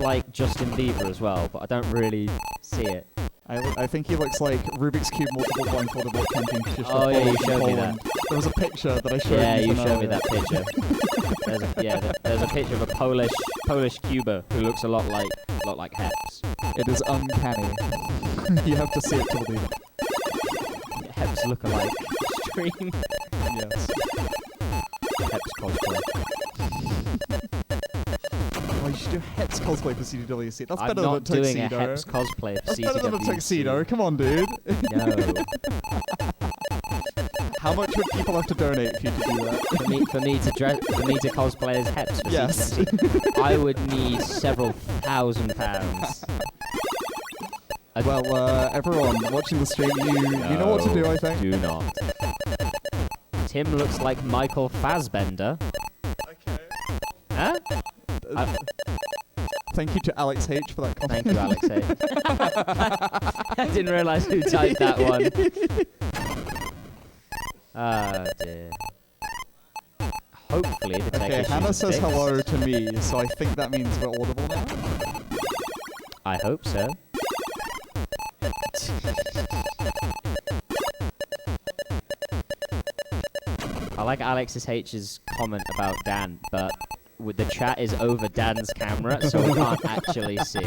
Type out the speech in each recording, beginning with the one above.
like Justin Bieber as well, but I don't really see it. I think he looks like Rubik's Cube multiple blindfolded world champion. Oh yeah, you showed me that. There was a picture that I showed you. Yeah, you showed me that picture. there's a picture of a Polish cuber who looks a lot like Heps. It is uncanny. You have to see it to believe it. Heps look-alike stream. Yes. Heps cosplay. Oh, you should do Heps cosplay for CTWC. That's better I'm than a not doing tuxedo. a Heps cosplay for That's CTWC. better than a tuxedo. Come on, dude. No. How much would people have to donate for you to do that? for me to cosplay as Heps for Yes. CTWC, I would need several £1,000s. Well, everyone watching the stream, you know what to do, I think. Do not. Tim looks like Michael Fassbender. Okay. Huh? Thank you to Alex H for that comment. Thank you, Alex H. I didn't realise who typed that one. Oh dear. Hopefully the tech Okay, issues Hannah are says fixed. hello to me, so I think that means we're audible now. I hope so. I like Alexis H's comment about Dan, but the chat is over Dan's camera, so we can't actually see.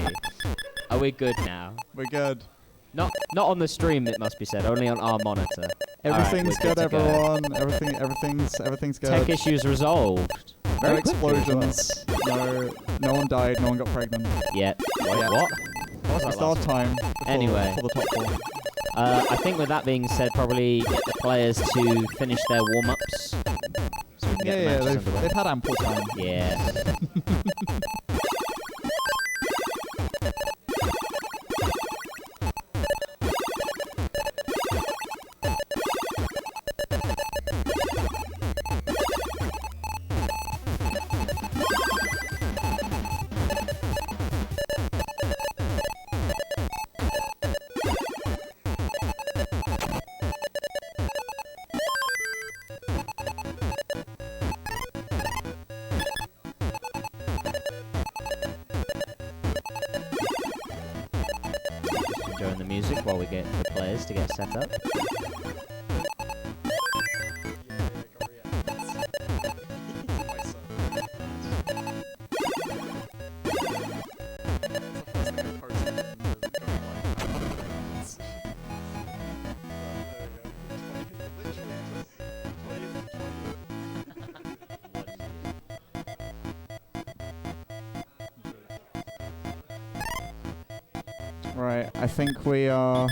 Are we good now? We're good. Not on the stream, it must be said. Only on our monitor. Everything's All right, good, to everyone. Everything's good. Tech issues resolved. No Very quickly as well. explosions. No one died. No one got pregnant. Yet. Wait, Yet. what? What was We that still last have time. Anyway. For the top four. I think with that being said, probably get the players to finish their warm-ups. So we can get the matches underway. They've had ample time. Yeah. Enjoying the music while we get the players to get set up. Right, I think we are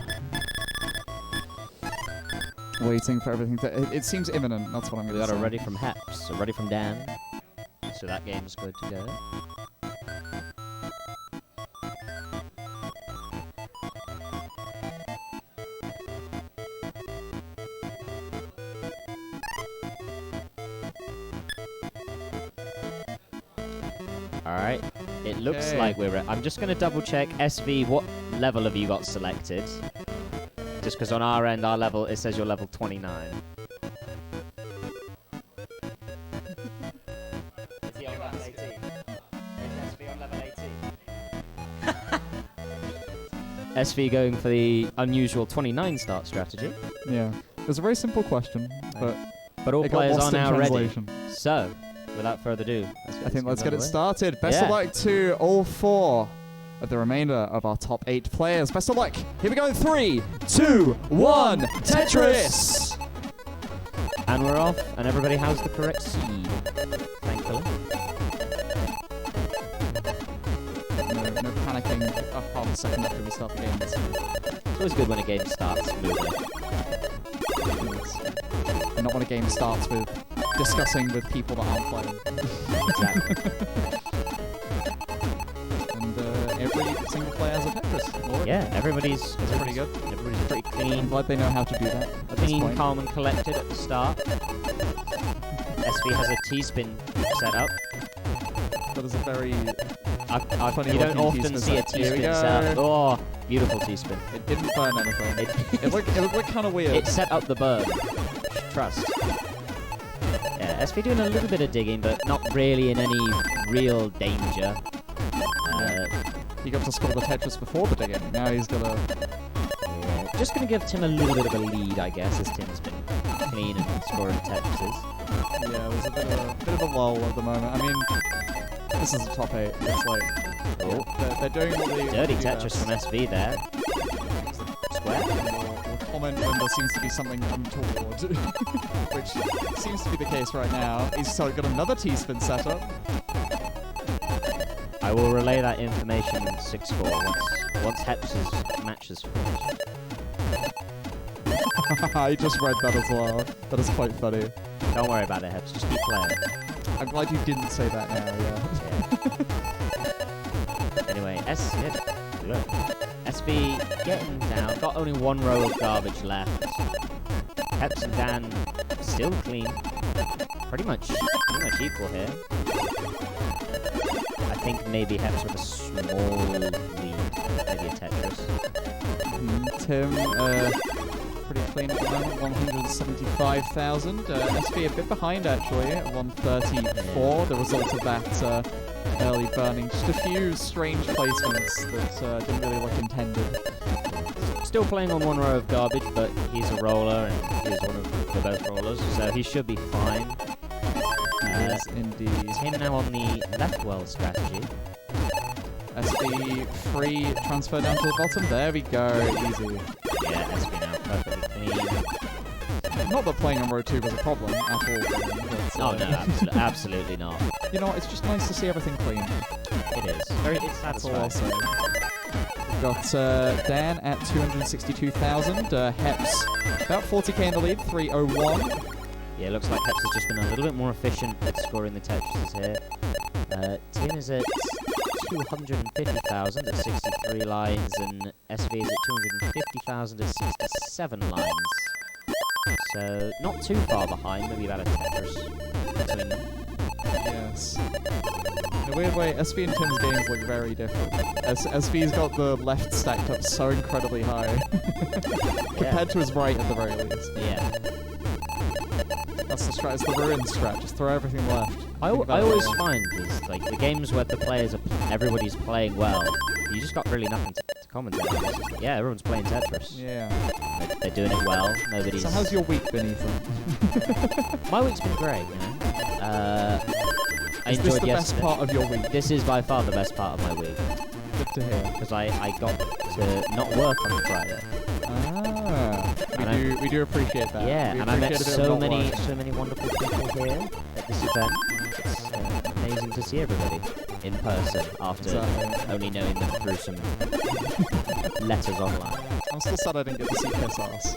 waiting for everything to... It seems imminent, that's what I'm going We to say. got a ready from Heps, a ready from Dan. So that game's good to go. Alright, it looks like we're... I'm just going to double check. SV, what level have you got selected? Just because on our end, our level, it says you're level 29. Is he on level 18? Is SV on level 18? SV going for the unusual 29 start strategy. Yeah. It was a very simple question, but all it got players lost are in now translation. ready. So, without further ado, let's get it started. Best of luck to all four of the remainder of our top 8 players. Best of luck. Here we go in 3, 2, 1, Tetris! And we're off, and everybody has the correct seed, thankfully. No panicking up half a second after we start the game. It's always good when a game starts smoothly. And not when a game starts with discussing with people that aren't playing. Exactly. And every single player has a Tetris. Already. Yeah, everybody's pretty good. Everybody's pretty I'm clean, glad they know how to do that. At this clean, point. calm, and collected at the start. SV has a T-spin set up. That is a very... You don't often see a T-spin set up. Oh, beautiful T-spin. It didn't burn anything. It looked kind of weird. It set up the burn. Trust. Yeah, SV doing a little bit of digging, but not really in any real danger. He got to score the Tetris before the digging. Now he's got to... Yeah, just going to give Tim a little bit of a lead, I guess, as Tim's been clean and scoring Tetrises. Yeah, there's a bit of a lull at the moment. I mean, this is a top 8. It's like... Oh. They're doing what they... Dirty Tetris from SV there. Square. We'll comment when there seems to be something untoward, which seems to be the case right now. He's got another T-spin setup. I will relay that information 6-4 once Heps's match is finished. I just read that as well. That is quite funny. Don't worry about it, Heps. Just keep playing. I'm glad you didn't say that now, Yeah. Anyway, SV getting down. Got only one row of garbage left. Heps and Dan still clean. Pretty much equal here. I think maybe Heps with a small lead. Maybe a Tetris. Tim, pretty clean at the moment, 175,000. SV a bit behind actually, at 134. The result of that early burning. Just a few strange placements that didn't really look intended. Still playing on one row of garbage, but he's a roller and he's one of the best rollers, so he should be fine. Yes, indeed. Tim now on the left well strategy. SV free transfer down to the bottom. There we go. Easy. Yeah, SV now perfectly clean. Not that playing on row 2 was a problem at all. But, Oh no, absolutely not. You know, it's just nice to see everything clean. It is. It's That's all I'll say. satisfying. We've got Dan at 262,000. Heps about 40k in the lead, 301. Yeah, it looks like Heps has just been a little bit more efficient at scoring the Tetrises here. Tim is at 250,000 at 63 lines, and SV is at 250,000 at 67 lines. So, not too far behind, maybe about a Tetris between them. Yes. In a weird way, SV and Tim's games look very different. SV's got the left stacked up so incredibly high. Compared to his right at the very least. Yeah. That's the strat, it's the ruin strat, just throw everything left. I always find is like the games where the players everybody's playing well, you just got really nothing to commentate on. It's just like, yeah, everyone's playing Tetris. Yeah. They're doing it well. Nobody's. So how's your week been, Ethan? My week's been great, you know. I Is enjoyed this the best yesterday. part of your week? This is by far the best part of my week. Good to hear. Because I got to not work on Friday. We do appreciate that. Yeah, we and I met appreciate a bit so of not many working. wonderful people here at this event. It's amazing to see everybody in person after only knowing them through some letters online. I'm still sad I didn't get to see Piss Ass.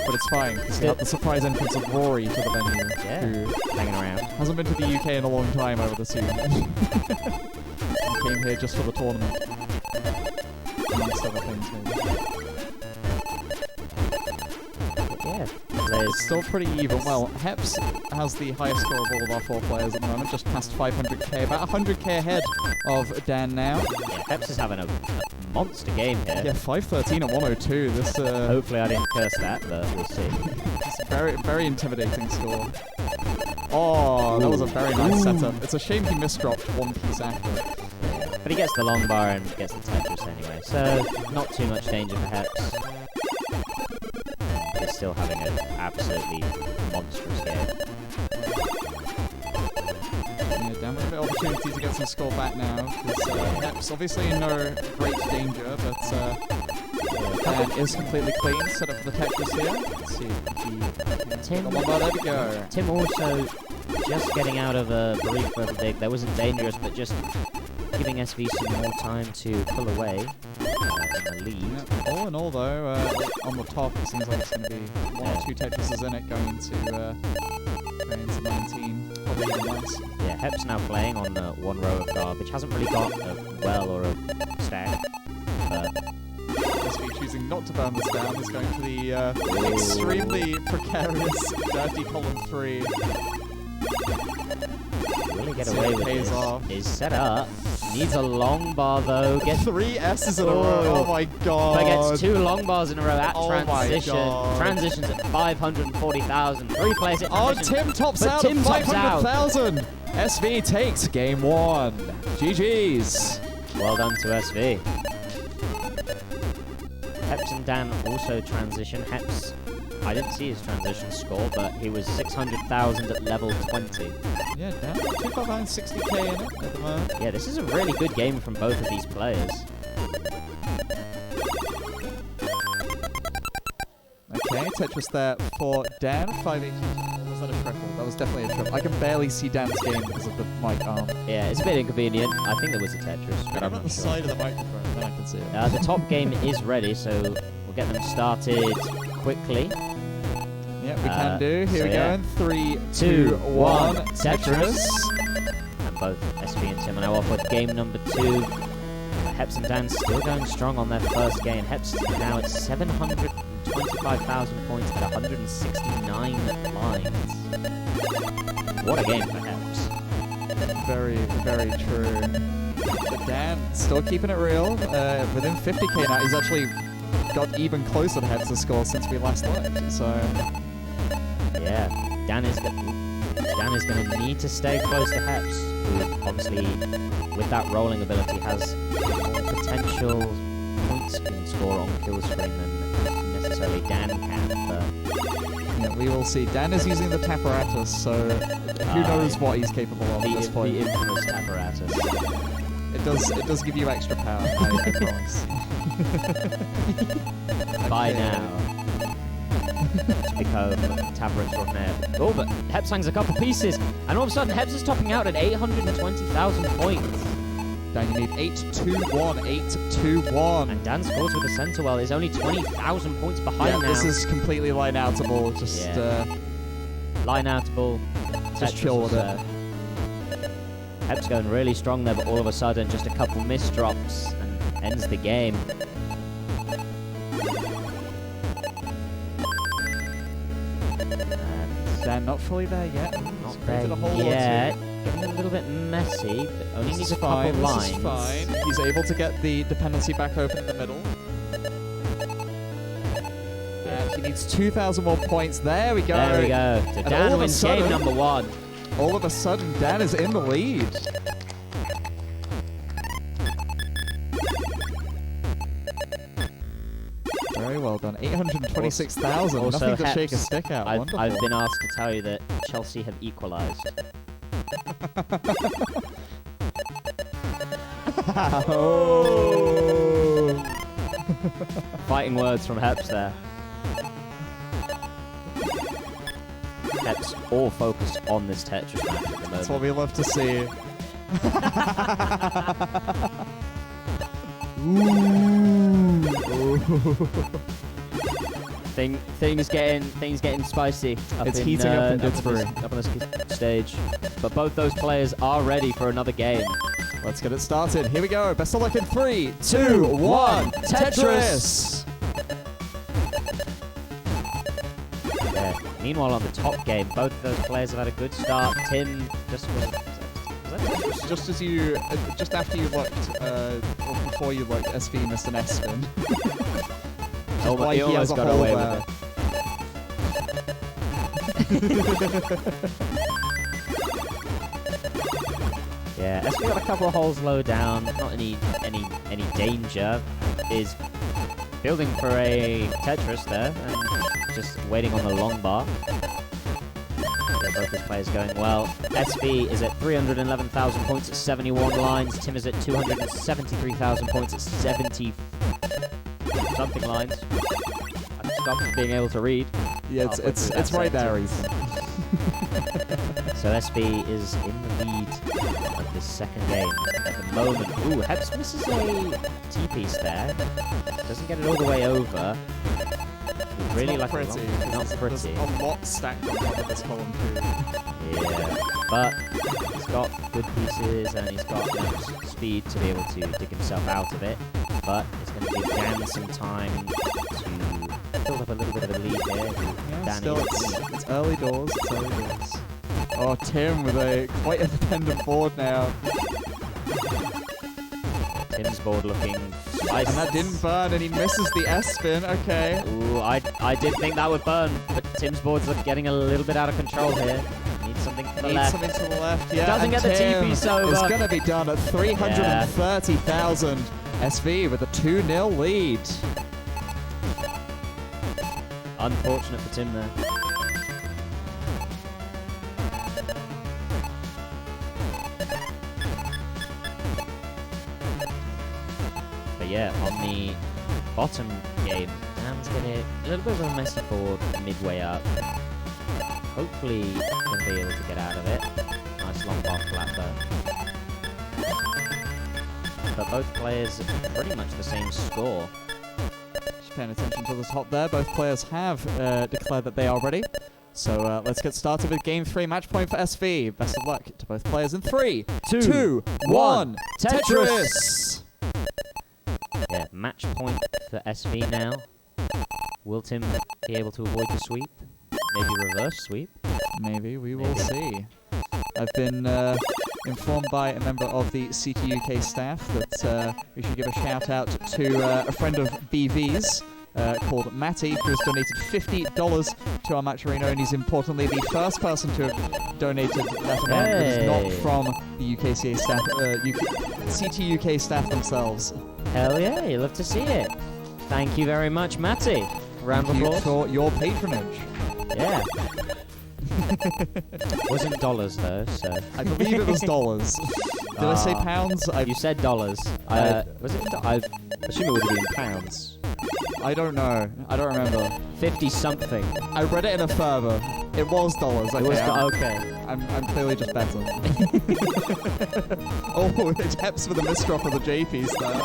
But it's fine, because we Still- had the surprise entrance of Rory to the venue, Yeah, who hanging around. hasn't been to the UK in a long time, I would assume. He came here just for the tournament. Amongst other things, maybe. Yeah, It's still pretty even. Well, Heps has the highest score of all of our 4 players at the moment, just past 500k, about 100k ahead of Dan now. Yeah, Peps is having a monster game here. Yeah, 513 at 102. This Hopefully I didn't curse that, but we'll see. it's a very, very intimidating score. Oh, that was a very nice setup. It's a shame he misdropped one piece after. But he gets the long bar and gets the Tetris anyway, so not too much danger for Heps. He's still having an absolutely monstrous game. Yeah, Dan with a bit of opportunity to get some score back now. Heps obviously in no great danger, but Dan is completely clean. Set up for the Tetris here. Let's see. Tim, There we go. Tim also just getting out of a brief further dig. That wasn't dangerous, but just giving SV some more time to pull away in the lead. Yeah, all in all, though, on the top, it seems like it's going to be 1 or 2 Tetrises in it going into 19. Probably even less. Yeah, Hep's now playing on one row of garbage. Hasn't really got a well or a stack, but SV choosing not to burn this down is going for the extremely precarious dirty column 3. really get See away if it with pays this. off. Is set up. Needs a long bar though. Gets 3 S's in a row. Oh my god. But gets 2 long bars in a row at Oh my transition. God. Transitions at 540,000. 3 plays at Oh, transition. Tim tops But out Tim at tops out. 500,000. SV takes game 1. GG's. Well done to SV. Heps and Dan also transition. Heps, I didn't see his transition score, but he was 600,000 at level 20. Yeah, Dan, 259, 60k in it at the moment. Yeah, this is a really good game from both of these players. Okay, Tetris there for Dan. 580. Was that a triple? That was definitely a triple. I can barely see Dan's game because of the mic arm. Yeah, it's a bit inconvenient. I think there was a Tetris, but I'm on not the sure. side of the microphone, then I can see it. The top game is ready, so we'll get them started quickly. Yeah, we can do. Here so we go. yeah. In 3, 2, 2, 1. Tetris. And both SV and Tim are now off with game number 2. Heps and Dan still going strong on their first game. Heps now at 725,000 points at 169 lines. What a game for Heps. Very, very true. But Dan still keeping it real. Within 50k now. He's actually got even closer to Heps' score since we last looked. So yeah, Dan is going to need to stay close to Heps, who obviously, with that rolling ability, has more potential points can score on kill screen than necessarily Dan can. But yeah, we will see. Dan is using the Tapparatus, so who knows what he's capable of at this point. The infamous apparatus. It does give you extra power, I promise. By now. To become Tapparatus extraordinaire. Oh, but Heps hangs a couple pieces, and all of a sudden Heps is topping out at 820,000 points. Dan, you need 8-2-1, 8-2-1. And Dan scores with the center well. Is only 20,000 points behind now. This is completely line-outable. Just line-outable. Just chill with it. Heps going really strong there, but all of a sudden just a couple misdrops and ends the game. Dan not fully there yet. Not there yet. Getting a little bit messy, but only needs a couple lines. This is fine. He's able to get the dependency back open in the middle. And he needs 2,000 more points. There we go. There we go. So Dan wins game number 1. All of a sudden, Dan is in the lead. Very well done. 826,000. Nothing to shake a stick at. I've been asked to tell you that Chelsea have equalised. Oh. Fighting words from Heps there. Heps all focused on this Tetris match at the moment. That's what we love to see. Things getting spicy. It's heating up in Didsbury. Up on this stage. But both those players are ready for another game. Let's get it started. Here we go. Best of luck in 3, 2, 1. Tetris! Yeah. Meanwhile, on the top game, both of those players have had a good start. Tim just was that Tetris? Just after you looked, or before you looked, SV missed an S spin. Oh, but he almost got away with it. Yeah, SV got a couple of holes low down. Not any danger. Is building for a Tetris there and just waiting on the long bar. Yeah, both his players going well. SV is at 311,000 points at 71 lines. Tim is at 273,000 points at 70 something lines. I stopped being able to read. Yeah, it's right there, Ethan. So SV is in the lead of this second game at the moment. Ooh, Heps misses a T-piece there. Doesn't get it all the way over. Really like pretty. Not pretty. There's a lot stacked on top of this column too. Yeah, but he's got good pieces and he's got enough speed to be able to dig himself out of it. But it's going to give Dan some time to build up a little bit of a lead here. Yeah, still it's early doors. It's early doors. Oh, Tim with quite a dependent board now. Tim's board looking nice. And that didn't burn, and he misses the S-spin. Okay. Ooh, I did think that would burn, but Tim's board's getting a little bit out of control here. Needs something to the Needs left. something to the left. Yeah, Doesn't and get the Tim TP over. It's going to be done at 330,000. SV with a 2-0 lead. Unfortunate for Tim there. But yeah, on the bottom game, Dan's getting a little bit of a messy board midway up. Hopefully, going to be able to get out of it. Nice long bar flat though. But both players pretty much the same score. Just paying attention to the top there. Both players have declared that they are ready. So let's get started with Game 3. Match point for SV. Best of luck to both players in 3, 2, 1. Tetris! Yeah, match point for SV now. Will Tim be able to avoid the sweep? Maybe reverse sweep? Maybe, we will see. I've been informed by a member of the CTWC staff that we should give a shout out to a friend of BV's called Matty, who has donated $50 to our match arena, and he's importantly the first person to have donated that amount that is not from the UKCA staff, CTWC staff themselves. Hell yeah, you love to see it. Thank you very much, Matty. Round of applause. For your patronage. Yeah. Wasn't dollars though, so. I believe it was dollars. Did I say pounds? You said dollars. Was it? I assume it would have been pounds. I don't know. I don't remember. 50 something. I read it in a fervor. It was dollars. Okay, Okay. I'm clearly just better. Oh, it taps with a misdrop of the J piece there.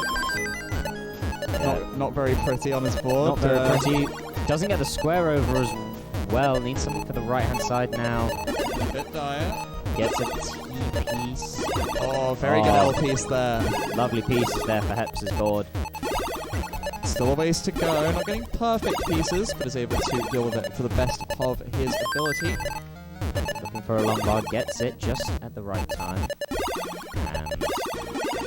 Yeah. Not very pretty on his board. Not very pretty. Doesn't get the square over as well. Needs something for the right hand side now. A bit dire. Gets a T piece. Oh, very good L piece there. Lovely pieces there for Heps's board. Still a ways to go. Not getting perfect pieces, but is able to deal with it for the best of his ability. Looking for a long bar, gets it just at the right time. And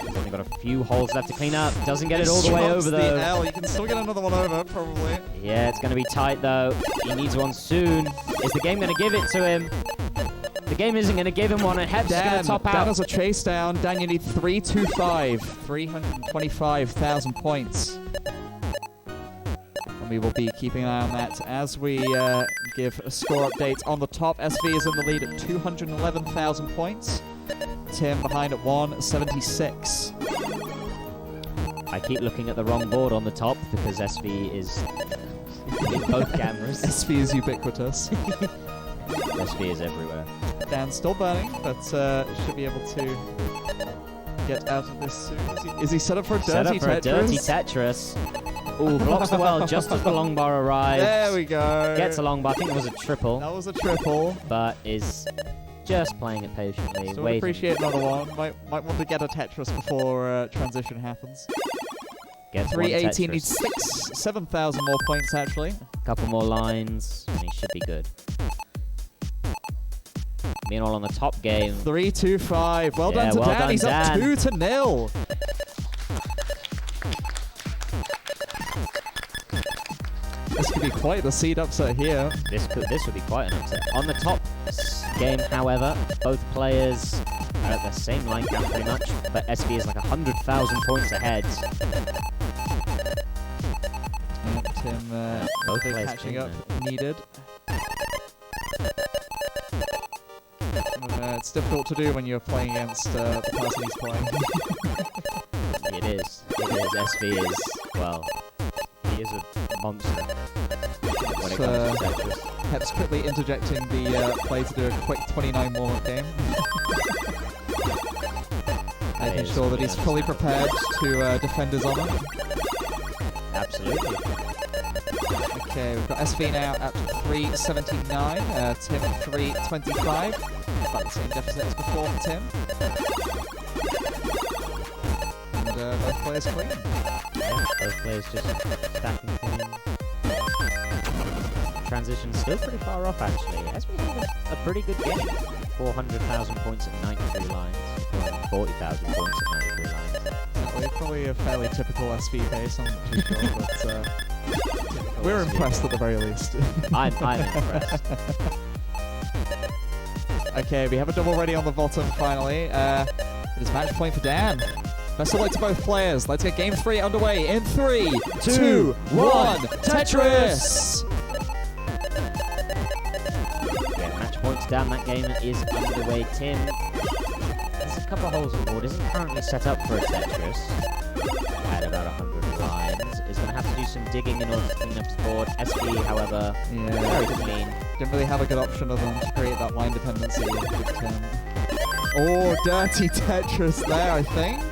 he's only got a few holes left to clean up. Doesn't get it all the way over though. The L. You can still get another one over, probably. Yeah, it's going to be tight though. He needs one soon. Is the game going to give it to him? The game isn't going to give him one, and Heps is going to top out. Dan has a chase down. Dan, you need 325. 325,000 points. And we will be keeping an eye on that as we give a score update. On the top, SV is in the lead at 211,000 points. Tim behind at 176. I keep looking at the wrong board on the top because SV is in both cameras. SV is ubiquitous. SV is everywhere. Dan's still burning, but should be able to get out of this soon. Is he set up for a dirty Tetris? Set up for a dirty Tetris. Ooh, blocks the well just as the long bar arrives. There we go. Gets a long bar. I think it was a triple. That was a triple. But is just playing it patiently. Still appreciate another one. Might want to get a Tetris before transition happens. Gets 318 needs 7,000 more points actually. A couple more lines, and he should be good. Meanwhile, on the top game, 325. Well done to Dan. He's up 2-0. This could be quite the seed upset here. This would be quite an upset. On the top game, however, both players are at the same line count pretty much, but SV is like 100,000 points ahead. Tim, both players catching up needed. It's difficult to do when you're playing against the person he's playing. It is. SV is, well, he is a monster when it comes to Tetris. Heps quickly interjecting the play to do a quick 29 warm-up game. Making sure that he's fully prepared to defend his honor. Absolutely. Okay, we've got SV now at 379, Tim 325. About the same deficit as before for Tim. And both players clean. Yeah, both players just stacking clean. Transition still pretty far off actually. SV had a pretty good game. 400,000 points at 93 lines. 40,000 points at 93 lines. Probably a fairly typical SV pace, I'm not too sure, but we're impressed at the very least. I'm impressed. Okay, we have a double ready on the bottom finally. It is match point for Dan. Best of luck to both players. Let's get game 3 underway in 3, 2, 1, Tetris! Yeah, match points down. That game is underway. Tim, there's a couple of holes on board. Isn't currently set up for a Tetris. At about 100 lines. Is going to have to do some digging in order to clean up his board. SV, however, very clean. Didn't really have a good option other than to create that line dependency with Tim. Oh, dirty Tetris there, I think.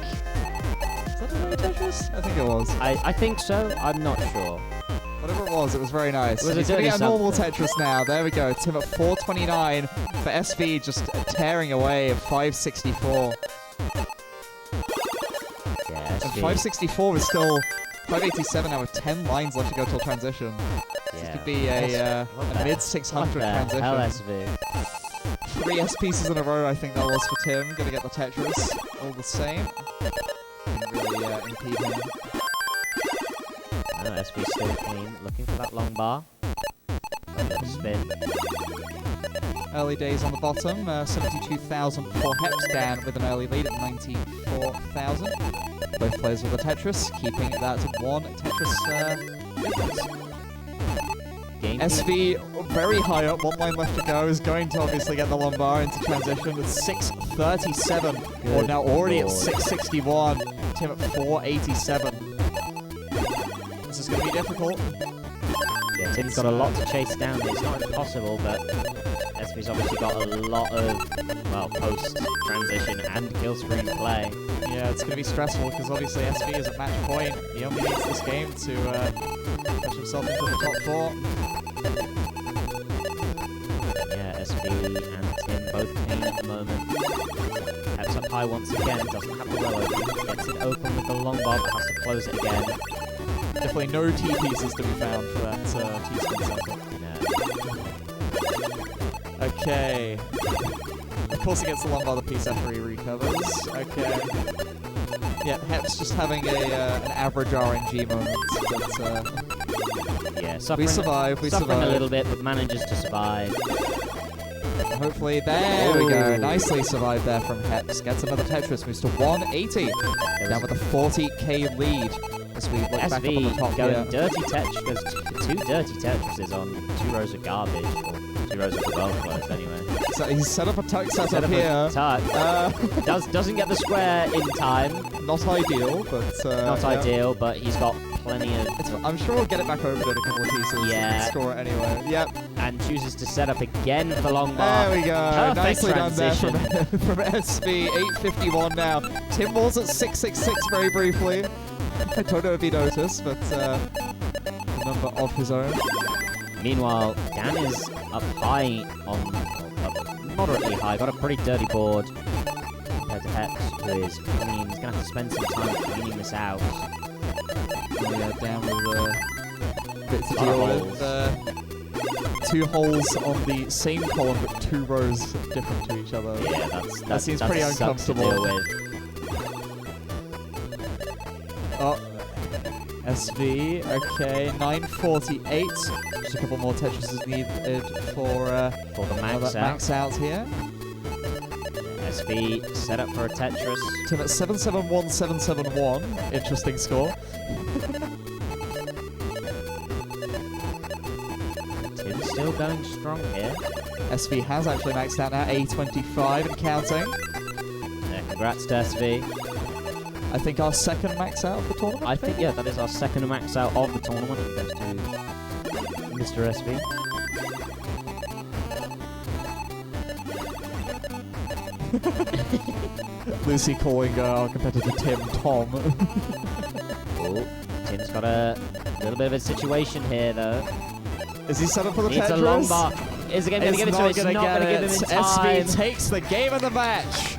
Is that a dirty Tetris? I think it was. I think so. I'm not sure. Whatever it was very nice. It was He's going to get a normal Tetris now. There we go. Tim at 429 for SV, just tearing away at 564. Yeah, And 564 is still 587 now with 10 lines left to go till transition. Yeah. This could be a mid 600 transition. LSV. 3 S pieces in a row, I think that was for Tim. Gonna get the Tetris all the same. Didn't really impede him. No, SV still clean. Looking for that long bar. Spin. Early days on the bottom, 72,000 for Hepstan with an early lead at 94,000. Both players with the Tetris, keeping that 1 Tetris difference. SV very high up, 1 line left to go, is going to obviously get the long bar into transition at 637. Or now already at 661. Tim at 487. This is going to be difficult. Yeah, Tim's got a lot to chase down. It's not impossible, but SV's obviously got a lot of, well, post-transition and kill screen play. Yeah, it's going to be stressful because obviously SV is at match point. He only needs this game to push himself into the top 4. Yeah, SV and Tim both clean at the moment. Heps up high once again, doesn't have the well open. Gets it open with the long bar, but has to close it again. Definitely no T pieces to be found for that T-spin setup. No. Okay. Of course he gets the long bar, the piece after he recovers. Okay. Yeah, Hep's just having an average RNG moment, but yeah, suffering, we survive. a little bit, but manages to survive. Hopefully, there we go. Nicely survived there from Heps. Gets another Tetris, moves to 180. Down with a 40k lead. As we look back up on the top going here. dirty Tetris. There's 2 dirty Tetrises on 2 rows of garbage, or 2 rows of the well closed anyway. So he's set up a tuck setup here. Doesn't get the square in time. Not ideal, but not ideal, but he's got plenty of. I'm sure we'll get it back over in a couple of pieces. Yeah. And score it anyway. Yep. And chooses to set up again for the long bar. There we go. Perfect Nicely transition. done there from SV. 851 now. Tim Wall's at 666 very briefly. I don't know if he noticed, but a number of his own. Meanwhile, Dan is up high up moderately high. Got a pretty dirty board compared to Heps, who is clean. He's going to have to spend some time cleaning this out. Oh yeah, Dan with a bit to deal with. 2 holes on the same column, but 2 rows different to each other. Yeah, that seems pretty uncomfortable. To deal with. Oh, SV, okay, 948. Just a couple more Tetrises needed for the max out here. SV set up for a Tetris. Tim at 771771. Interesting score. Tim's still going strong here. SV has actually maxed out now, A25 and counting. Yeah, congrats to SV. I think our second max out of the tournament? I think, yeah, that is our second max out of the tournament. It goes to Mr. SV. Lucy calling our competitor Tim Tom. Oh, Tim's got a little bit of a situation here, though. Is he set up for the Tetris? Needs a long bar. Is the game going to give it to him? It's not going to give him in time. SV takes the game of the match.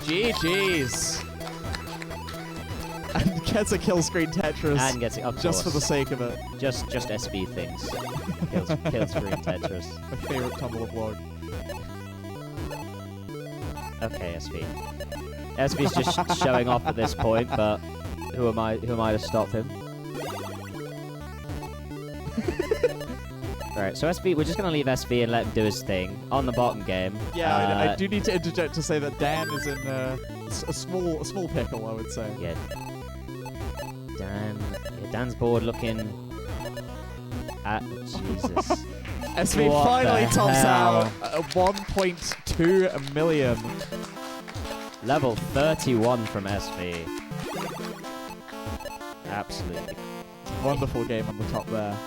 GG's. And gets a kill screen Tetris. And gets it up just for the sake of it. Just SB things. Kill screen Tetris. My favorite Tumblr blog. Okay, SB. SB's just showing off at this point, but who am I to stop him? Right, so SV, we're just going to leave SV and let him do his thing on the bottom game. Yeah, I do need to interject to say that Dan is in a small pickle, I would say. Yeah. Dan's board looking at... Jesus. SV What finally the tops hell? out at 1.2 million. Level 31 from SV. Absolutely. Wonderful game on the top there.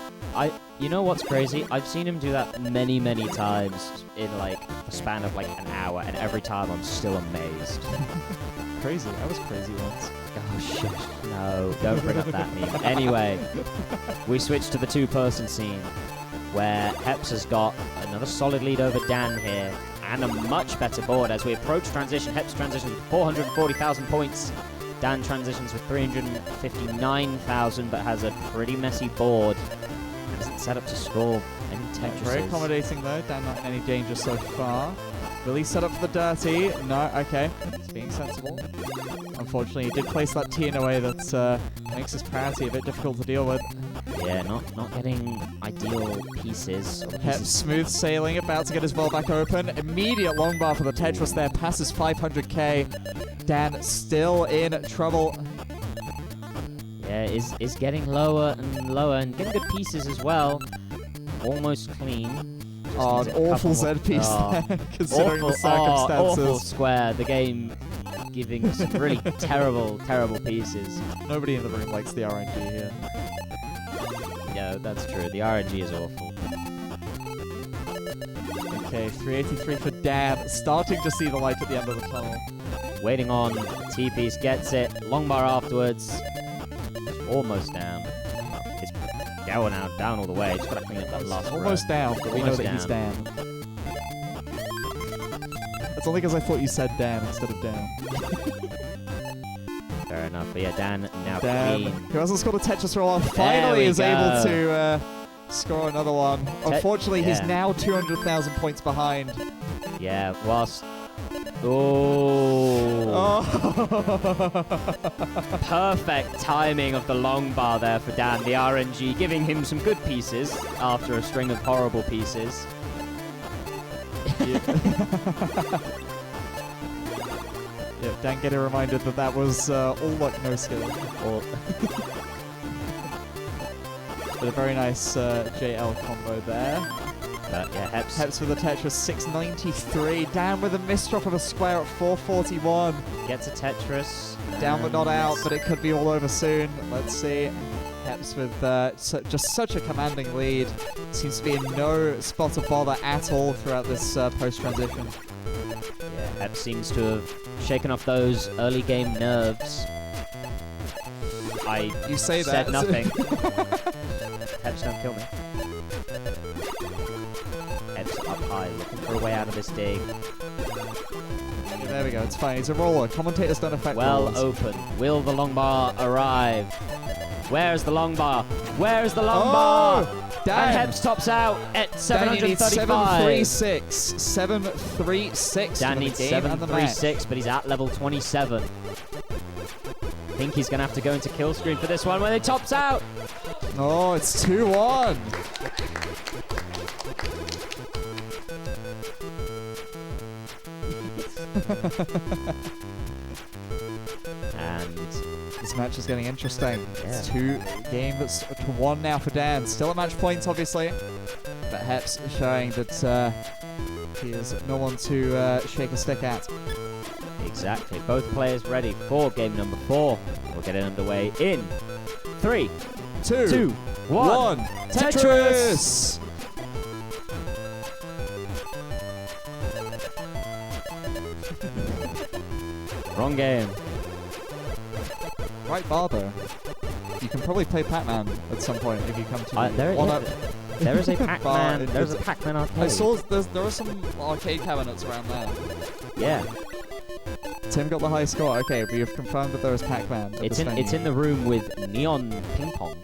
You know what's crazy? I've seen him do that many, many times in like a span of like an hour, and every time I'm still amazed. Crazy. I was crazy once. Oh shit. No, don't bring up that meme. Anyway, we switch to the two-person scene, where Heps has got another solid lead over Dan here, and a much better board as we approach transition. Heps transitions with 440,000 points. Dan transitions with 359,000, but has a pretty messy board. And isn't set up to score any Tetrises. Very accommodating though. Dan not in any danger so far. Will he set up for the dirty? No. Okay. He's being sensible. Unfortunately, he did place that T in a way that makes his parity a bit difficult to deal with. Yeah, not getting ideal pieces. Heps smooth sailing, about to get his ball back open. Immediate long bar for the Tetris there, passes 500k. Dan still in trouble. Yeah, is getting lower and lower, and getting good pieces as well. Almost clean. Just Oh, needs an a awful couple Z piece more- there, considering the awful circumstances. square. The game giving some really terrible pieces. Nobody in the room likes the RNG here. Yeah, that's true. The RNG is awful. Okay, 383 for Dan. Starting to see the light at the end of the tunnel. Waiting on T-piece, gets it. Long bar afterwards. Almost down. It's going out, down all the way. Just gotta clean up that last row. Almost down, but we know Almost that he's Dan. That's only because I thought you said Dan instead of down. Fair enough. But yeah, Dan now Dan, clean. who hasn't scored a Tetris roll, we finally is able go. to score another one. Unfortunately, he's yeah. now 200,000 points behind. Yeah, whilst... Oh. Perfect timing of the long bar there for Dan. The RNG giving him some good pieces after a string of horrible pieces. Yeah, Dan getting reminded that that was all luck, no skill. But a very nice JL combo there. But yeah, Heps. Heps with the Tetris 693. Down with a misdrop of a square at 441. Gets a Tetris. Down but not out, but it could be all over soon. Let's see. Heps with just such a commanding lead. Seems to be in no spot of bother at all throughout this post-transition. Yeah, Heps seems to have shaken off those early game nerves. You say said that. nothing. Heps, don't kill me. Heps up high, looking for a way out of this dig. Yeah, there we go, it's fine. He's a roller. Commentators don't affect Well rollers. open. Will the long bar arrive? Where's the long bar? Where's the long Oh, bar? Dan. And Heps tops out at Dan needs 735. 736. 736. Dan for the needs game and the match. 736, but he's at level 27. I think he's going to have to go into kill screen for this one when it tops out. Oh, it's 2-1. And This match is getting interesting. It's Yeah. 2-1 now for Dan. Still at match points, obviously. But Heps showing that he is no one to shake a stick at. exactly, both players ready for game number 4. We'll get it underway in 3, 2, 1. Tetris! Wrong game. Right bar, though. You can probably play Pac-Man at some point if you come to There is a Bar Pac-Man. in There's a Didsbury. Pac-Man arcade. I saw there are some arcade cabinets around there. Yeah, Tim got the high score. Okay, we have confirmed that there is Pac-Man. it's in the room with neon ping pong,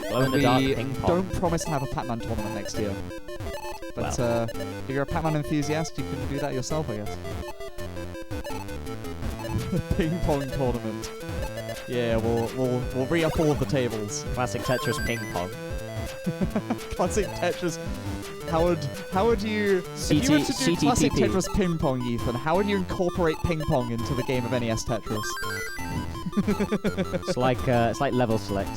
glow in the dark We ping pong. don't promise to have a Pac-Man tournament next year. But if you're a Pac-Man enthusiast, you can do that yourself, I guess. Ping pong tournament. Yeah, we'll re-up all of the tables. Classic Tetris ping pong. Classic Tetris. How would you... if you were to do classic Tetris ping pong, Ethan, how would you incorporate ping pong into the game of NES Tetris? It's like level select.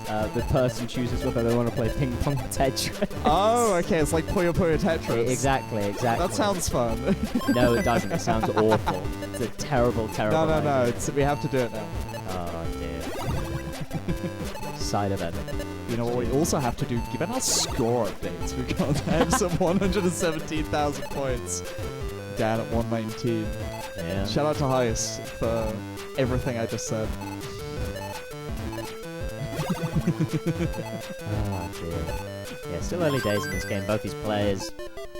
The person chooses whether they want to play ping pong or Tetris. Oh, okay, it's like Puyo Puyo Tetris. Exactly. That sounds fun. No, it doesn't. It sounds awful. It's a terrible idea. No. We have to do it now. Oh, dear. Side event. You know what we also have to do? Given our score updates, we got Hebs at 117,000 points. Dan at 119. Yeah. Shout out to Heist for everything I just said. Oh dear. Yeah, still early days in this game. Both these players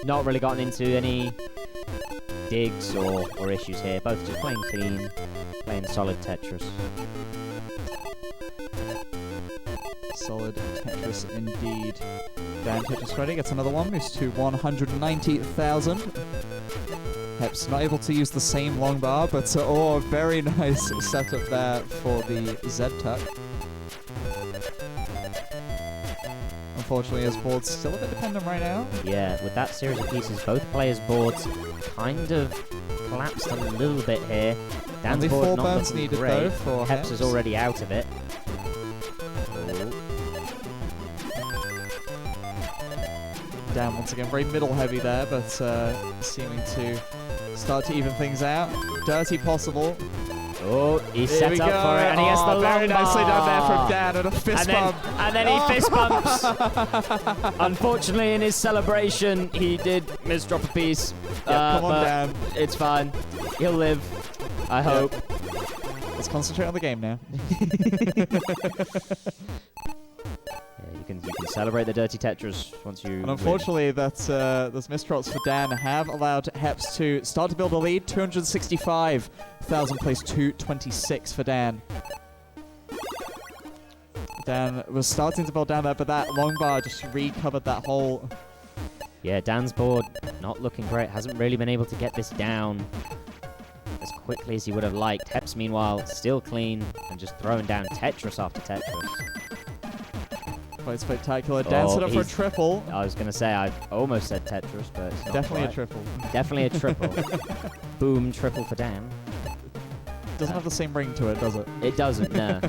not really gotten into any digs or issues here. Both just playing clean, playing solid Tetris. Solid Tetris indeed. Dan Tetris ready, gets another one, moves to 190,000. Heps not able to use the same long bar, but very nice setup there for the Z-Tuck. Unfortunately, his board's still a bit dependent right now. Yeah, with that series of pieces, both players' boards kind of collapsed a little bit here. Dan's Only board 4 not burns looking needed great. though for Heps is already out of it. Dan once again very middle heavy there, but seeming to start to even things out. Dirty possible. Oh, he's set up for it, and he gets the long very nicely bar. done there from Dan, and a fist bump. And then he fist bumps. Unfortunately, in his celebration, he did misdrop a piece. Come on, Dan. It's fine. He'll live. I hope. Let's concentrate on the game now. You can celebrate the dirty Tetris once you. And unfortunately, those misdrops for Dan have allowed Heps to start to build a lead. 265,000 plays 226 for Dan. Dan was starting to build down there, but that long bar just recovered that hole. Yeah, Dan's board not looking great. Hasn't really been able to get this down as quickly as he would have liked. Heps, meanwhile, still clean and just throwing down Tetris after Tetris. Quite spectacular. Dan set up for a triple. I was going to say, I almost said Tetris, but it's not Definitely quite. a triple. Definitely a triple. Boom, triple for Dan. Doesn't have the same ring to it, does it? It doesn't, no.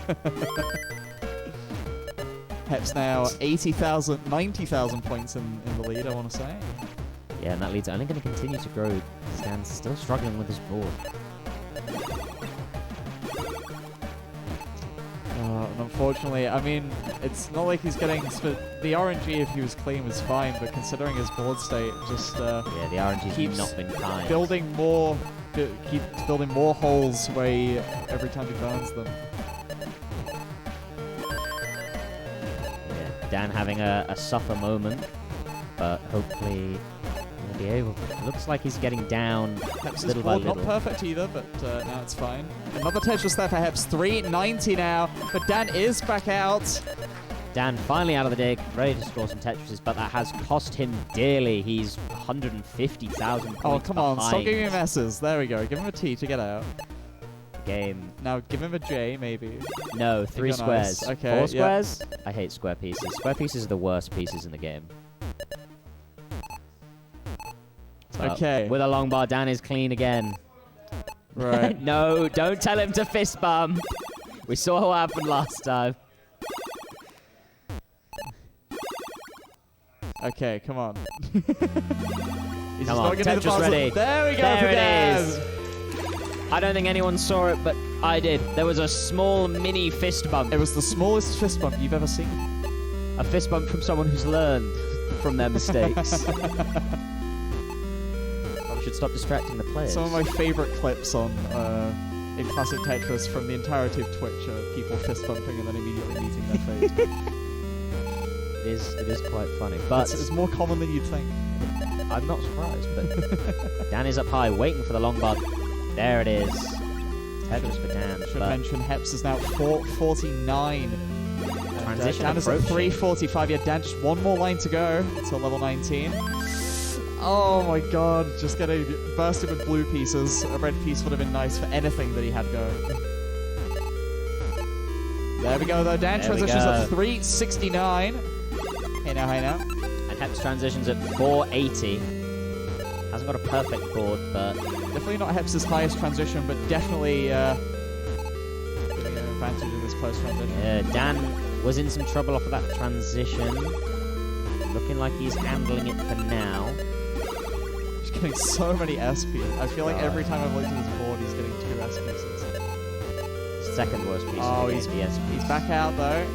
Heps now 90,000 points in the lead, I want to say. Yeah, and that lead's only going to continue to grow. Dan's still struggling with his board. And unfortunately, I mean, it's not like he's getting... The RNG, if he was clean, was fine, but considering his board state, just... yeah, the RNG's not been kind. Keeps building more holes where every time he burns them. Yeah, Dan having a suffer moment, but hopefully he'll be able. It looks like he's getting down little by little. Not perfect either, but now it's fine. Another Tetris there for Heps. 390 now, but Dan is back out. Dan finally out of the dig, ready to score some Tetrises, but that has cost him dearly. He's 150,000 points Oh, come on, behind. stop giving him S's. There we go. Give him a T to get out. Game. Now give him a J, maybe. No, 3 squares. Nice. Okay, 4 squares? I hate square pieces. Square pieces are the worst pieces in the game. Okay. With a long bar, Dan is clean again. Right. No, don't tell him to fist bump. We saw what happened last time. Okay, come on. Come on, Tetris ready. There we go. There it is. I don't think anyone saw it, but I did. There was a small mini fist bump. It was the smallest fist bump you've ever seen. A fist bump from someone who's learned from their mistakes. We should stop distracting the players. Some of my favorite clips on in classic Tetris from the entirety of Twitch are people fist bumping and then immediately meeting their fate. It is quite funny, but it's more common than you'd think. I'm not surprised. But Dan is up high, waiting for the long bar. There it is. Tetris for Dan. Should mention Heps is now 449. Transition Dan is at 345. Yeah, Dan just one more line to go until level 19. Oh my god, just getting bursted with blue pieces. A red piece would have been nice for anything that he had going. There we go, though. Dan There we transitions go. at 369. Hey now, hey now. And Heps transitions at 480. Hasn't got a perfect board, but Definitely not Heps' highest transition, but definitely giving an advantage in this close transition. Dan was in some trouble off of that transition. Looking like he's handling it for now. He's getting so many SPs. I feel like every time I've looked at his board, he's getting 2 SPs. Second worst piece Oh, of the he's SBS. He's back out, though.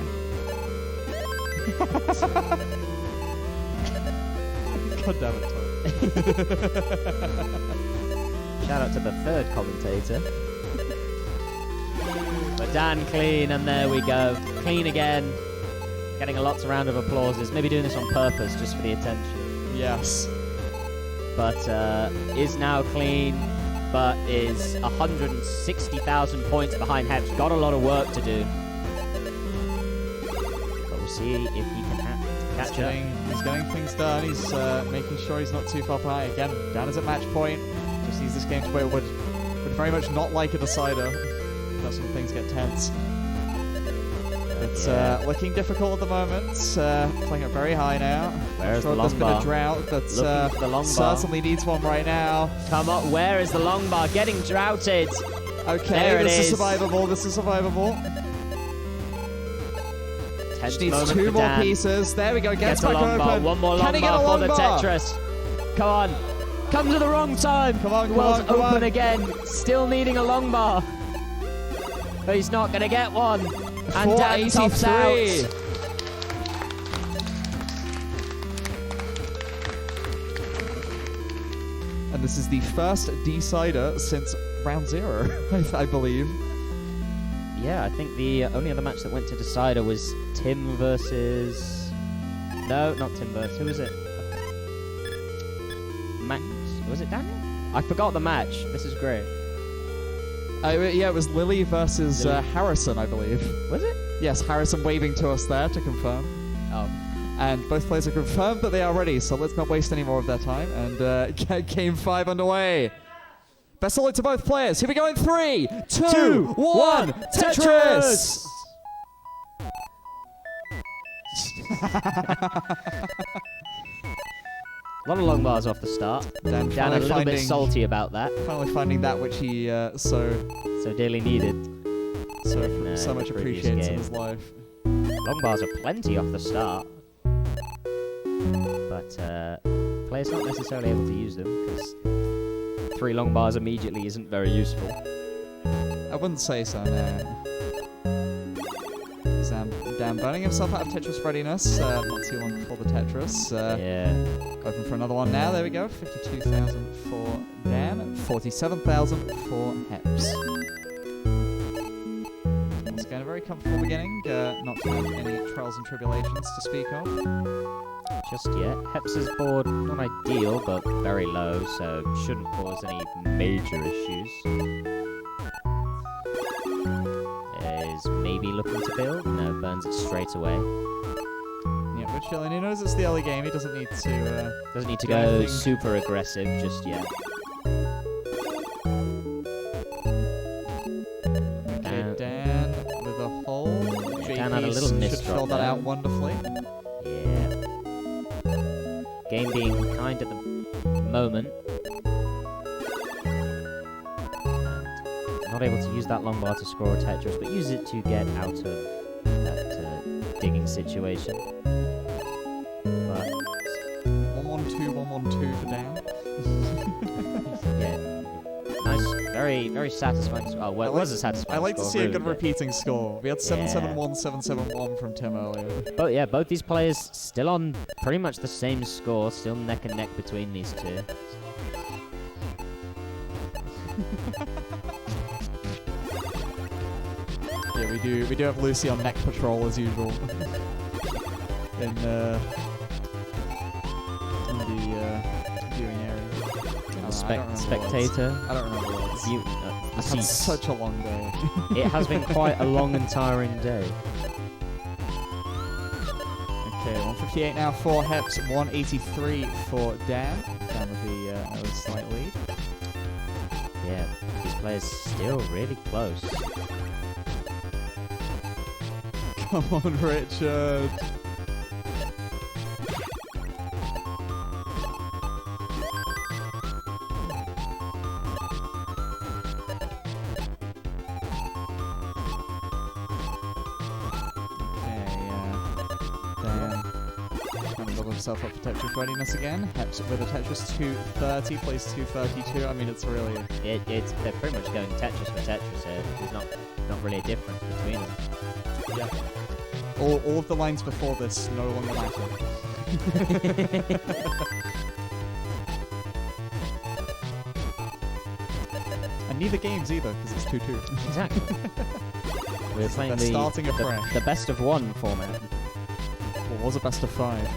God damn it, Tom. Shout out to the third commentator. But Dan clean, and there we go. Clean again. Getting a lots of round of applauses. Maybe doing this on purpose, just for the attention. Yes. But is now clean, but is 160,000 points behind Heps. Got a lot of work to do. But we'll see if he can catch up. He's getting things done. He's making sure he's not too far behind. Again, Dan is at match point. Just needs this game to where it would very much not like a decider. That's when things get tense. It's looking difficult at the moment. Playing it very high now. Where's the long there's bar? been a drought, but Looking for the long bar. certainly needs one right now. Come on, where is the long bar? Getting droughted. Okay, There this it is is. survivable. This is survivable. Tense Just needs moment 2 for more Dan. pieces. There we go. Gets Gets a back long bar. open. One more Can long he get bar a for long the bar? Tetris. Come on. Comes at the wrong time. Come on, come World's on, come open on. again. Still needing a long bar. But he's not going to get one. And Dan tops 483. out. And this is the first decider since round 0, I believe. Yeah, I think the only other match that went to decider was Tim versus... No, not Tim versus... Who was it? Max... Was it Daniel? I forgot the match. This is great. Yeah, it was Lily versus Lily. Harrison, I believe. Was it? Yes, Harrison waving to us there to confirm. Oh. And both players have confirmed that they are ready, so let's not waste any more of their time and get Game 5 underway. Best of luck to both players. Here we go in 3, 2, 1, Tetris! A lot of long bars off the start. Dan Dan a little bit salty about that. Finally finding that which he So dearly needed. so In much the previous appreciates in game. his life. Long bars are plenty off the start. But players not necessarily able to use them because 3 long bars immediately isn't very useful. I wouldn't say so, no. Dan burning himself out of Tetris readiness. Not too long before the Tetris. Yeah. Open for another one now. There we go. 52,000 for Dan. 47,000 for Heps. Once again, a very comfortable beginning. Not to have any trials and tribulations to speak of. Just yet. Heps's board, not ideal, but very low, so shouldn't cause any major issues. Is maybe looking to build. No, burns it straight away. Yeah, but chilling. He knows it's the early game. He doesn't need to... Doesn't need to Yeah, I go think- super aggressive just yet. Okay, Dan with a hole. Dan had a JP little should miss fill drop that there. out wonderfully. Yeah. Game being kind at the moment. And not able to use that long bar to score a Tetris, but use it to get out of that digging situation. But 1-1-2, 1-1-2 for Dan. yeah, nice, very satisfying. Oh, well, it was a satisfying. I like to score, see a really, good but- repeating score. We had 7-7-1, 7-7-1 from Tim earlier. But yeah, both these players still on pretty much the same score, still neck and neck between these two. Yeah, we do have Lucy on neck patrol as usual. in the viewing area. I don't remember Spectator. words. I don't remember words. The I've had seats. such a long day. It has been quite a long and tiring day. Okay, 158 now for Heps, 183 for Dan. Dan with the slight lead. Yeah, these players still really close. Come on, Richard. Himself up for Tetris readiness again. Heps with a Tetris 230, plays 232. I mean, it's really... They're pretty much going Tetris for Tetris here. There's not really a difference between them. Yeah. All of the lines before this no longer matter. And neither games either, because it's 2-2. Exactly. We're playing starting afresh. The best of one format. What was a best of 5?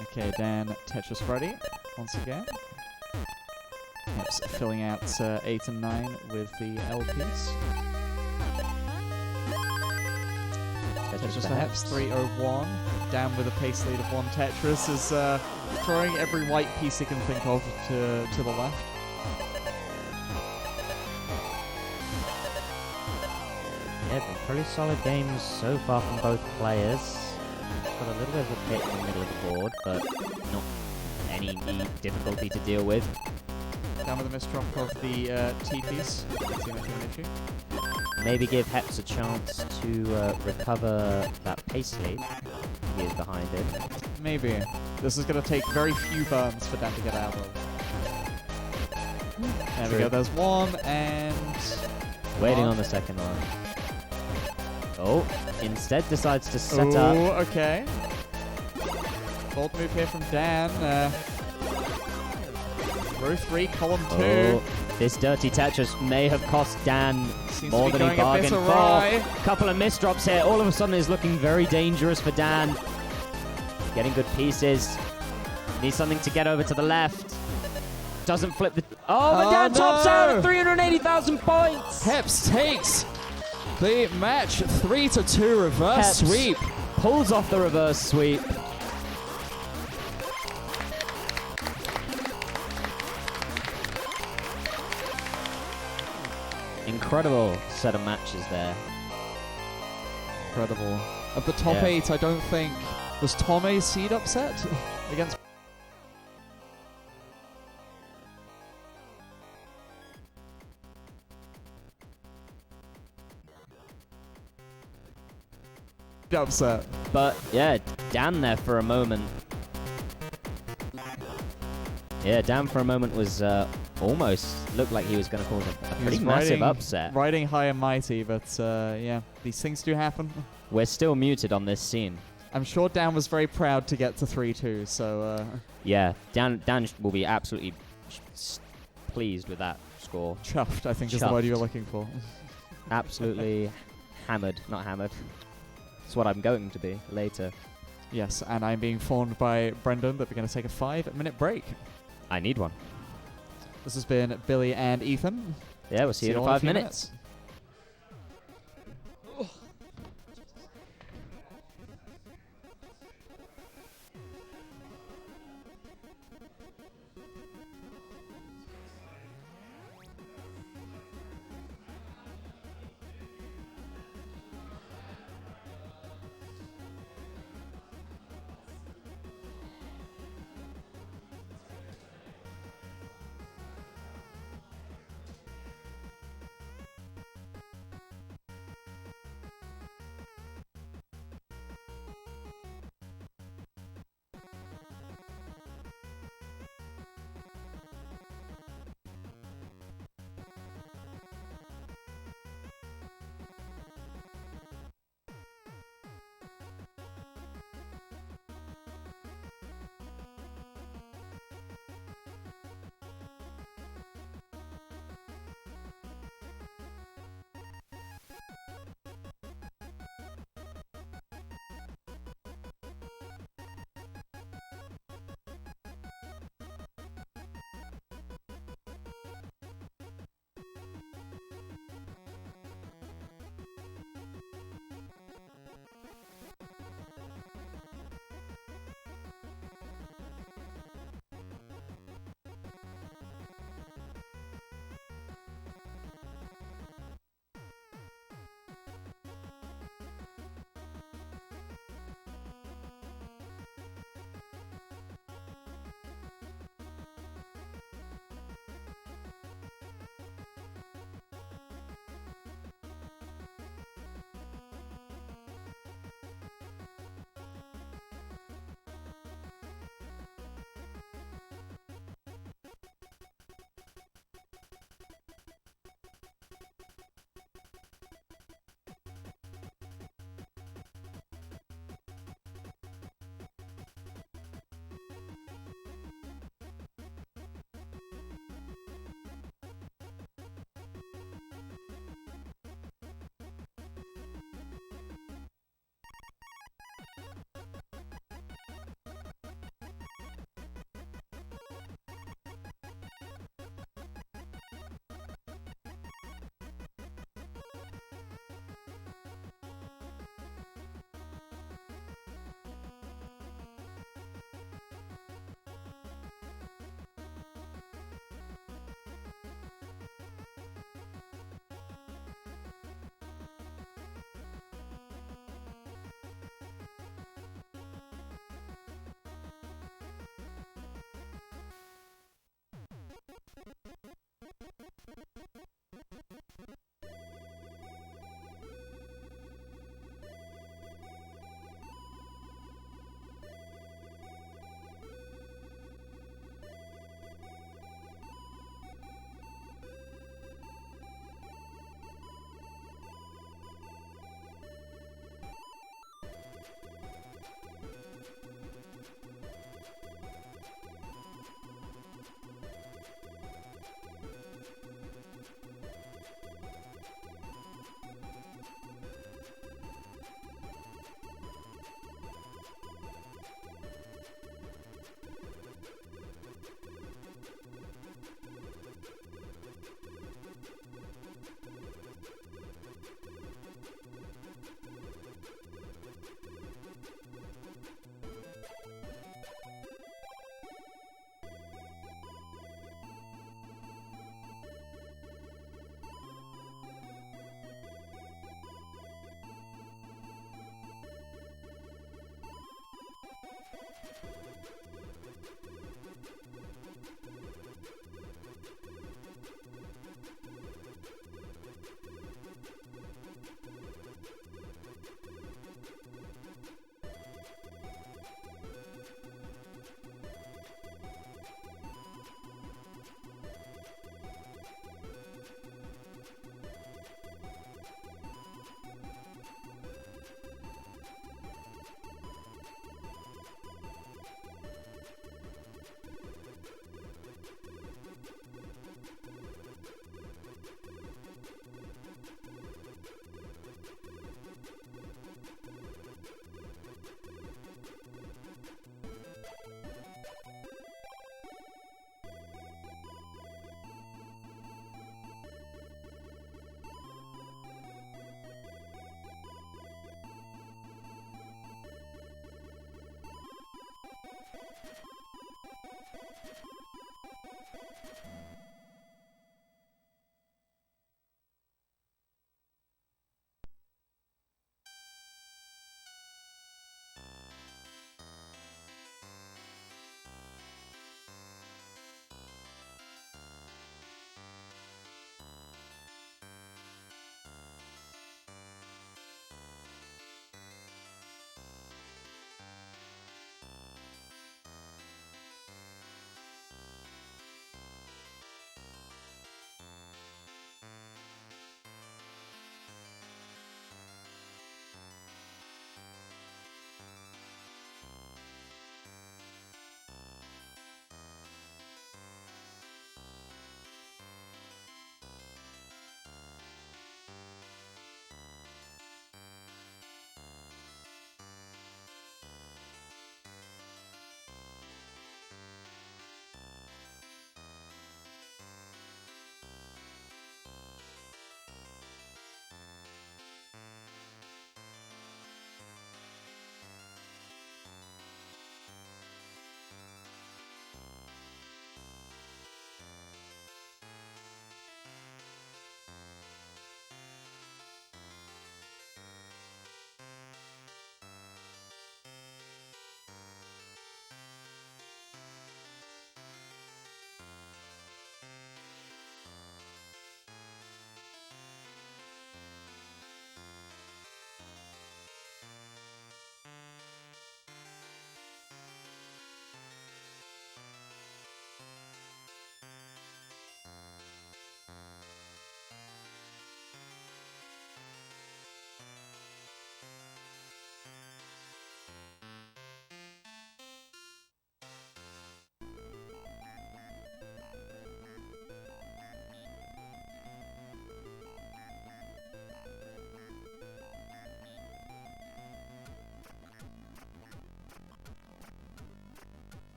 Okay, Dan Tetris ready once again. Heps filling out 8 and 9 with the LPs. Tetris for Heps 301. Down with a pace lead of 1. Tetris is throwing every white piece he can think of to the left. Yeah, but pretty solid games so far from both players. Got a little bit of a pit in the middle of the board, but not any difficulty to deal with. Down with a misdrop of the TPs. Not too much of an issue. Maybe give Heps a chance to recover that pace lead. He is behind it. Maybe. This is going to take very few burns for Dan to get out of. There we go, there's one, and... Waiting on the second one. Oh, instead decides to set up. Oh, okay. Bold move here from Dan. Row 3, column 2. Oh, this dirty Tetris may have cost Dan more than he bargained for. Couple of misdrops here. All of a sudden is looking very dangerous for Dan. Getting good pieces. Needs something to get over to the left. Doesn't flip the... Oh, but Dan tops out at 380,000 points! Heps takes the match 3-2 reverse sweep. Pulls off the reverse sweep. Incredible set of matches there. Incredible. Of the top 8, I don't think... Was Tome's seed upset against... upset. But yeah, Dan there for a moment. Yeah, Dan for a moment was almost looked like he was going to cause a pretty massive upset. Riding high and mighty, but yeah, these things do happen. We're still muted on this scene. I'm sure Dan was very proud to get to 3-2, so... Yeah, Dan will be absolutely pleased with that score. Chuffed, I think is the word you were looking for. Absolutely hammered, not hammered. That's what I'm going to be later. Yes, and I'm being informed by Brendan that we're going to take a 5-minute break. I need one. This has been Billy and Ethan. Yeah, we'll see you in 5 minutes.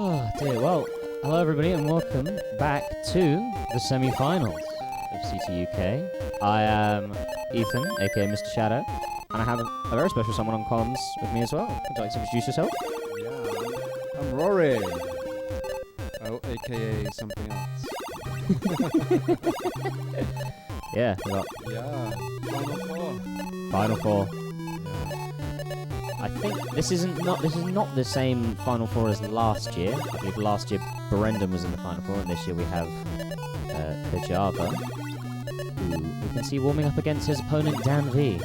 Oh dear, well, hello everybody and welcome back to the semi-finals of CTUK. I am Ethan, aka Mr. Shadow, and I have a very special someone on comms with me as well. Would you like to introduce yourself? Yeah, I'm Rory. Oh, aka something else. Yeah, we got Final four. Final Four. Yeah. I think this is not the same Final Four as last year. I believe last year Brendan was in the Final Four, and this year we have Kajava, who we can see warming up against his opponent Dan V.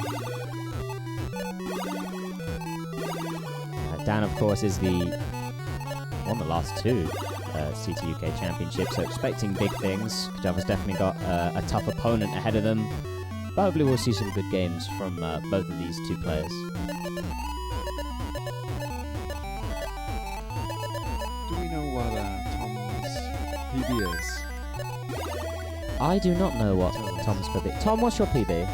Dan, of course, is won the last two CTUK championships, so expecting big things. Kajava's definitely got a tough opponent ahead of them, but hopefully we'll see some good games from both of these two players. Do we know what Tom's PB is? I do not know what Tom's PB. Tom, what's your PB?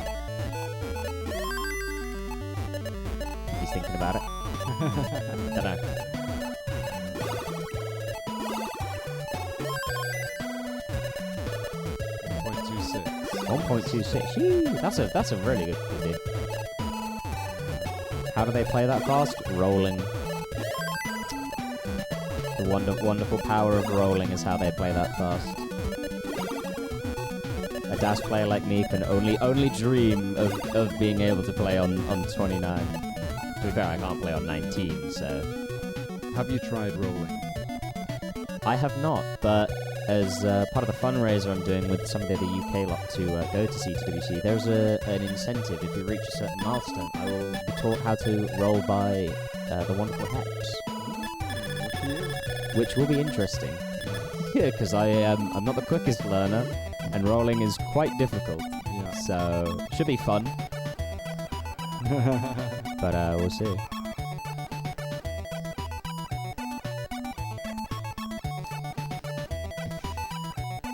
thinking about it. Don't know. 1.26. That's a really good lead. How do they play that fast? Rolling. The wonderful power of rolling is how they play that fast. A Dash player like me can only dream of being able to play on 29. To be fair, I can't play on 19, so... Have you tried rolling? I have not, but as part of the fundraiser I'm doing with some of the other UK lot to go to CTWC, there's an incentive. If you reach a certain milestone, I will be taught how to roll by the wonderful Heps. Which will be interesting. Yeah, because I'm not the quickest learner, and rolling is quite difficult. Yeah. So, should be fun. But we'll see.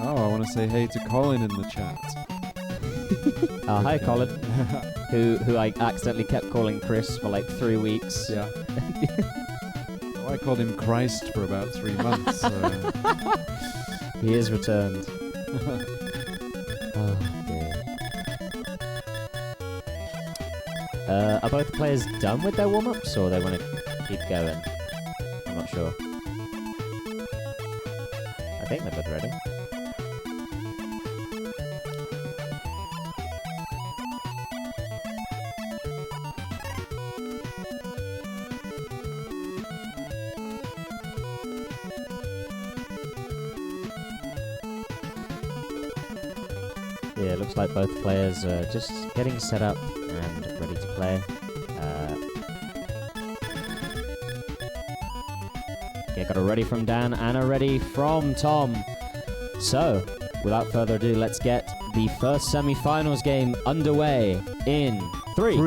Oh, I want to say hey to Colin in the chat. Hi, Colin. who I accidentally kept calling Chris for like 3 weeks. Yeah. Well, I called him Christ for about 3 months. He is returned. Oh, dear. Are both players done with their warm-ups, or they want to keep going? I'm not sure. I think they're both ready. Yeah, it looks like both players are just getting set up and ready to play. Yeah, got a ready from Dan and a ready from Tom. So, without further ado, let's get the first semi-finals game underway in 3,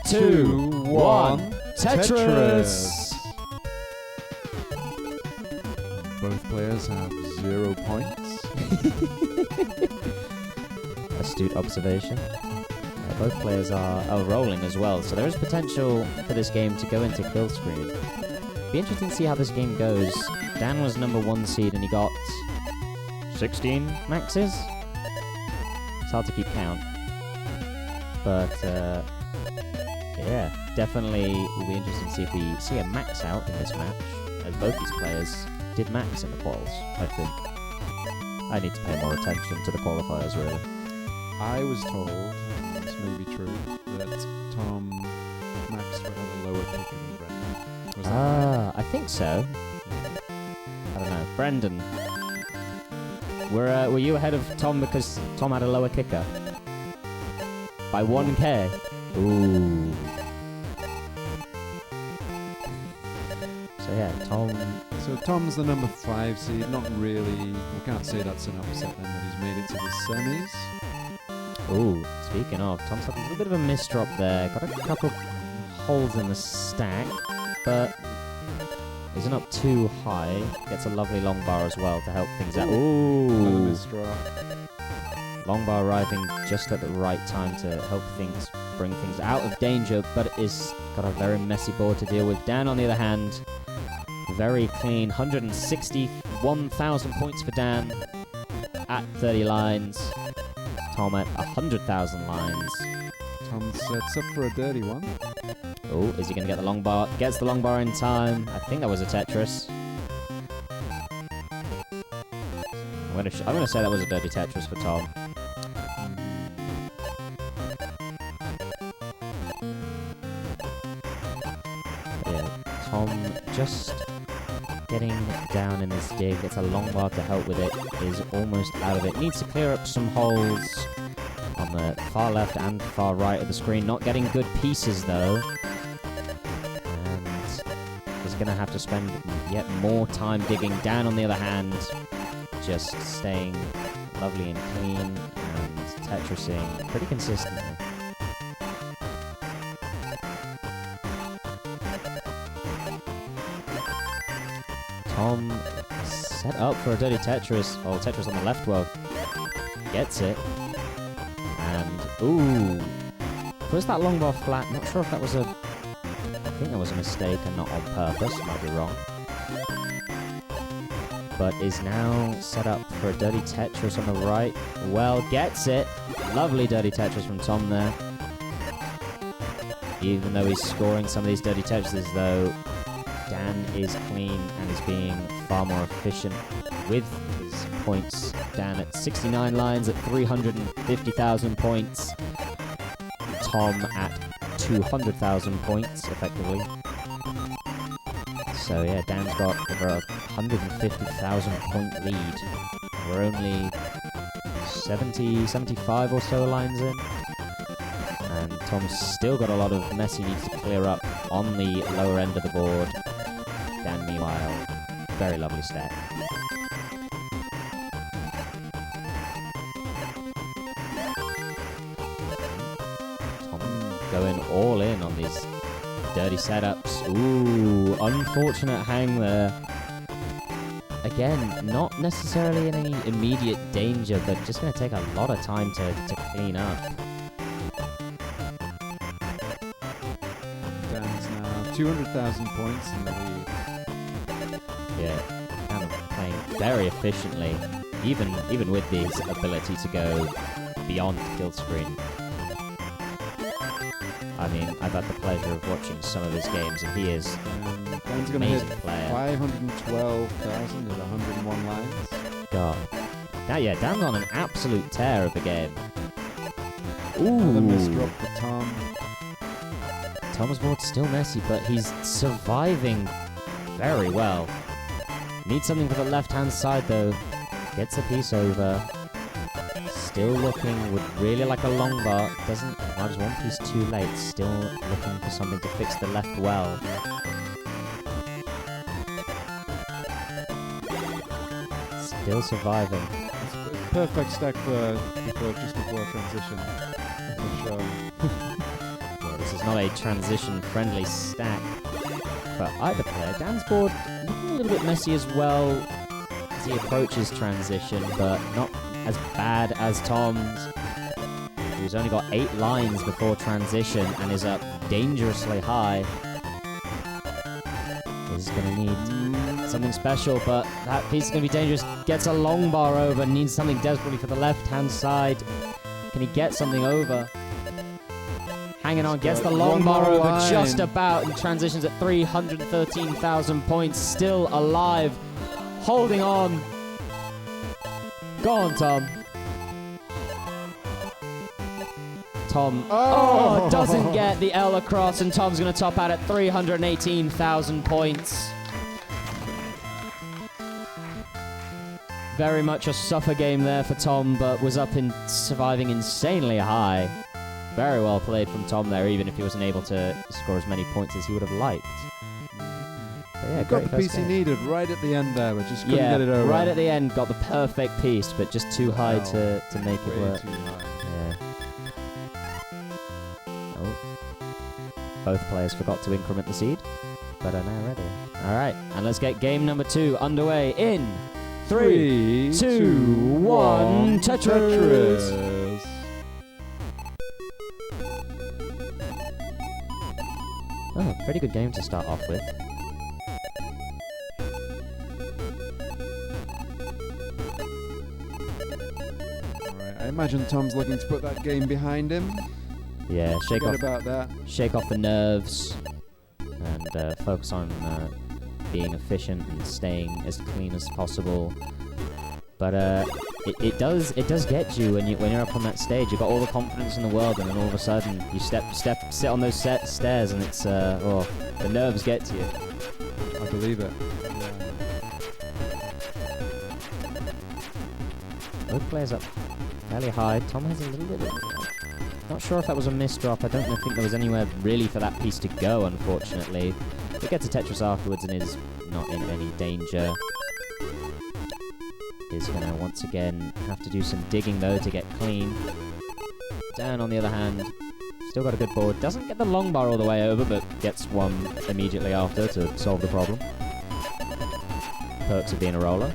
2, 1, Tetris! Both players have 0 points. Astute observation. Both players are rolling as well, so there is potential for this game to go into kill screen. Be interesting to see how this game goes. Dan was number 1 seed and he got 16 maxes. It's hard to keep count. But yeah, definitely will be interesting to see if we see a max out in this match, as both these players did max in the quals, I think. I need to pay more attention to the qualifiers, really. I was told, and this may be true, that Tom maxed had a lower kicker than Brendan. Was that right? I think so. I don't know. Brendan, were you ahead of Tom because Tom had a lower kicker? By 1k? Ooh. So yeah, Tom... So Tom's the number 5 seed, not really, we can't say that's an upset then that he's made it to the semis. Ooh, speaking of, Tom's had a little bit of a misdrop there. Got a couple holes in the stack, but isn't up too high. Gets a lovely long bar as well to help things out. Another Ooh! misdraw. Long bar arriving just at the right time to help things, bring things out of danger, but it is got a very messy board to deal with. Dan, on the other hand, very clean. 161,000 points for Dan at 30 lines. Tom at 100,000 lines. Tom sets up for a dirty one. Oh, is he going to get the long bar? Gets the long bar in time. I think that was a Tetris. I'm going to say that was a dirty Tetris for Tom. Yeah, Tom just getting down in this dig. Gets a long bar to help with it. Is almost out of it. Needs to clear up some holes on the far left and far right of the screen. Not getting good pieces though. And is going to have to spend yet more time digging. Dan, on the other hand, just staying lovely and clean and Tetrising pretty consistently. Tom set up for a dirty Tetris. Oh, Tetris on the left well. Gets it. And, ooh. Was that long bar flat? Not sure if that was a think that was a mistake and not on purpose, might be wrong. But is now set up for a dirty Tetris on the right. Well, gets it. Lovely dirty Tetris from Tom there. Even though he's scoring some of these dirty Tetrises, though, Dan is clean and is being far more efficient with his points. Dan at 69 lines at 350,000 points. Tom at 200,000 points, effectively. So yeah, Dan's got over a 150,000 point lead. We're only 70, 75 or so lines in. And Tom's still got a lot of mess he needs to clear up on the lower end of the board. Dan, meanwhile, very lovely stack. Tom going all in on these dirty setups. Ooh, unfortunate hang there. Again, not necessarily in any immediate danger, but just going to take a lot of time to clean up. Dan's now 200,000 points in the lead. Yeah, kind of playing very efficiently, even with his ability to go beyond kill screen. I mean, I've had the pleasure of watching some of his games, and he is Dan's an going to hit amazing player. 512,000 at 101 lines. God. Now, yeah, Dan's on an absolute tear of the game. Another Ooh. misdrop for Tom. Tom's board's still messy, but he's surviving very well. Needs something for the left-hand side, though. Gets a piece over. Still looking, would really like a long bar. Doesn't, arrives one piece too late. Still looking for something to fix the left well. Still surviving. It's a perfect stack for just before transition. For sure. Well, this is not a transition-friendly stack for either player. Dan's board looking a little bit messy as well as he approaches transition, but not as bad as Tom's, who's only got 8 lines before transition and is up dangerously high. He's going to need something special, but that piece is going to be dangerous. Gets a long bar over, needs something desperately for the left-hand side. Can he get something over? Hanging on, gets the long bar over just about, and transitions at 313,000 points, still alive, holding on. Go on, Tom. Tom, doesn't get the L across, and Tom's going to top out at 318,000 points. Very much a suffer game there for Tom, but was up in surviving insanely high. Very well played from Tom there, even if he wasn't able to score as many points as he would have liked. But yeah, Got the piece he needed right at the end there, but just couldn't get it over. Right at the end, got the perfect piece, but just too high to make it Way work. too high. Yeah. Oh. Both players forgot to increment the seed, but are now ready. Alright, and let's get game number 2 underway in 3, 2, 1, Tetris! Oh, pretty good game to start off with. Alright, I imagine Tom's looking to put that game behind him. Yeah, shake Forget about that. off the nerves and focus on being efficient and staying as clean as possible. But it does get you when you're up on that stage. You've got all the confidence in the world, and then all of a sudden you sit on those stairs, and it's the nerves get to you. I believe it. Both players up fairly high. Tom has a little bit of... Not sure if that was a misdrop. I don't think there was anywhere really for that piece to go, unfortunately. He gets a Tetris afterwards and is not in any danger. Is going to once again have to do some digging, though, to get clean. Dan, on the other hand, still got a good board. Doesn't get the long bar all the way over, but gets one immediately after to solve the problem. Perks of being a roller.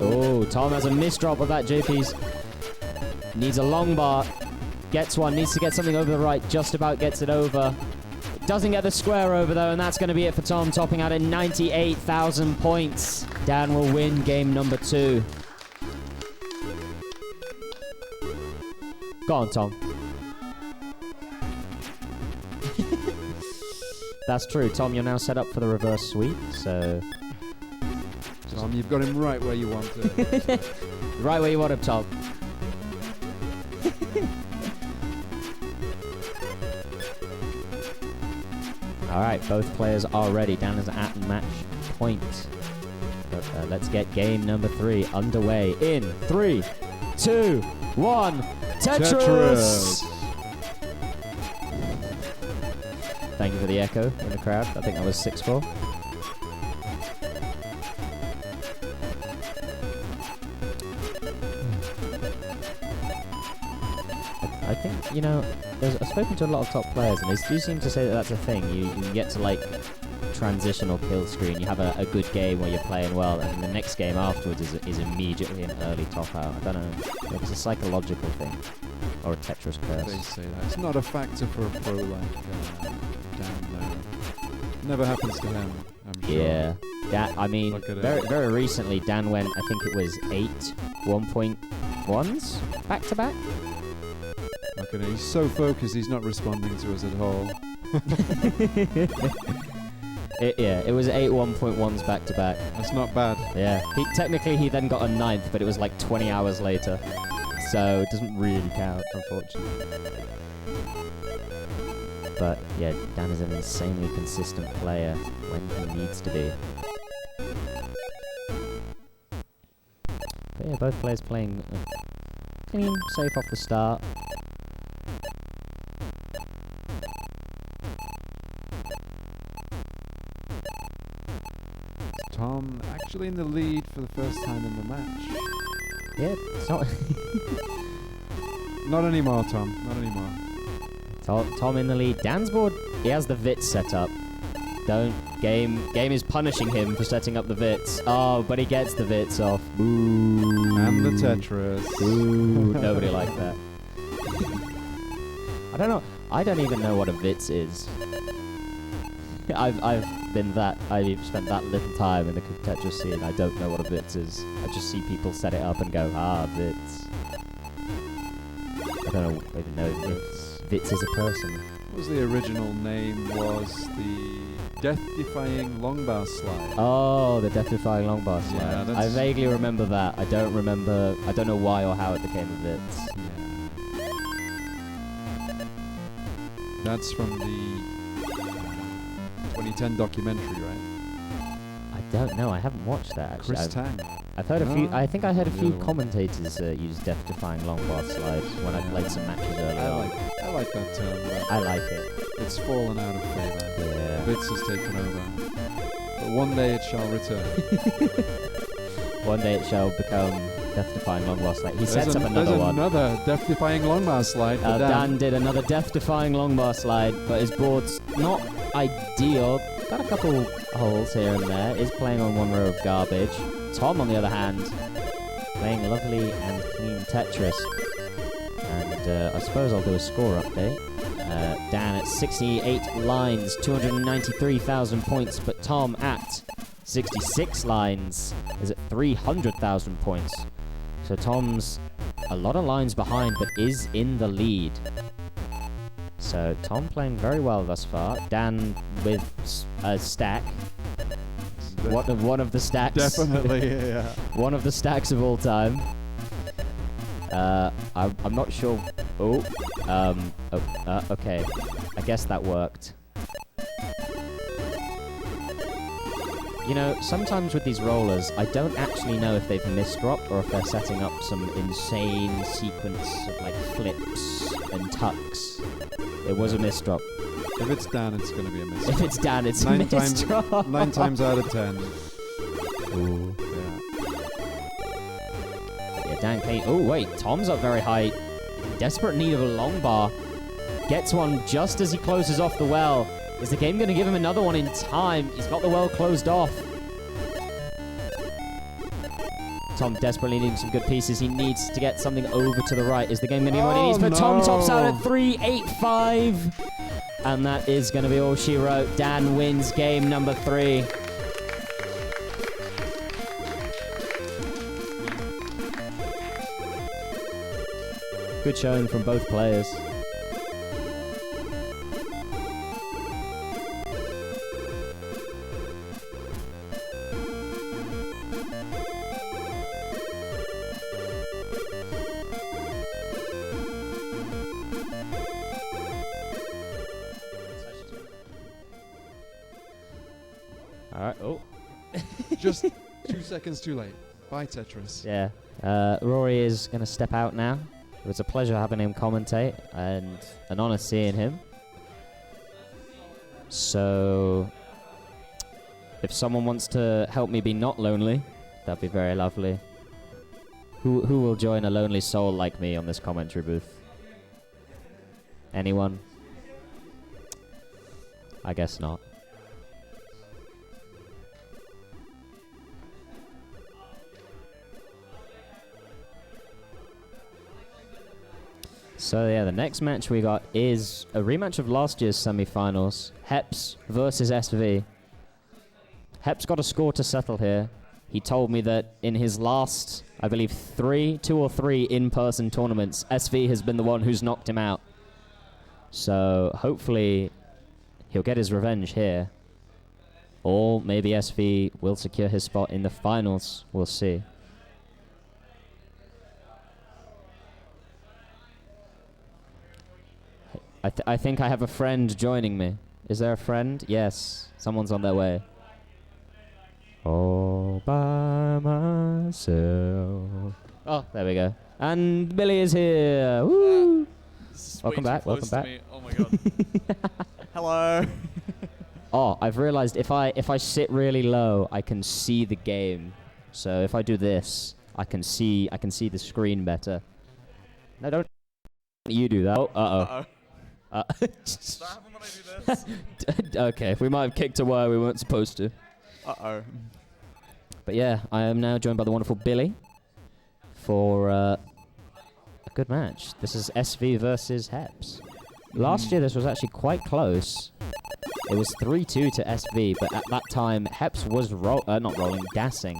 Oh, Tom has a misdrop of that J piece. Needs a long bar. Gets one. Needs to get something over the right. Just about gets it over. Doesn't get the square over, though, and that's going to be it for Tom, topping out at 98,000 points. Dan will win game number 2. Go on, Tom. That's true. Tom, you're now set up for the reverse sweep, so... Tom, you've got him right where you want to. Right where you want him, Tom. All right, both players are ready. Dan is at match point. But, let's get game number 3 underway in 3, 2, 1. Tetris! Thank you for the echo in the crowd. I think that was 6-4. I think, you know, I've spoken to a lot of top players, and they do seem to say that that's a thing. You get to, like, transitional kill screen. You have a good game where you're playing well, and the next game afterwards is immediately an early top out. I don't know. Maybe it's a psychological thing. Or a Tetris curse. They say that. It's not a factor for a pro like Dan, though. Never happens to him, I'm sure. Yeah. I mean, very recently, Dan went, I think it was 8 1.1s back-to-back. Look at him. He's so focused, he's not responding to us at all. It was 8 1.1s back-to-back. That's not bad. Yeah. Technically, he then got a 9th, but it was like 20 hours later. So it doesn't really count, unfortunately. But yeah, Dan is an insanely consistent player when he needs to be. But yeah, both players playing clean, safe off the start. Tom actually in the lead for the first time in the match. Yeah, it's not... Not anymore, Tom. Not anymore. Tom in the lead. Dan's board, he has the Vits set up. Game is punishing him for setting up the Vits. Oh, but he gets the Vits off. Boo. And the Tetris. Boo. Nobody liked that. I don't know. I don't even know what a Vits is. I've spent that little time in the Tetris scene. I don't know what a Vits is. I just see people set it up and go, Vits. I don't even know if Vits is a person. What was the original name? Was the death-defying long bar slide. Oh, the death-defying long bar slide. Yeah, I vaguely remember that. I don't know why or how it became a Vits. Yeah. That's from the 2010 documentary, right? I don't know. I haven't watched that actually. Chris Tang. I've heard a few. I think I heard a few The other one. commentators use death-defying long bar slides when I played some matches earlier on. I like that term. But I like it. it's fallen out of favour. Yeah. Vits has taken over. But one day it shall return. One day it shall become death-defying long bar slide. He There's sets up another there's one. another death-defying long bar slide for Dan did another death-defying long bar slide, but his board's not ideal. Got a couple holes here and there. Is playing on one row of garbage. Tom, on the other hand, playing lovely and clean Tetris. And I suppose I'll do a score update. Dan at 68 lines, 293,000 points, but Tom at 66 lines is at 300,000 points. So Tom's a lot of lines behind, but is in the lead. So Tom playing very well thus far. Dan with a stack. One of the stacks. Definitely, yeah. One of the stacks of all time. I'm not sure. Okay. I guess that worked. You know, sometimes with these rollers, I don't actually know if they've misdropped or if they're setting up some insane sequence of like flips and tucks. It was a misdrop. If it's Dan, it's going to be a misdrop. If it's Dan, it's a misdrop. 9 times out of 10. Ooh. Yeah. Yeah, Dan Kane. Oh, wait. Tom's up very high. Desperate need of a long bar. Gets one just as he closes off the well. Is the game going to give him another one in time? He's got the well closed off. Tom desperately needing some good pieces. He needs to get something over to the right. Is the game going to be what he needs? But Tom tops out at 3-8-5. And that is going to be all she wrote. Dan wins game number 3. Good showing from both players. Alright, oh. Just 2 seconds too late. Bye, Tetris. Yeah. Rory is going to step out now. It was a pleasure having him commentate and an honor seeing him. So, if someone wants to help me be not lonely, that'd be very lovely. Who will join a lonely soul like me on this commentary booth? Anyone? I guess not. So yeah, the next match we got is a rematch of last year's semi-finals. Heps versus SV. Heps got a score to settle here. He told me that in his last, I believe, 2 or 3 in-person tournaments, SV has been the one who's knocked him out. So hopefully he'll get his revenge here. Or maybe SV will secure his spot in the finals. We'll see. I think I have a friend joining me. Is there a friend? Yes. Someone's on their way. All by myself. Oh, there we go. And Billy is here. Woo! Welcome back. Welcome back. Oh my god. Hello. Oh, I've realized if I sit really low, I can see the game. So if I do this, I can see the screen better. No, don't you do that. Oh, uh-oh. Does that happen when I do this? Okay, we might have kicked a wire we weren't supposed to. Uh-oh. But yeah, I am now joined by the wonderful Billy for a good match. This is SV versus Heps. Last year this was actually quite close. It was 3-2 to SV, but at that time Heps was gassing,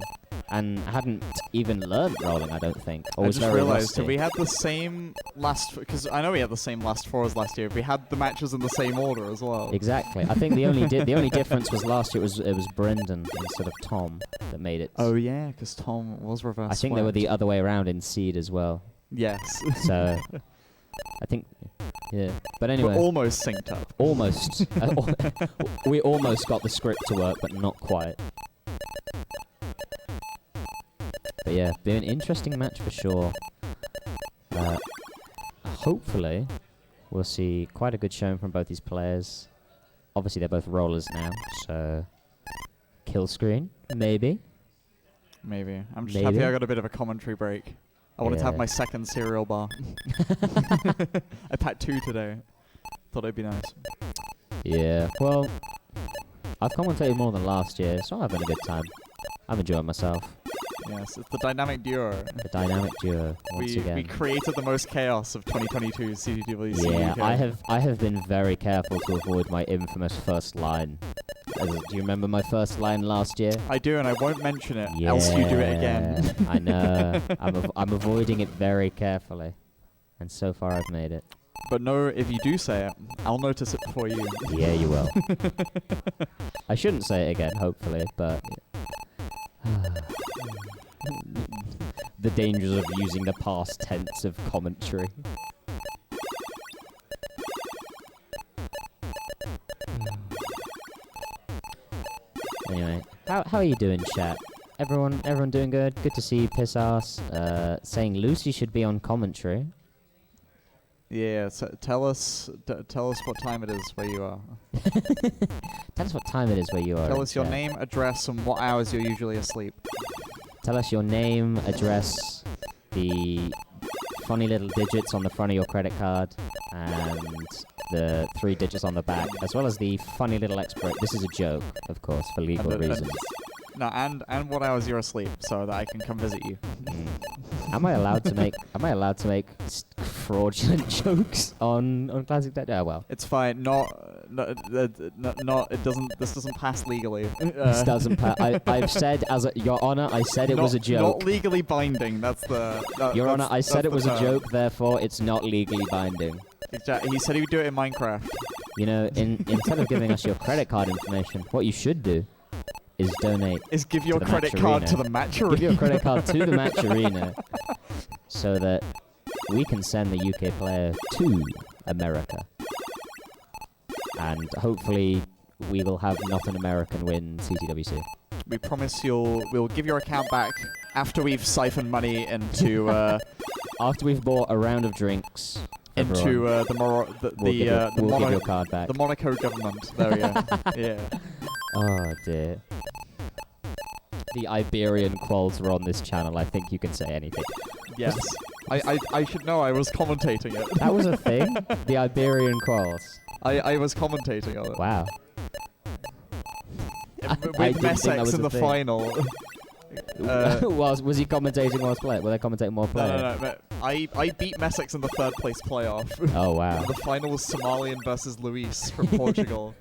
and hadn't even learned rolling, I don't think. Or I was just very realised, rusty. we had the same because I know we had the same last 4 as last year. We had the matches in the same order as well. Exactly. I think the only difference was last year it was Brendan instead of Tom that made it. Oh yeah, because Tom was reversed. I think they were the other way around in seed as well. Yes. So I think, yeah. But anyway, we're almost synced up. Almost. We almost got the script to work, but not quite. But yeah, be an interesting match for sure. Hopefully, we'll see quite a good showing from both these players. Obviously, they're both rollers now, so kill screen, maybe. Maybe. I'm just happy I got a bit of a commentary break. I wanted to have my second cereal bar. I packed 2 today. Thought it'd be nice. Yeah, well, I've commentated more than last year, so I'm having a good time. I'm enjoying myself. Yes, it's the dynamic duo. The dynamic duo, once again. We created the most chaos of 2022 CTWC Yeah, UK. I have been very careful to avoid my infamous first line. Do you remember my first line last year? I do, and I won't mention it, else you do it again. I know. I'm avoiding it very carefully. And so far I've made it. But no, if you do say it, I'll notice it before you. Yeah, you will. I shouldn't say it again, hopefully, but... the dangers of using the past tense of commentary. Anyway, how are you doing, chat? Everyone doing good? Good to see you, piss ass. Saying Lucy should be on commentary. Yeah, so tell us what time it is where you are. Tell us what time it is where you are. Tell us your name, address, and what hours you're usually asleep. Tell us your name, address, the funny little digits on the front of your credit card, and the 3 digits on the back, as well as the funny little expert. This is a joke, of course, for legal reasons. No, and what hours you're asleep, so that I can come visit you. Am I allowed to make fraudulent jokes on Classic Dead? Oh well. It's fine. It doesn't. This doesn't pass legally. This doesn't pass. I've said, Your Honor, I said it was a joke. Not legally binding. That's the. Your Honor, I said it was a joke. Therefore, it's not legally binding. Exactly. He said he would do it in Minecraft. You know, instead of giving us your credit card information, what you should do is donate. Is give your credit card to the match arena. Give your credit card to the match arena, so that we can send the UK player to America, and hopefully we will have not an American win CTWC. We promise we'll give your account back after we've siphoned money into after we've bought a round of drinks. Into We'll give your card back. The Monaco government. There we go. Yeah. Oh dear. The Iberian quals were on this channel. I think you can say anything. Yes. I should know. I was commentating it. That was a thing? The Iberian quals. I was commentating on it. Wow. With Messex in the final. Was he commentating whilst playing? Were they commentating while playing? No. I beat Messex in the third place playoff. Oh wow. The final was Somalian versus Luis from Portugal.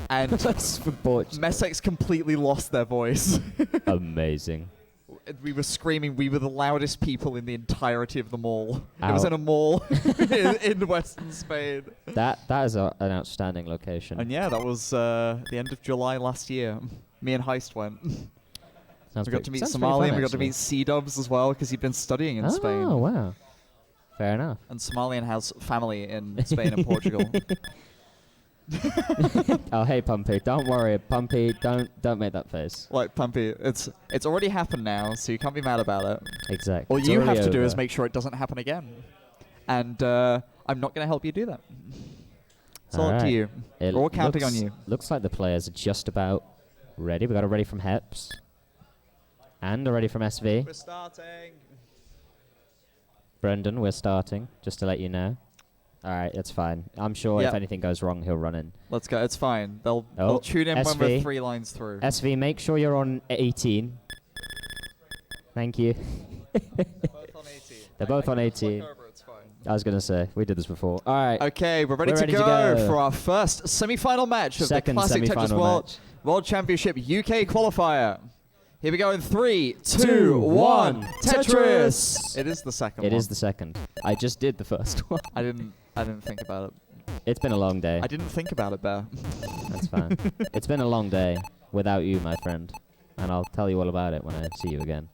And Messex completely lost their voice. Amazing. We were screaming. We were the loudest people in the entirety of the mall. It was in a mall in Western Spain. That is an outstanding location. And yeah, that was the end of July last year. Me and Heist went. We got to meet Somalian. We got to meet C-Dubs as well because he'd been studying in Spain. Oh wow. Fair enough. And Somalian has family in Spain and Portugal. Oh hey Pumpy, don't worry, Pumpy, don't make that face. Like Pumpy, it's already happened now, so you can't be mad about it. Exactly. All you have to do is make sure it doesn't happen again, and I'm not going to help you do that. It's all up to you. We're all counting on you. Looks like the players are just about ready. We got a ready from Heps, and a ready from SV. We're starting. Brendan, we're starting. Just to let you know. All right, that's fine. I'm sure if anything goes wrong, he'll run in. Let's go. It's fine. They'll tune in when we're 3 lines through. SV, make sure you're on 18. Thank you. Both on 18. They're both on 18. It's fine. I was going to say, we did this before. All right. Okay, we're ready to go for our first semi-final match of the Classic Tetris World Championship UK qualifier. Here we go in 3, 2, 1. Tetris! It is the second one. It is the second. I just did the first one. I didn't think about it. It's been a long day. I didn't think about it, Bear. That's fine. It's been a long day without you, my friend. And I'll tell you all about it when I see you again.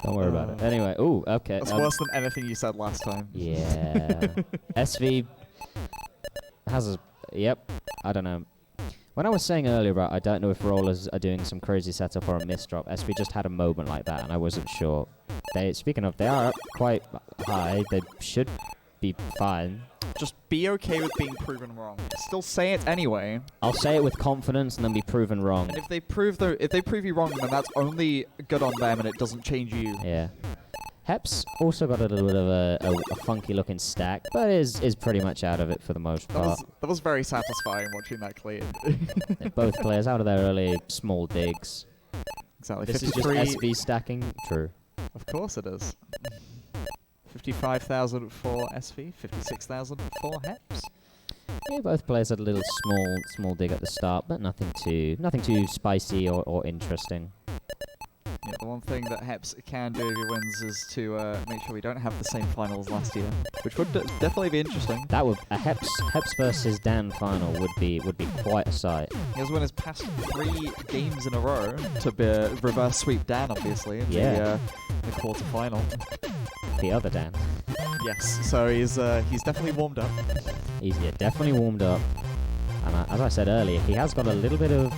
Don't worry about it. Anyway, ooh, okay. That's worse than anything you said last time. Yeah. SV has a... Yep. I don't know. When I was saying earlier about I don't know if rollers are doing some crazy setup or a misdrop, SV just had a moment like that and I wasn't sure. Speaking of, they are up quite high. They should be fine. Just be okay with being proven wrong. Still say it anyway. I'll say it with confidence and then be proven wrong. And if they prove you wrong, then that's only good on them and it doesn't change you. Yeah. Heps also got a little bit of a funky looking stack, but is pretty much out of it for the most part. That was very satisfying watching that clean. Both players out of their early small digs. Exactly. This is just SV stacking. True. Of course it is. 55,000 for SV, 56,000 for Heps. Yeah, both players had a little small dig at the start, but nothing too spicy or interesting. Yeah, the one thing that Heps can do if he wins is to make sure we don't have the same finals last year, which would definitely be interesting. That would a Heps versus Dan final would be quite a sight. He has won his past 3 games in a row to reverse sweep Dan, obviously, in the quarterfinal. The other Dan. Yes, so he's definitely warmed up. He's definitely warmed up. And as I said earlier, he has got a little bit of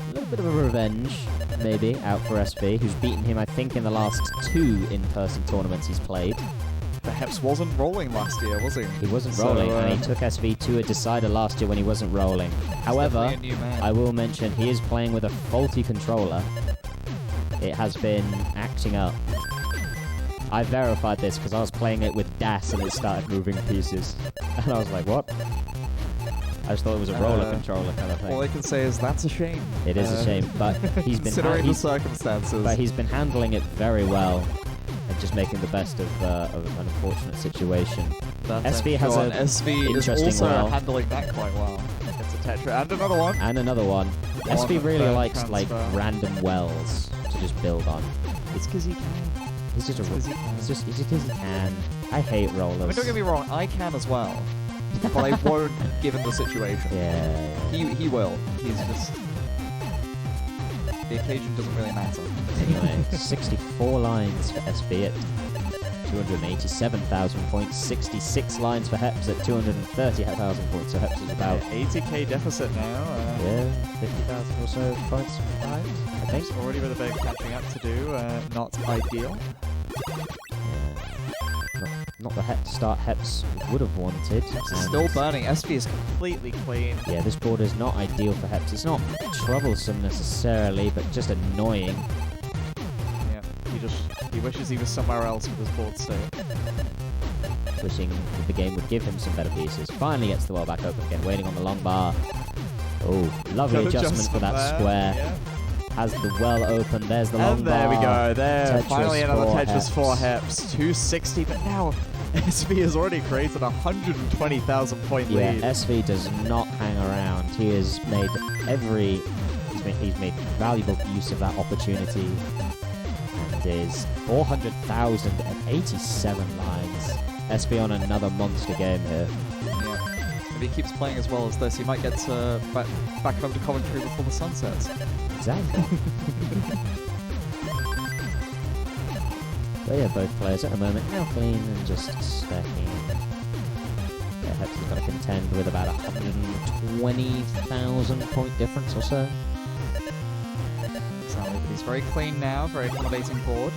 a revenge, maybe, out for SV, who's beaten him, I think, in the last 2 in-person tournaments he's played. But Heps wasn't rolling last year, was he? He wasn't rolling, and he took SV to a decider last year when he wasn't rolling. However, I will mention he is playing with a faulty controller. It has been acting up. I verified this because I was playing it with DAS and it started moving pieces. And I was like, what? I just thought it was a roller controller kind of thing. All I can say is that's a shame. It is a shame, but he's been considering the circumstances. But he's been handling it very well and just making the best of an unfortunate situation. SV has an SV is also handling that quite well. It's a Tetra and another one. And another one. SV really likes like random wells to just build on. It's because he can. He's just it's just because he can. I hate rollers. I mean, don't get me wrong, I can as well. But I won't given the situation. Yeah. He will. He's just... The occasion doesn't really matter. Anyway, 64 lines for SB at 287,000 points, 66 lines for Heps at 230,000 points, so Heps is about... 80k deficit now. Yeah, 50,000 or so points behind, I think. Already with a bit of catching up to do, not ideal. Not the start Heps would have wanted. Still burning. SV is completely clean. Yeah, this board is not ideal for Heps. It's not troublesome necessarily, but just annoying. Yeah, he wishes he was somewhere else with his board state. Wishing the game would give him some better pieces. Finally gets the well back open again, waiting on the long bar. Oh, lovely adjustment for that there. square. Yeah. Has the well open. There's the long bar. And there we go. There, Tetris finally another Tetris Heps. 4 Heps. 260, but now SV has already created a 120,000 point Yeah, lead. SV does not hang around. He has made he's made valuable use of that opportunity. And is 400,087 lines. SV on another monster game here. Yeah. If he keeps playing as well as this, he might get back home to Coventry before the sun sets. Exactly. But yeah, both players at the moment now clean and just stacking. Yeah, Heps has got to contend with about 120,000 point difference or so. Exactly, but he's very clean now, very accommodating board.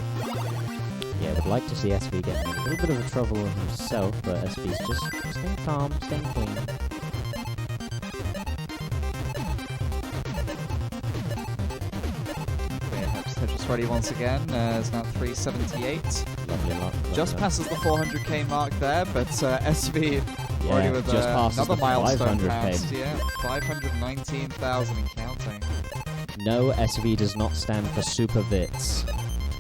Yeah, would like to see SV getting in a little bit of trouble himself, but SV's just staying calm, staying clean. Tetris ready once again. It's now 378. Lovely luck. Just passes the 400k mark there, but SV already with just passes another the milestone 500K. passed. Yeah, 519,000 and counting. No, SV does not stand for Super Bits.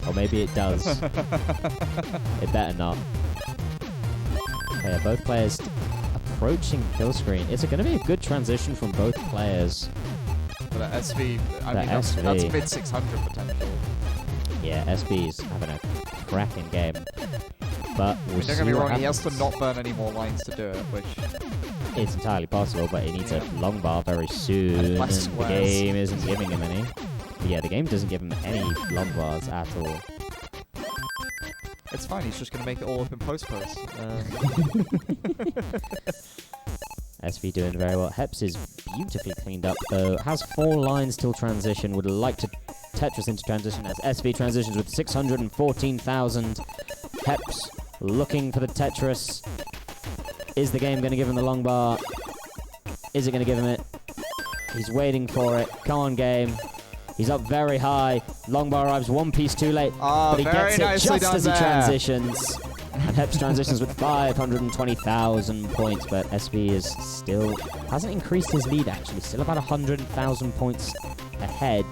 Or maybe it does. It better not. Okay, both players approaching kill screen. Is it going to be a good transition from both players? But SV, I mean, that's mid 600 potential. Yeah, SB's having a cracking game. But we'll don't get me wrong, he has to not burn any more lines to do it, which... It's entirely possible, but he needs a long bar very soon. And the game isn't giving him any. But yeah, the game doesn't give him any long bars at all. It's fine, he's just going to make it all up in post-post. SV doing very well. Heps is beautifully cleaned up though. Has 4 lines till transition. Would like to Tetris into transition as SV transitions with 614,000. Heps looking for the Tetris. Is the game going to give him the long bar? Is it going to give him it? He's waiting for it. Come on, game. He's up very high. Long bar arrives 1 piece too late. But he gets it just as he transitions. And Heps transitions with 520,000 points, but SV is still... hasn't increased his lead, actually. Still about 100,000 points ahead.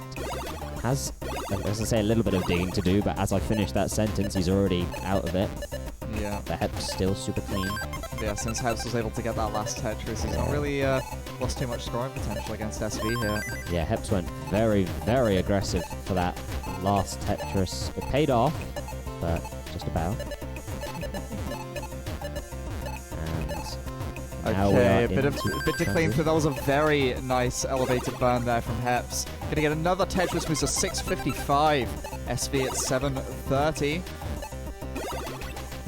Has, as I say, a little bit of digging to do, but as I finish that sentence, he's already out of it. Yeah. But Heps still super clean. Yeah, since Heps was able to get that last Tetris, he's not really lost too much scoring potential against SV here. Yeah, Heps went very, very aggressive for that last Tetris. It paid off, but just about. Okay, a bit to claim through. That was a very nice elevated burn there from Heps. Gonna get another Tetris boost of 655. SV at 730.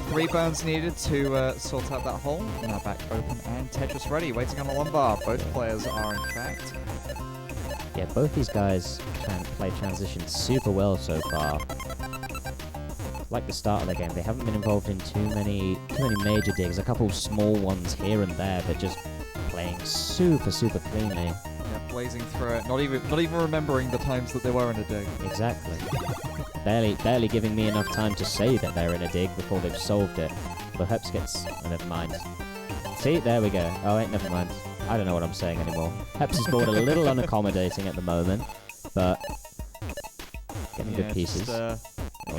3 burns needed to sort out that hole. Now back open and Tetris ready, waiting on the lumbar. Both players are in fact. Yeah, both these guys play transition super well so far. Like the start of the game, they haven't been involved in too many major digs. A couple small ones here and there, but just playing super cleanly. Yeah, blazing through it. Not even remembering the times that they were in a dig. Exactly. barely giving me enough time to say that they're in a dig before they've solved it. But Heps gets... oh, never mind. See, there we go. Oh wait, never mind. I don't know what I'm saying anymore. Heps' board a little unaccommodating at the moment, but getting good pieces. Again,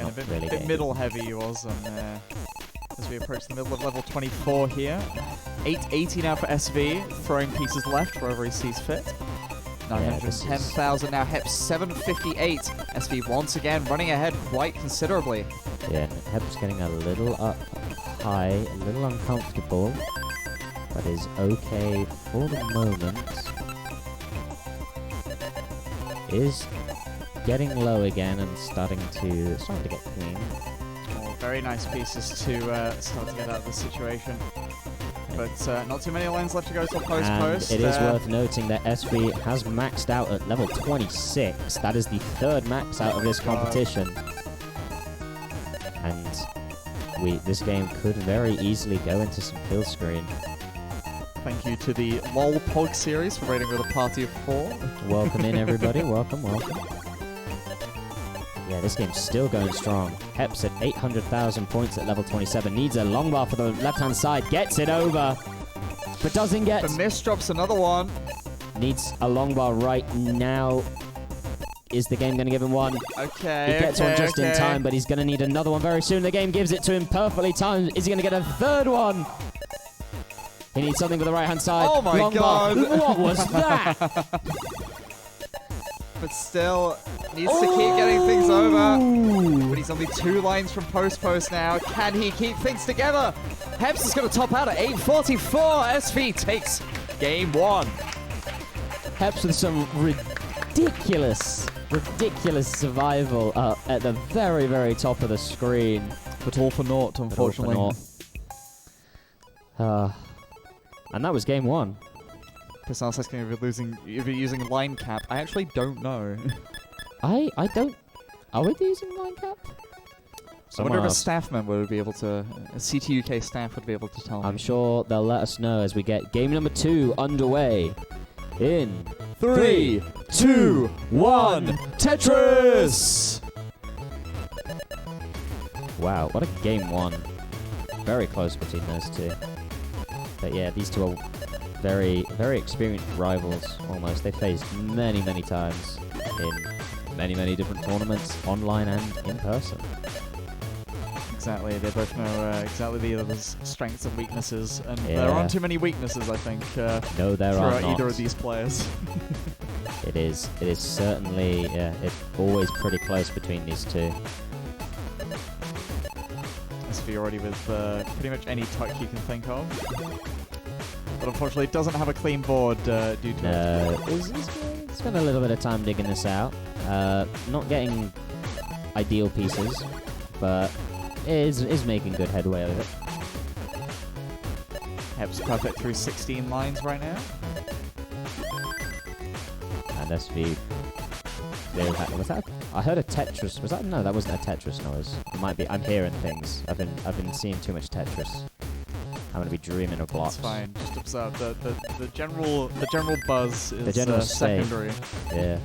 a bit, really bit middle heavy he was as we approach the middle of level 24 here. 880 now for SV, throwing pieces left wherever he sees fit. 910,000 now, Heps 758. SV once again running ahead quite considerably. Yeah, Heps getting a little up high, a little uncomfortable, but is okay for the moment. Is getting low again and starting to get clean. Oh, very nice pieces to start to get out of this situation. But not too many lines left to go till post-post. It is worth noting that SV has maxed out at level 26. That is the third max out of this competition. And this game could very easily go into some kill screen. Thank you to the LOL Pog series for raiding with a party of 4. Welcome in, everybody. Welcome, welcome. Yeah, this game's still going strong. Heps at 800,000 points at level 27. Needs a long bar for the left-hand side. Gets it over, but doesn't get... The miss drops another one. Needs a long bar right now. Is the game going to give him one? Okay, He gets one just in time, but he's going to need another one very soon. The game gives it to him perfectly timed. Is he going to get a third one? He needs something with the right-hand side. Oh my god! What was that? But still, needs to keep getting things over. But he's only 2 lines from post-post now. Can he keep things together? Heps is going to top out at 844. SV takes game 1. Heps with some ridiculous survival up at the very, very top of the screen. But all for naught, unfortunately. And that was game 1. Precise asking if you're using line cap. I actually don't know. I don't... Are we using line cap? I wonder if a staff member would be able to... A CTUK staff would be able to tell me. I'm sure they'll let us know as we get game number 2 underway. In 3, 2, 1, Tetris! Wow, what a game 1. Very close between those two. But yeah, these two are very, very experienced rivals, almost. They've faced many, many times in many, many different tournaments, online and in person. Exactly, they both know exactly the other's strengths and weaknesses, and there aren't too many weaknesses, I think, no, there are not. either of these players. It is certainly, it's always pretty close between these two. SV already with pretty much any tuck you can think of. But unfortunately, it doesn't have a clean board due to... No, it's spent a little bit of time digging this out. Not getting ideal pieces, but is making good headway with it. Heps perfect through 16 lines right now. And SV... Was that? I heard a Tetris. Was that? No, that wasn't a Tetris noise. It might be. I'm hearing things. I've been seeing too much Tetris. I'm gonna be dreaming of blocks. That's fine. Just observe the general buzz is the general secondary. Yeah.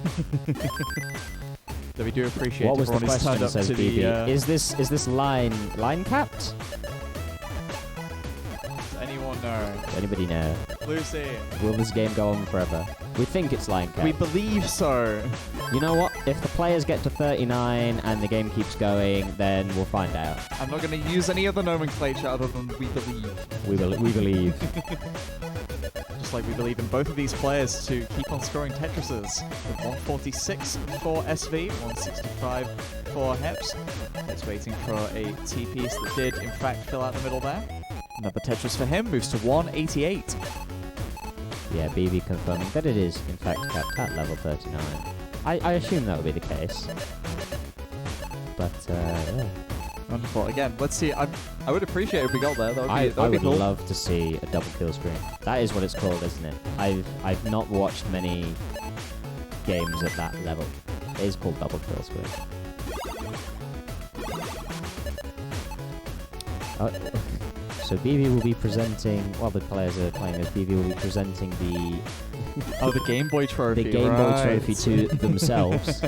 That we do appreciate. What was the question? Says BB. Is this line capped? Does anyone know? Does anybody know? Lucy. Will this game go on forever? We think it's line capped. We believe so. You know what? If the players get to 39 and the game keeps going, then we'll find out. I'm not going to use any other nomenclature other than we believe. We believe. Just like we believe in both of these players to keep on scoring Tetrises. With 146 for SV, 165 for Heps. It's waiting for a T-piece that did, in fact, fill out the middle there. Another Tetris for him moves to 188. Yeah, BB confirming that it is, in fact, capped at level 39. I assume that would be the case. But, yeah. Wonderful. Again, let's see. I would appreciate if we got there. I would cool. love to see a double kill screen. That is what it's called, isn't it? I've not watched many games at that level. It is called double kill screen. So BB will be presenting, while the players are playing this, BB will be presenting the... Oh, the Game Boy trophy, the Game Boy trophy to themselves.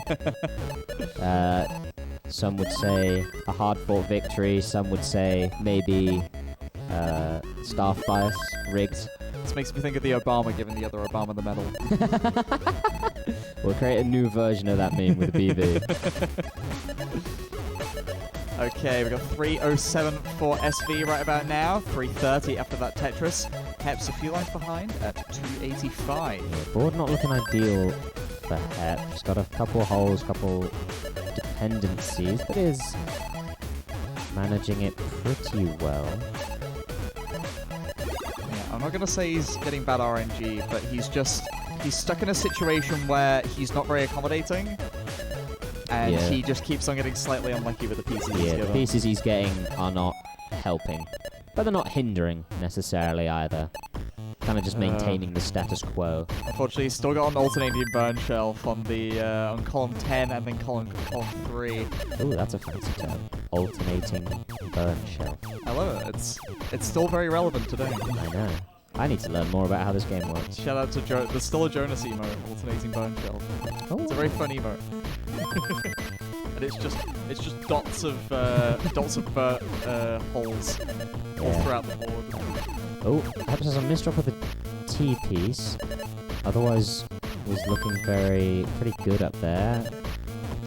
Some would say a hard-fought victory, some would say maybe staff bias, rigged. This makes me think of the Obama giving the other Obama the medal. We'll create a new version of that meme with a BV. Okay, we got 3:07 for SV right about now. 3:30 after that Tetris. Heps a few lines behind at 285. Yeah, board not looking ideal for Hep. He's got a couple holes, couple dependencies, but is managing it pretty well. Yeah, I'm not going to say he's getting bad RNG, but he's stuck in a situation where he's not very accommodating. And he just keeps on getting slightly unlucky with the pieces he's given. The pieces he's getting are not helping. But they're not hindering, necessarily, either. Kind of just maintaining the status quo. Unfortunately, he's still got an alternating burn shelf on the on column 10 and then column 3. Ooh, that's a fancy term. Alternating burn shelf. I love it. It's still very relevant today. I know. I need to learn more about how this game works. Shout out to there's still a Jonas emote, alternating burn shelf. Oh. It's a very fun emote. And it's just dots of holes all throughout the board. Oh, perhaps there's a misdrop with the T piece. Otherwise, was looking pretty good up there.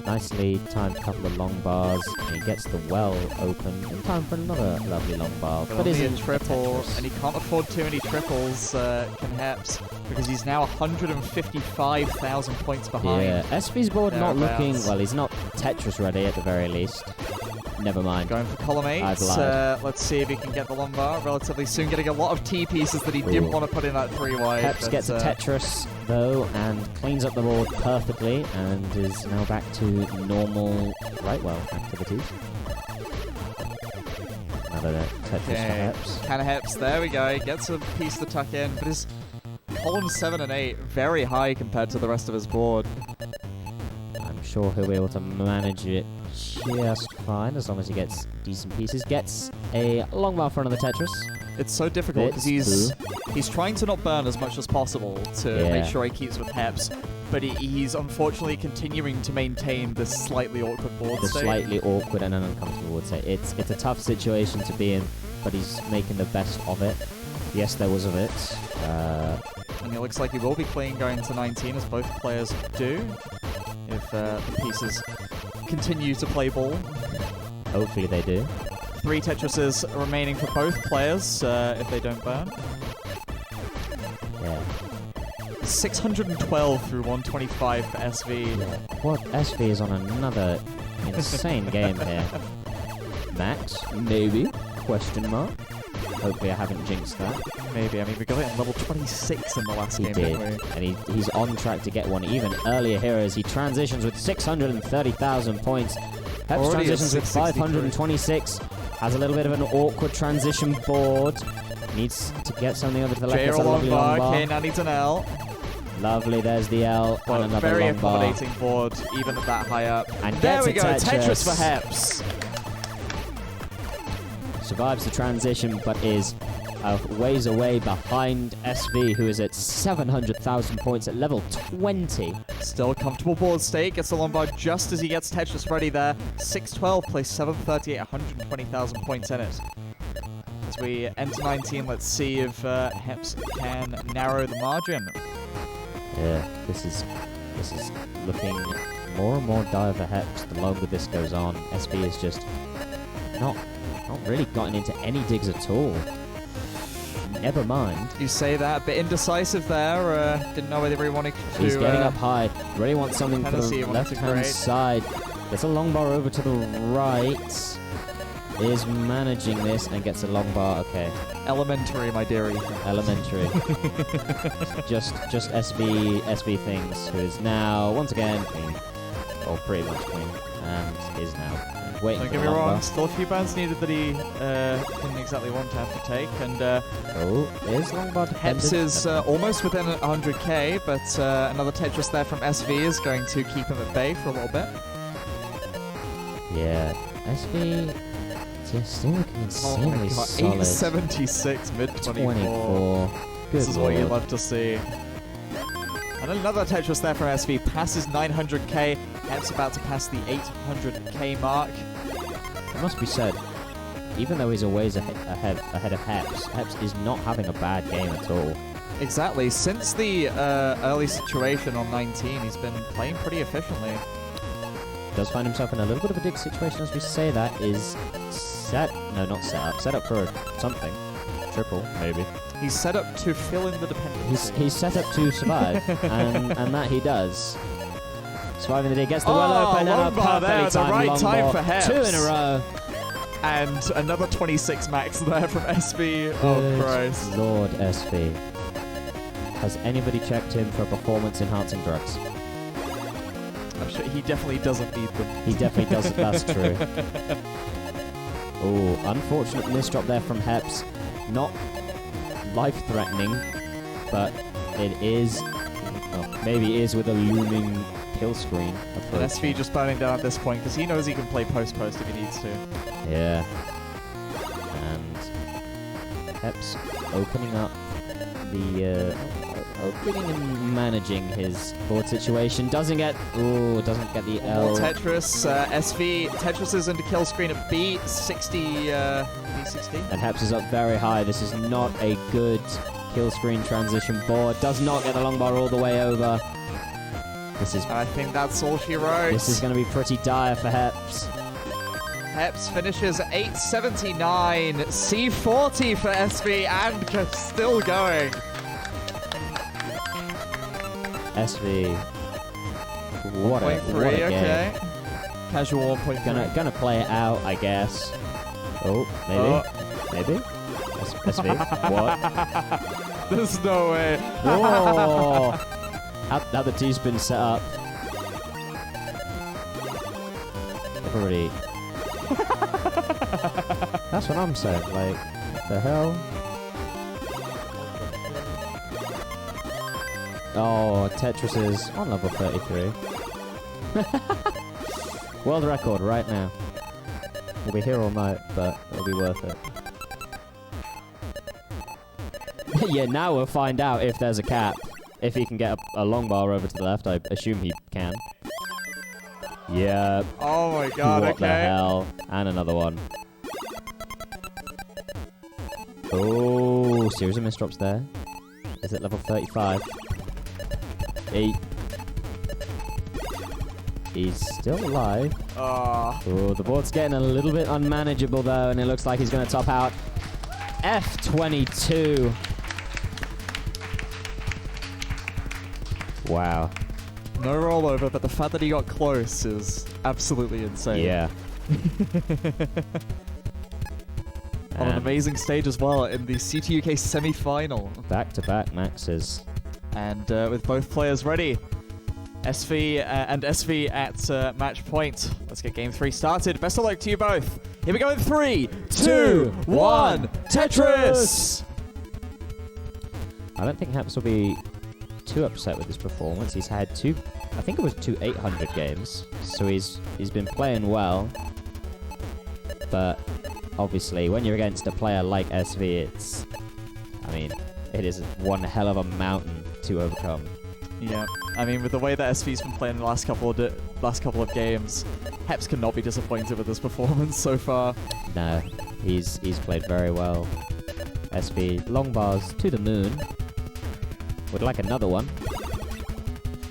Nicely timed couple of long bars, and he gets the well open in time for another lovely long bar. But only a triple, and he can't afford too many triples, can Heps, because he's now 155,000 points behind. Yeah, SV's board not looking, well, he's not Tetris ready at the very least. Never mind. Going for column 8. Let's see if he can get the long bar relatively soon. Getting a lot of T pieces that he didn't want to put in that 3-wide. Heps gets a Tetris, though, and cleans up the board perfectly, and is now back to normal right well activities. Another Tetris for Heps. Can Heps, there we go. Gets a piece to tuck in, but his columns 7 and 8 very high compared to the rest of his board. I'm sure he'll be able to manage it just fine as long as he gets decent pieces. Gets a long bar for another Tetris. It's so difficult because he's trying to not burn as much as possible to make sure he keeps with Heps, but he's unfortunately continuing to maintain this slightly awkward board state. Slightly awkward and an uncomfortable board state. It's a tough situation to be in, but he's making the best of it. Yes, there was of it. And it looks like he will be clean going to 19, as both players do, if the pieces continue to play ball. Hopefully they do. 3 Tetrises remaining for both players if they don't burn. Yeah. 612 through 125 for SV. Yeah. What? SV is on another insane game here. Max? Maybe? Question mark? Hopefully I haven't jinxed that. Maybe. I mean, we got it on level 26 in the last game, didn't we? And he's on track to get one even earlier here as he transitions with 630,000 points. Heps transitions with 526. Has a little bit of an awkward transition board. Needs to get something over to the left. That's a lovely long bar. Okay, now needs an L. Lovely, there's the L. Well, and another very long bar. accommodating board, even at that high up. And there we go, Tetris for Heps. Survives the transition, but is ways away behind SV, who is at 700,000 points at level 20. Still a comfortable board state. Gets the long bar just as he gets Tetris ready there. 612 plays 738, 120,000 points in it. As we enter 19, let's see if Heps can narrow the margin. Yeah, this is looking more and more dire for Heps the longer this goes on. SV is just not really gotten into any digs at all. Never mind. You say that, a bit indecisive there. Didn't know whether he wanted to... He's getting up high. Really wants something for the left-hand side. Gets a long bar over to the right. Is managing this and gets a long bar. Okay. Elementary, my dear Ethan. Elementary. just SV things, who is now once again clean, or pretty much clean, and is now waiting. Don't get me wrong. Still a few bands needed that he didn't exactly want to have to take, and is long bar dependent. Heps is almost within 100k, but another Tetris there from SV is going to keep him at bay for a little bit. Yeah, SV. Just still looking insanely solid. 876 mid 24. This is what you love to see. And another Tetris there from SV passes 900k. Heps about to pass the 800k mark. It must be said, even though he's always ahead of Heps, Heps is not having a bad game at all. Exactly. Since the early situation on 19, he's been playing pretty efficiently. Does find himself in a little bit of a dig situation as we say that. Is set up for something. Triple, maybe. He's set up to fill in the dependency. He's set up to survive, and that he does. Surviving the dig, gets the well open, and a long bar there, perfectly the timed right long time ball. for Heps. 2 in a row. And another 26 max there from SV. Oh, Good Christ. Lord, SV. Has anybody checked him for performance-enhancing drugs? I'm sure he definitely doesn't need them. He definitely doesn't, that's true. Oh, unfortunate misdrop there from Heps. Not life-threatening, but it is... Well, maybe it is with a looming kill screen approach. And SV just burning down at this point because he knows he can play post-post if he needs to. Yeah. And Heps opening up the... opening and managing his board situation. Doesn't get the L. More Tetris. SV. Tetris is into kill screen at B60. B60. And Heps is up very high. This is not a good kill screen transition board. Does not get the long bar all the way over. This is... I think that's all she wrote. This is going to be pretty dire for Heps. Heps finishes 879. C40 for SV and still going. SV. What a game. Okay. Casual 1.3. Gonna play it out, I guess. Oh, maybe. Maybe? SV. What? There's no way. Whoa! How the T's been set up. Pretty. That's what I'm saying. Like, what the hell? Oh, Tetris is on level 33. World record right now. We'll be here all night, but it'll be worth it. Yeah, now we'll find out if there's a cap. If he can get a long bar over to the left, I assume he can. Yep. Oh my god, What the hell? And another one. Oh, series of misdrops there. Is it level 35? 8. He's still alive. Oh, the board's getting a little bit unmanageable though, and it looks like he's going to top out. F22. Wow. No rollover, but the fact that he got close is absolutely insane. Yeah. On an amazing stage as well in the CTWK semi-final. Back-to-back maxes. And with both players ready, SV and SV at match point. Let's get game 3 started. Best of luck to you both. Here we go in 3, 2, 1, Tetris! I don't think Heps will be too upset with his performance. He's had two 800 games, so he's been playing well. But obviously, when you're against a player like SV, it is one hell of a mountain to overcome. Yeah, I mean, with the way that SV's been playing the last couple of games, Heps cannot be disappointed with this performance so far. No, he's played very well. SV long bars to the moon. Would like another one.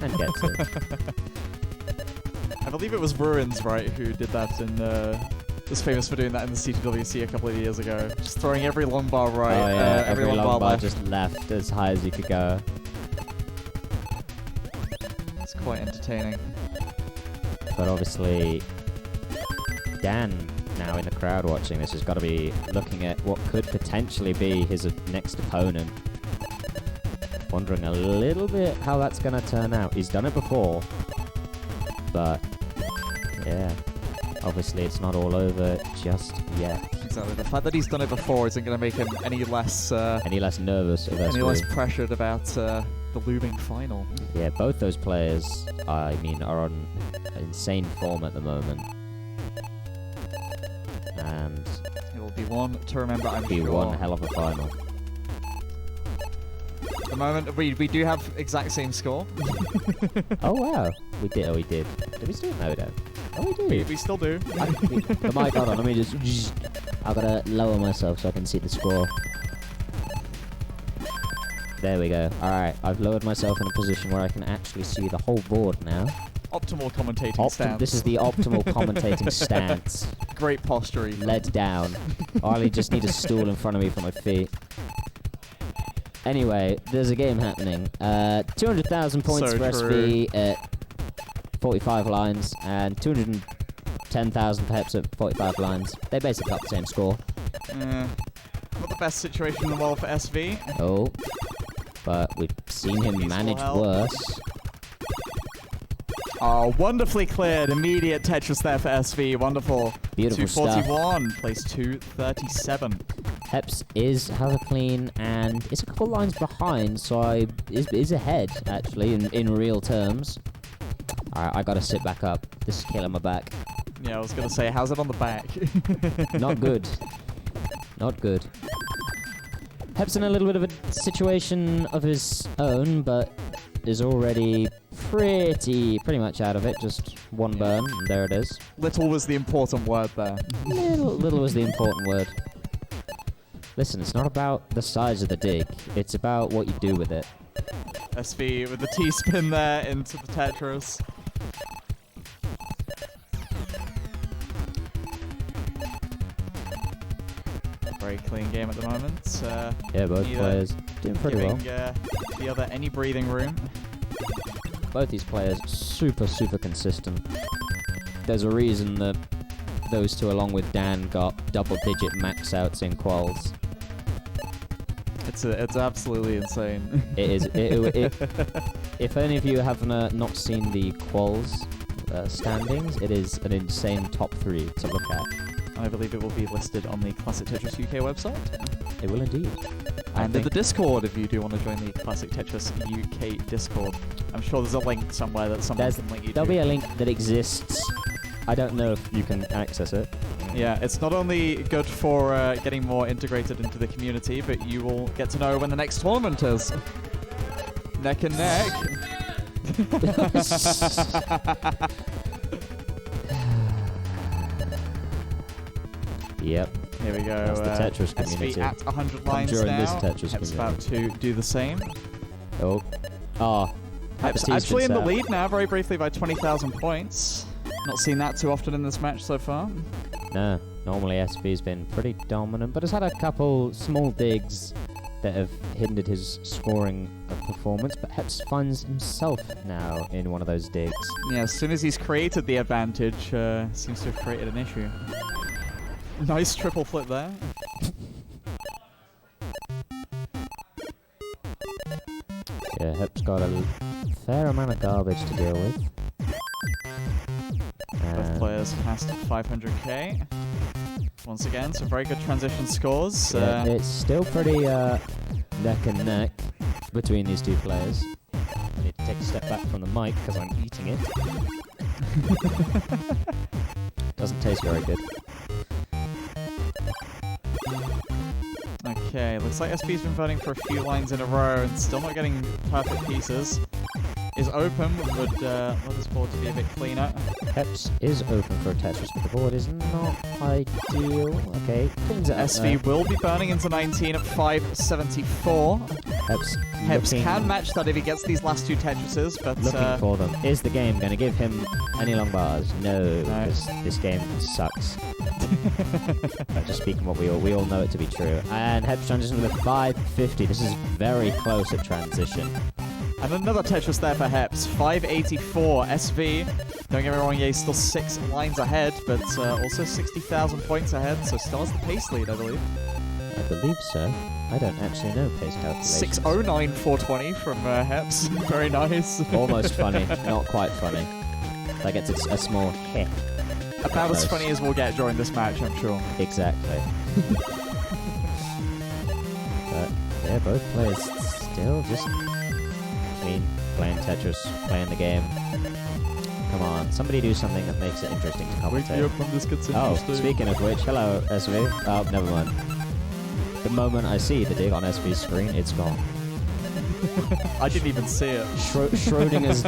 And gets it. I believe it was Ruins, right, who did that and was famous for doing that in the CTWC a couple of years ago. Just throwing every long bar right, oh, yeah, every long bar left. Just left as high as you could go. It's quite entertaining. But obviously, Dan, now in the crowd watching this, has got to be looking at what could potentially be his next opponent. Wondering a little bit how that's going to turn out. He's done it before, but yeah, obviously it's not all over just yet. Exactly. The fact that he's done it before isn't going to make him any less nervous, any less pressured about the looming final. Yeah, both those players, are on insane form at the moment, and it will be one to remember. I'm be sure. one hell of a final. At the moment, we do have exact same score. Oh wow, we did. Oh, we did. Did we still know that? Oh, we do. We still do. The mic, hold on. Let me just. I've got to lower myself so I can see the score. There we go. Alright, I've lowered myself in a position where I can actually see the whole board now. Optimal commentating stance. This is the optimal commentating stance. Great posture. Led down. I only just need a stool in front of me for my feet. Anyway, there's a game happening. 200,000 points So for true. SV at 45 lines, and 210,000 perhaps at 45 lines. They basically got the same score. Not the best situation in the world for SV. Oh, but we've seen him manage worse. Oh, wonderfully cleared. Immediate Tetris there for SV. Wonderful. Beautiful stuff. 241. Place 237. Heps has a clean and is a couple lines behind, so is ahead actually in real terms. Alright, I gotta sit back up. This is killing my back. Yeah, I was gonna say, how's it on the back? Not good. Not good. Heps in a little bit of a situation of his own, but is already pretty much out of it. Just one burn, and there it is. Little was the important word there. Little was the important word. Listen, it's not about the size of the dig. It's about what you do with it. SV with the T-spin there into the Tetris. Very clean game at the moment. Yeah, both players doing pretty well. The other any breathing room. Both these players super consistent. There's a reason that those two, along with Dan, got double-digit max outs in quals. It's absolutely insane. It is. If any of you have not seen the quals standings, it is an insane top 3 to look at. I believe it will be listed on the Classic Tetris UK website. It will indeed. And in the Discord, if you do want to join the Classic Tetris UK Discord. I'm sure there's a link somewhere that someone can link you to. There'll be a link that exists. I don't know if you can access it. Yeah, it's not only good for getting more integrated into the community, but you will get to know when the next tournament is. Neck and neck. Yep. Here we go. That's the Tetris community. SV at 100 lines during now. this Tetris Heps community. about to do the same. Oh. Ah. Heps actually in the lead now, very briefly by 20,000 points. Not seen that too often in this match so far. No. Normally SV's been pretty dominant, but has had a couple small digs that have hindered his scoring performance, but Heps finds himself now in one of those digs. Yeah, as soon as he's created the advantage, seems to have created an issue. Nice triple flip there. Yeah, Heps got a fair amount of garbage to deal with. Both players past 500k. Once again, some very good transition scores. Yeah, it's still pretty neck and neck between these two players. I need to take a step back from the mic because I'm eating it. Doesn't taste very good. Okay, looks like SP's been voting for a few lines in a row and still not getting perfect pieces. Is open, would love this board to be a bit cleaner. Heps is open for a Tetris, but the board is not ideal. Okay, cleans it up SV will be burning into 19 at 574. Heps can match that if he gets these last two Tetrises, but looking for them. Is the game going to give him any long bars? No, because this game sucks. Just speaking what we all know it to be true. And Heps transition with 550. This is very close at transition. And another Tetris there for Heps. 584. SV, don't get me wrong, yeah, he's still 6 lines ahead, but also 60,000 points ahead, so still has the pace lead, I believe. I believe so. I don't actually know pace calculations. 609,420 from Heps. Very nice. Almost funny, not quite funny. That gets a small hit. About as funny as we'll get during this match, I'm sure. Exactly. But yeah, both players still just clean, playing Tetris, playing the game. Come on, somebody do something that makes it interesting to commentate. Oh, speaking of which, hello, SV. Oh, never mind. The moment I see the dig on SV's screen, it's gone. I didn't even see it. Schrodinger's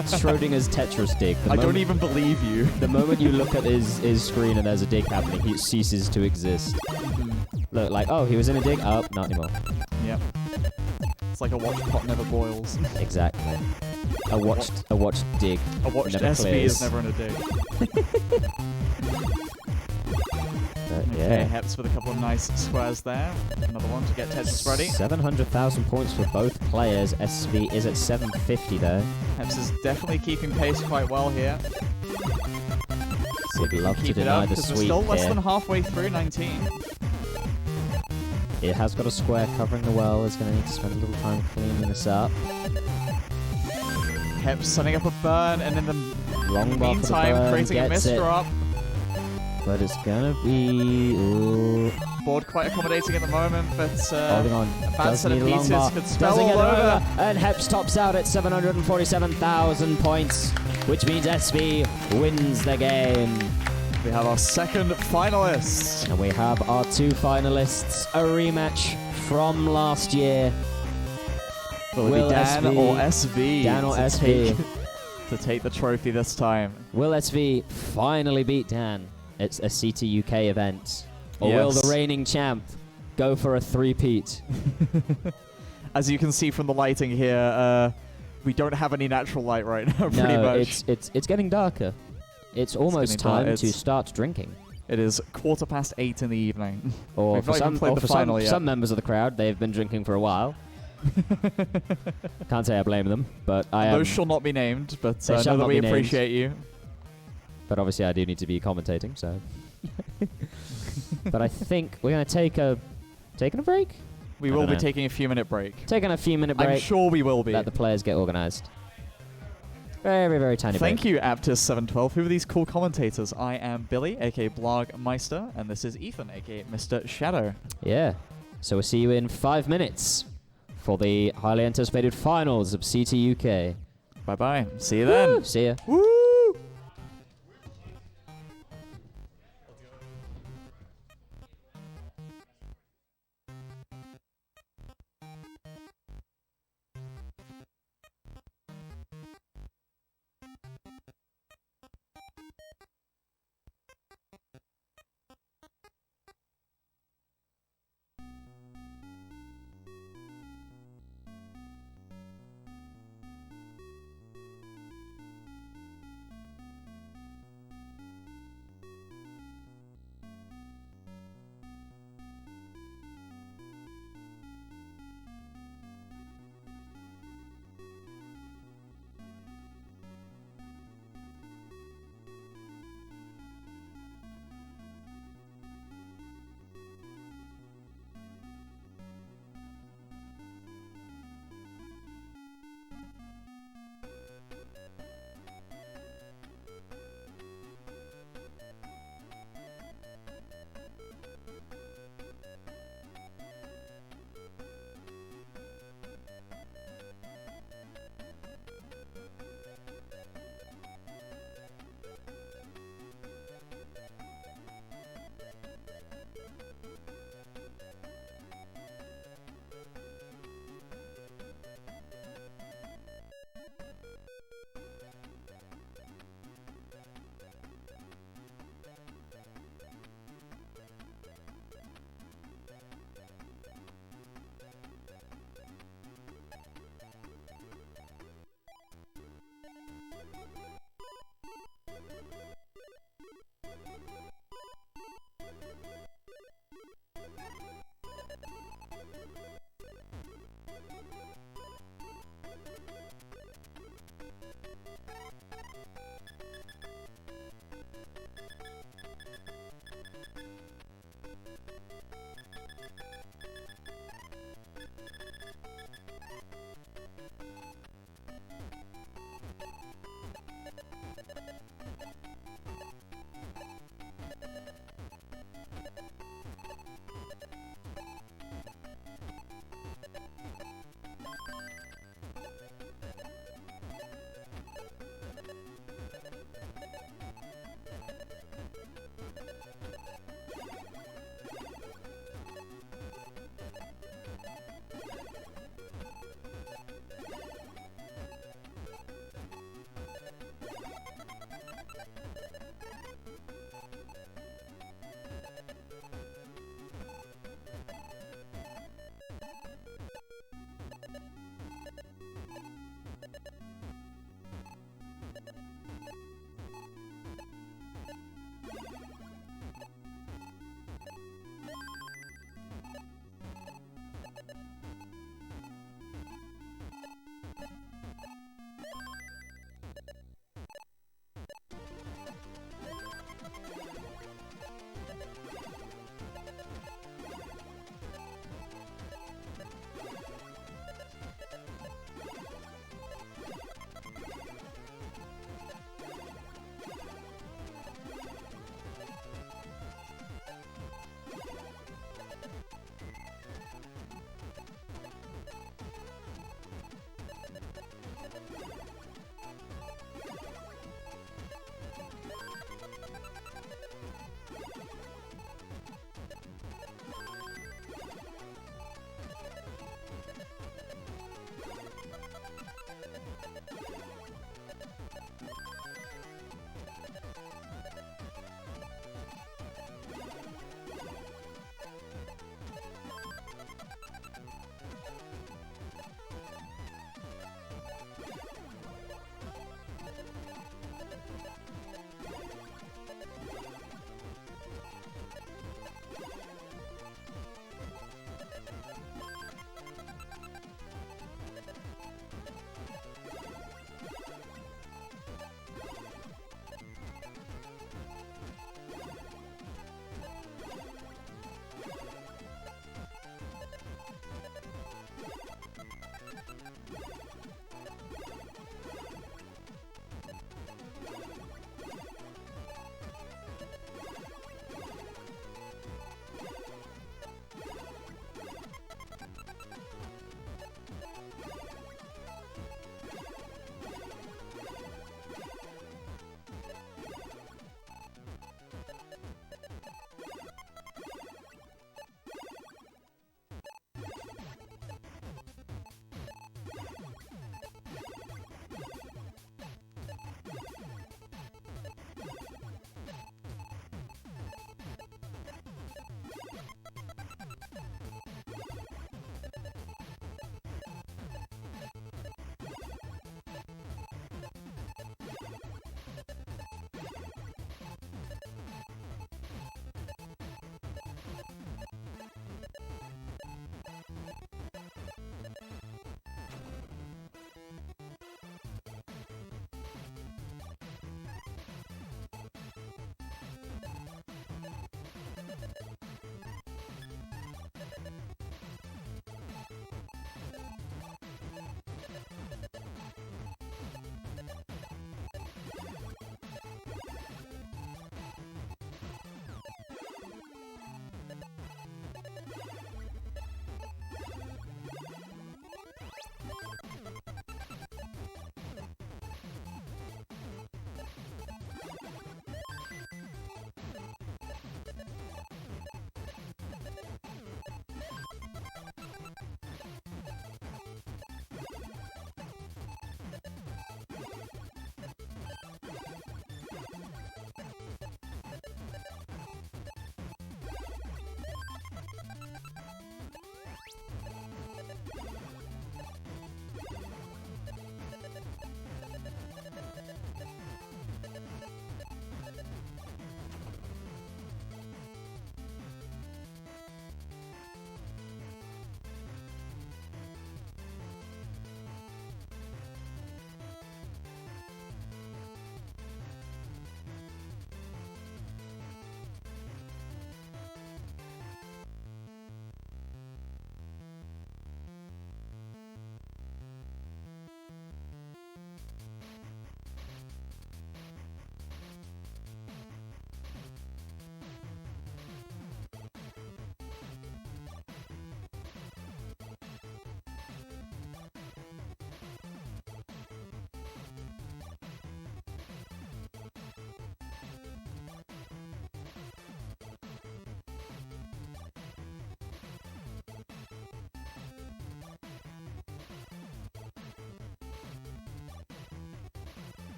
Tetris dig. I don't even believe you. The moment you look at his screen and there's a dig happening, he ceases to exist. Look, like, oh, he was in a dig? Oh, not anymore. Yep. It's like a watched pot never boils. Exactly. A watched dig. A watched never SV clears. is never in a dig. But, Okay, yeah. Heps with a couple of nice squares there. Another one to get Tetris ready. 700,000 points for both players. SV is at 750 though. Heps is definitely keeping pace quite well here. Would love to Keep it deny up, the because we're sweep still less here. than halfway through 19. It has got a square covering the well. It's going to need to spend a little time cleaning this up. Heps setting up a burn, and in the Long bar for the meantime, burn, creating a gets it. misdrop. But it's going to be... Ooh. Board quite accommodating at the moment, but Holding on. a bad Does set of need a long pieces bar. could spell Doesn't all get it over. And Heps tops out at 747,000 points, which means SV wins the game. We have our second finalist. And we have our two finalists, a rematch from last year. Will it be Dan SV or SV? Dan or to SV. to take the trophy this time. Will SV finally beat Dan? It's a CT UK event. Or will Yes. the reigning champ go for a three-peat? As you can see from the lighting here, we don't have any natural light right now, pretty No, much. it's getting darker. It's almost getting dark. time to It's- start drinking. It is 8:15 in the evening. Or We've for not even some, played or the for final yet. some members of the crowd, they've been drinking for a while. Can't say I blame them, but I am. Those shall not be named, but They know shall that not we be named. appreciate you. But obviously, I do need to be commentating, so. But I think we're gonna taking a break. We I will don't be know. taking a few minute break. Taking a few minute break. I'm sure we will be. Let the players get organised. Very, very tiny break. Thank you, Aptus712. Who are these cool commentators? I am Billy, aka Blogmeister, and this is Ethan, aka Mr. Shadow. Yeah. So we'll see you in 5 minutes for the highly anticipated finals of CT UK. Bye bye. See you then. Woo! See ya. Woo!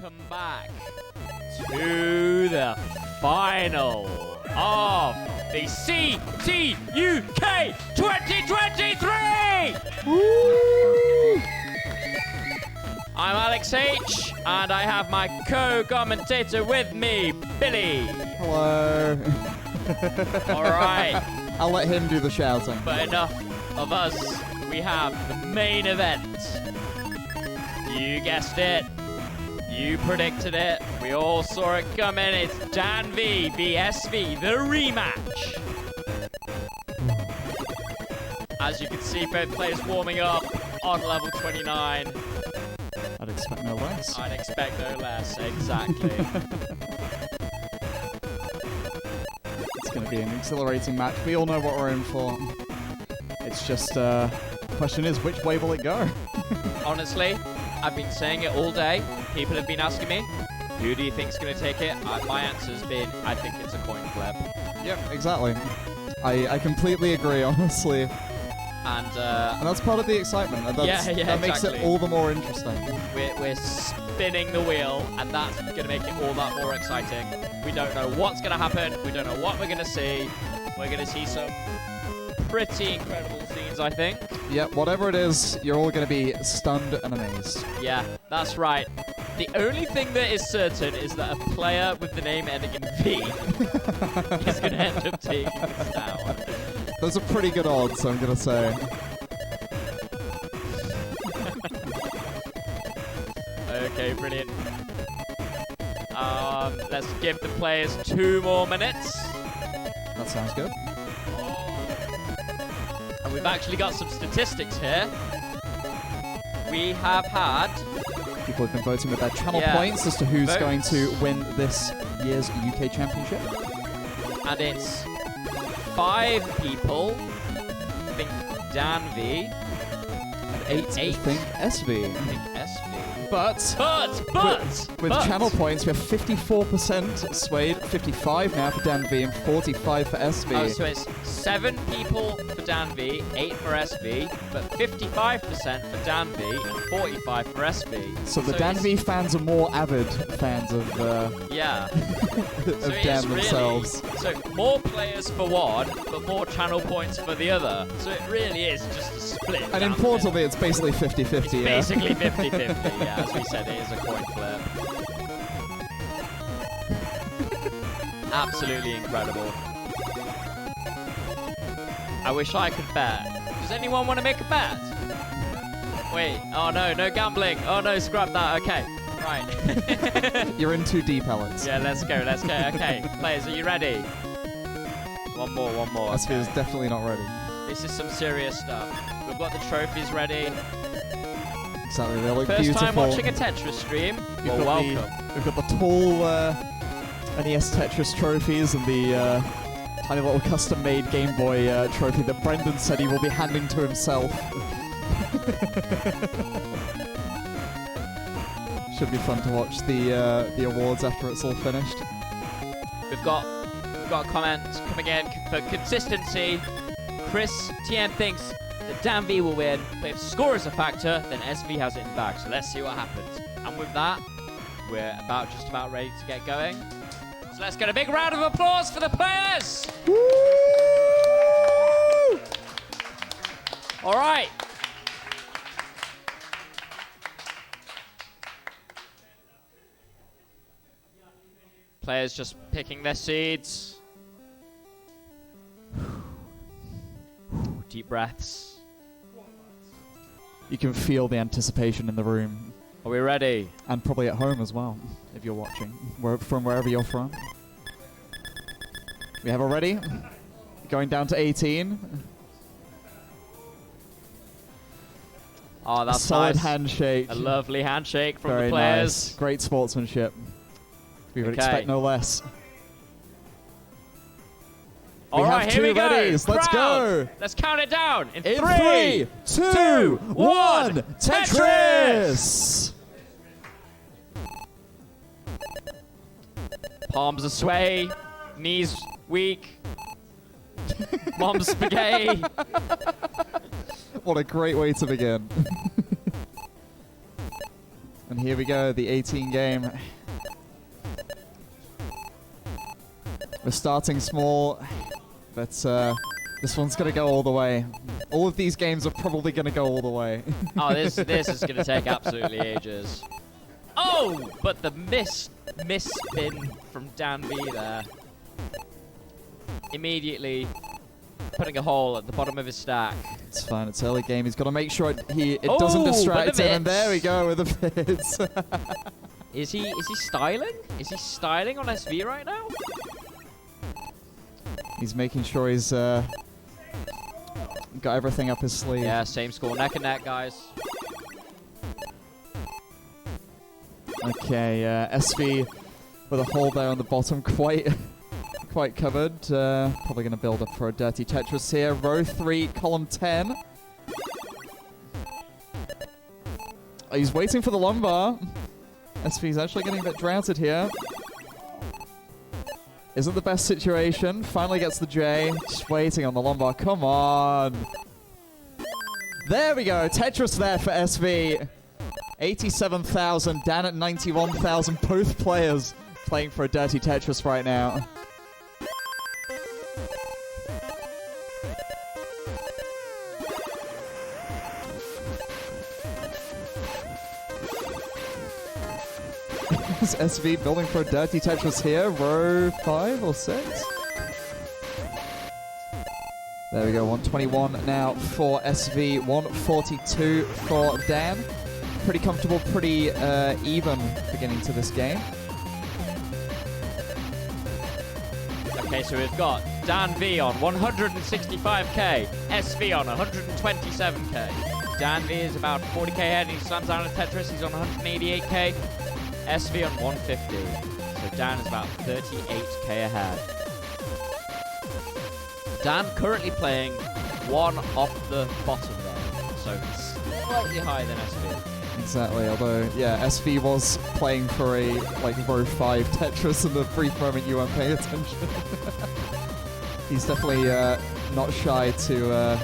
Welcome back to the final of the CTUK 2023! Woo! I'm Alex H, and I have my co-commentator with me, Billy. Hello. All right. I'll let him do the shouting. But enough of us. We have the main event. You guessed it. You predicted it. We all saw it coming. It's Dan V vs SV, the rematch. As you can see, both players warming up on level 29. I'd expect no less. I'd expect no less, exactly. It's going to be an exhilarating match. We all know what we're in for. It's just, the question is, which way will it go? Honestly, I've been saying it all day. People have been asking me, who do you think's going to take it? My answer's been, I think it's a coin flip. Yep, exactly. I completely agree, honestly. And that's part of the excitement. That makes it all the more interesting. We're spinning the wheel, and that's going to make it all that more exciting. We don't know what's going to happen. We don't know what we're going to see. We're going to see some pretty incredible scenes, I think. Yeah, whatever it is, you're all going to be stunned and amazed. Yeah, that's right. The only thing that is certain is that a player with the name ending in V is going to end up taking this down. Those are pretty good odds, I'm going to say. Okay, brilliant. Let's give the players 2 more minutes. That sounds good. And we've actually got some statistics here. We have had People have been voting with their channel Yeah. points as to who's Votes. going to win this year's UK Championship. And it's 5 people. I think Danby. Eight, I think, SV. I think SV. But with but channel points, we have 54% Suede, 55 now for Dan V, and 45 for SV. Oh, so it's 7 people for Danby, 8 for SV, but 55% for Danby and 45 for SV. So the Dan V fans are more avid fans of, Yeah. of So it Dan is really, themselves. so more players for one, but more channel points for the other. So it really is just a split. And down the importantly, it's basically 50-50, It's yeah. basically 50-50, yeah. As we said, it is a coin flip. Absolutely incredible. I wish I could bet. Does anyone want to make a bet? Wait, oh no, no gambling. Oh no, scrap that, okay. Right. You're in too deep, Alex. Yeah, let's go. Okay, players, are you ready? One more. SV is definitely not ready. This is some serious stuff. We've got the trophies ready. Exactly, they look First beautiful. time watching a Tetris stream? We've Well, got welcome. We've got the tall NES Tetris trophies and the tiny little custom-made Game Boy trophy that Brendan said he will be handing to himself. Should be fun to watch the awards after it's all finished. We've got a comment coming in for consistency. Chris TM thinks that Dan V will win, but if score is a factor, then SV has it in the bag. So let's see what happens. And with that, we're just about ready to get going. So let's get a big round of applause for the players. Woo! All right. Players just picking their seeds. Deep breaths. You can feel the anticipation in the room, Are we ready? and probably at home as well, if you're watching, from wherever you're from. We have already going down to 18. Oh, A that's solid nice. handshake. A lovely handshake from Very the players. nice. Great sportsmanship. We would Okay. expect no less. All We right, have here we two go. readies. Let's Crowd, go. Let's count it down. In In 3, 2, 1, Tetris! Tetris! Palms a sway, knees weak. Mom's spaghetti. What a great way to begin. And here we go, the 18 game. We're starting small, but this one's going to go all the way. All of these games are probably going to go all the way. Oh, this is going to take absolutely ages. Oh, but the miss spin from Dan V there. Immediately putting a hole at the bottom of his stack. It's fine, it's early game. He's got to make sure it Oh, doesn't but distract the him. And bits. there we go with the bits. Is he styling? Is he styling on SV right now? He's making sure he's got everything up his sleeve. Yeah, same score, neck and neck, guys. Okay, SV with a hole there on the bottom, quite covered. Probably going to build up for a dirty Tetris here. Row 3, column 10. Oh, he's waiting for the lumbar. SV's actually getting a bit droughted here. Isn't the best situation. Finally gets the J. Just waiting on the lumbar. Come on. There we go. Tetris there for SV. 87,000. Dan at 91,000. Both players playing for a dirty Tetris right now. Is SV building for a dirty Tetris here? Row 5 or 6? There we go, 121 now for SV, 142 for Dan. Pretty comfortable, pretty even beginning to this game. Okay, so we've got Dan V on 165k, SV on 127k. Dan V is about 40k ahead, and he slams down a Tetris. He's on 188k. SV on 150. So Dan is about 38k ahead. Dan currently playing one off the bottom there, so slightly higher than SV. Exactly, although, yeah, SV was playing for a, like, row 5 Tetris in the brief moment you weren't paying attention. He's definitely not shy to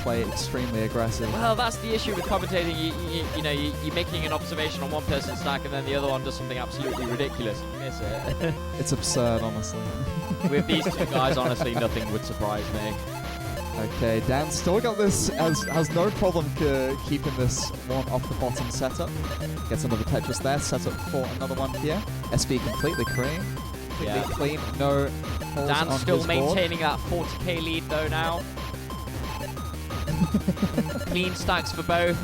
play extremely aggressive. Well, that's the issue with commentating. You know, you're making an observation on one person's stack, and then the other one does something absolutely ridiculous. You miss it. It's absurd, honestly. With these two guys, honestly, nothing would surprise me. Okay, Dan still got this, has no problem keeping this one off the bottom setup. Gets another Tetris there, sets up for another one here. SV completely clean. Yeah. Clean, no holes Dan's on still his board. maintaining that 40k lead though now. Clean stacks for both.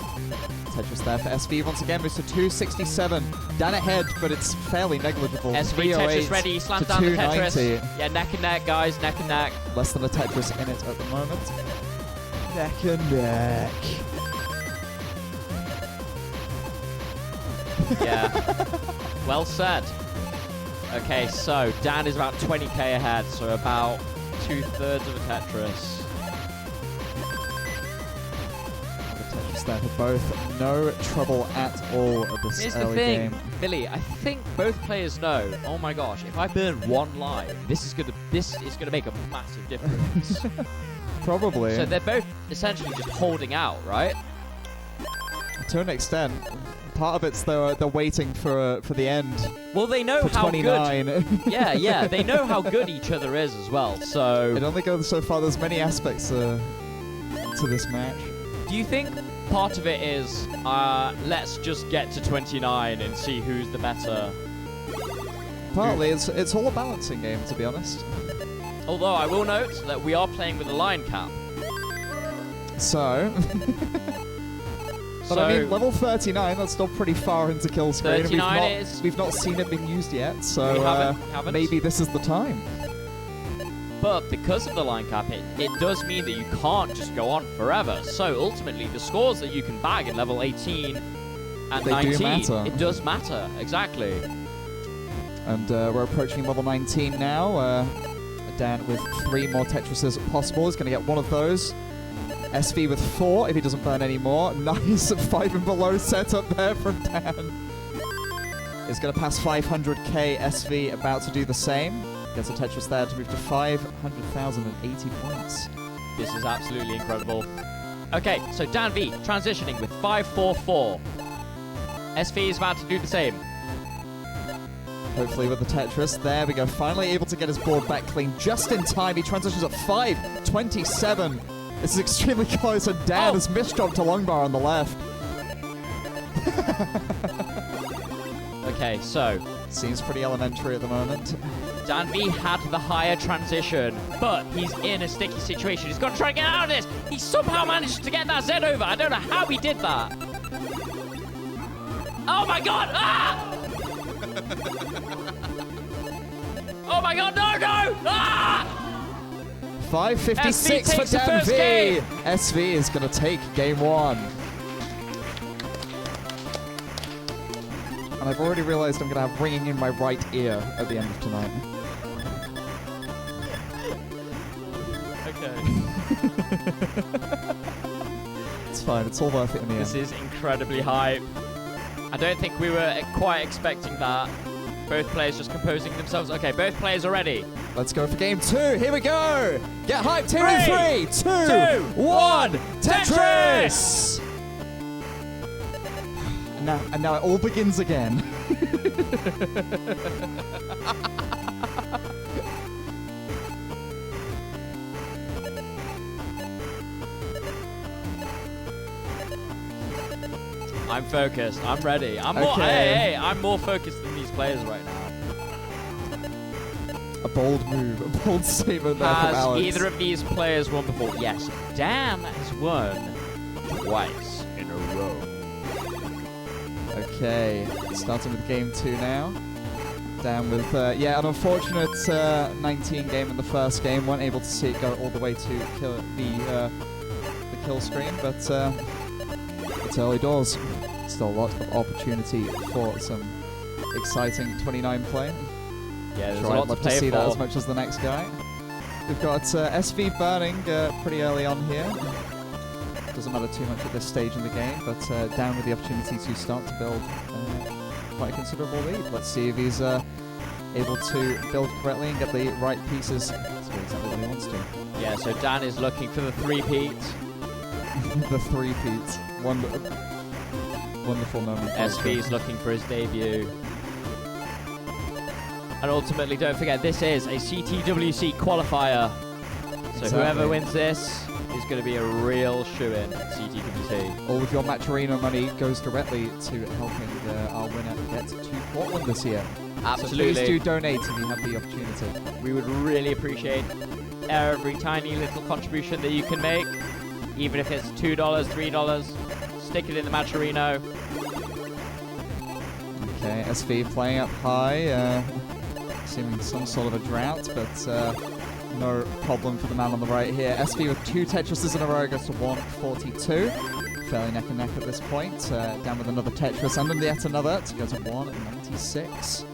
Tetris there for SV once again, moves to 267. Dan ahead, but it's fairly negligible. SV Tetris ready, slams down the Tetris. Yeah, neck and neck, guys, neck and neck. Less than a Tetris in it at the moment. Neck and neck. Yeah. Well said. Okay, so Dan is about 20k ahead, so about 2/3 of a Tetris. There for both, no trouble at all at this Here's the early thing, game. Billy. I think both players know. Oh my gosh! If I burn one line, this is gonna make a massive difference. Probably. So they're both essentially just holding out, right? To an extent. Part of it's they're waiting for the end. Well, they know for how 29. good. Yeah, they know how good each other is as well. So it only goes so far. There's many aspects to this match. do you think part of it is let's just get to 29 and see who's the better? Partly, it's all a balancing game, to be honest. Although I will note that we are playing with a line cap. So, but I mean, level 39, that's still pretty far into kill screen. 39 we've not seen it being used yet, so we haven't. maybe this is the time. But because of the line cap, it does mean that you can't just go on forever. So ultimately, the scores that you can bag in level 18 and They 19, do matter. it does matter, exactly. And we're approaching level 19 now. Dan with 3 more Tetrises possible is going to get one of those. SV with 4 if he doesn't burn any more. Nice 5 and below setup there from Dan. Is going to pass 500k. SV about to do the same. Gets a Tetris there to move to 500,080 points. This is absolutely incredible. Okay, so Dan V transitioning with 544. SV is about to do the same. Hopefully with the Tetris. There we go. Finally able to get his board back clean just in time. He transitions at 527. This is extremely close, and Dan has misdropped to long bar on the left. Okay, so seems pretty elementary at the moment. Dan V had the higher transition, but he's in a sticky situation. He's got to try and get out of this. He somehow managed to get that Z over. I don't know how he did that. Oh my god! Ah! Oh my god, no! Ah! 556 SV for takes the Dan first V. game. SV is going to take game 1. And I've already realized I'm going to have ringing in my right ear at the end of tonight. Okay. It's fine, it's all worth it in the end. This is incredibly hype. I don't think we were quite expecting that. Both players just composing themselves. Okay, both players are ready. Let's go for game 2. Here we go. Get hyped. Here in 3, 2, 1. Tetris! And now it all begins again. I'm focused. I'm ready. I'm more. Okay. I'm more focused than these players right now. A bold move, a bold statement there from Has Alex. either of these players won before? Yes. Dan has won twice in a row. Okay, starting with game 2 now. Dan with, yeah, an unfortunate 19 game in the first game. Weren't able to see it go all the way to kill the kill screen, but It's early doors. Still a lot of opportunity for some exciting 29 play. Yeah, there's Sure, a I'd lot love to to play see that as for. much as the next guy. We've got SV burning pretty early on here. Doesn't matter too much at this stage in the game, but down with the opportunity to start to build quite a considerable lead. Let's see if he's able to build correctly and get the right pieces. That's exactly what he wants to. Yeah, so Dan is looking for the three-peat. The three-peat. Wonderful moment. SV's looking for his debut. And ultimately, don't forget, this is a CTWC qualifier. So whoever wins this is going to be a real shoo-in at CTWC. All of your match arena money goes directly to helping our winner get to Portland this year. Absolutely. So please do donate if you have the opportunity. We would really appreciate every tiny little contribution that you can make, even if it's $2, $3. Stick it in the match arena. Okay, SV playing up high, assuming some sort of a drought, but no problem for the man on the right here. SV with 2 Tetrises in a row goes to 142. Fairly neck and neck at this point. Down with another Tetris and then yet another to go to 196.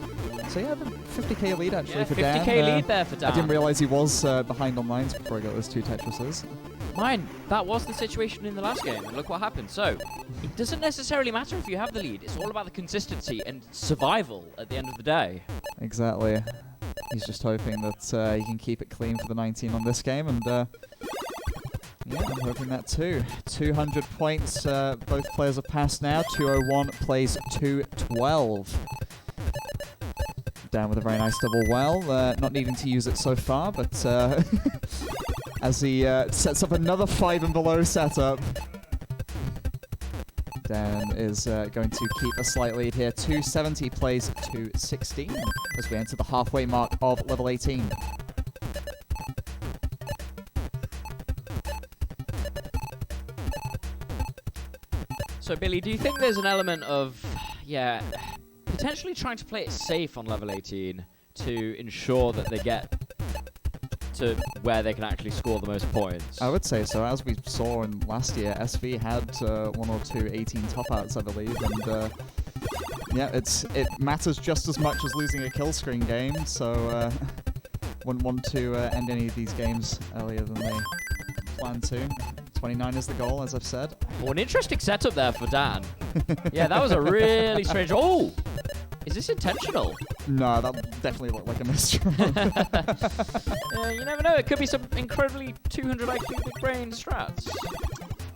So yeah, the 50k lead actually for Dan. 50k lead there for Dan. I didn't realize he was behind on lines before he got those 2 Tetrises. Mine, that was the situation in the last game, and look what happened. So, it doesn't necessarily matter if you have the lead. It's all about the consistency and survival at the end of the day. Exactly. He's just hoping that he can keep it clean for the 19 on this game, and yeah, I'm hoping that too. 200 points, both players have passed now. 201 plays 212. Down with a very nice double well, not needing to use it so far, but as he sets up another 5 and below setup, Dan is going to keep a slight lead here. 270 plays 216 as we enter the halfway mark of level 18. So, Billy, do you think there's an element of, potentially trying to play it safe on level 18 to ensure that they get to where they can actually score the most points? I would say so. As we saw in last year, SV had 1 or 2 18 top outs, I believe, and yeah, it matters just as much as losing a kill screen game, so wouldn't want to end any of these games earlier than they plan to. 29 is the goal, as I've said. Oh, an interesting setup there for Dan. Yeah, that was a really strange... Oh! Is this intentional? No, that definitely looked like a mistral. You never know. It could be some incredibly 200 IQ big brain strats.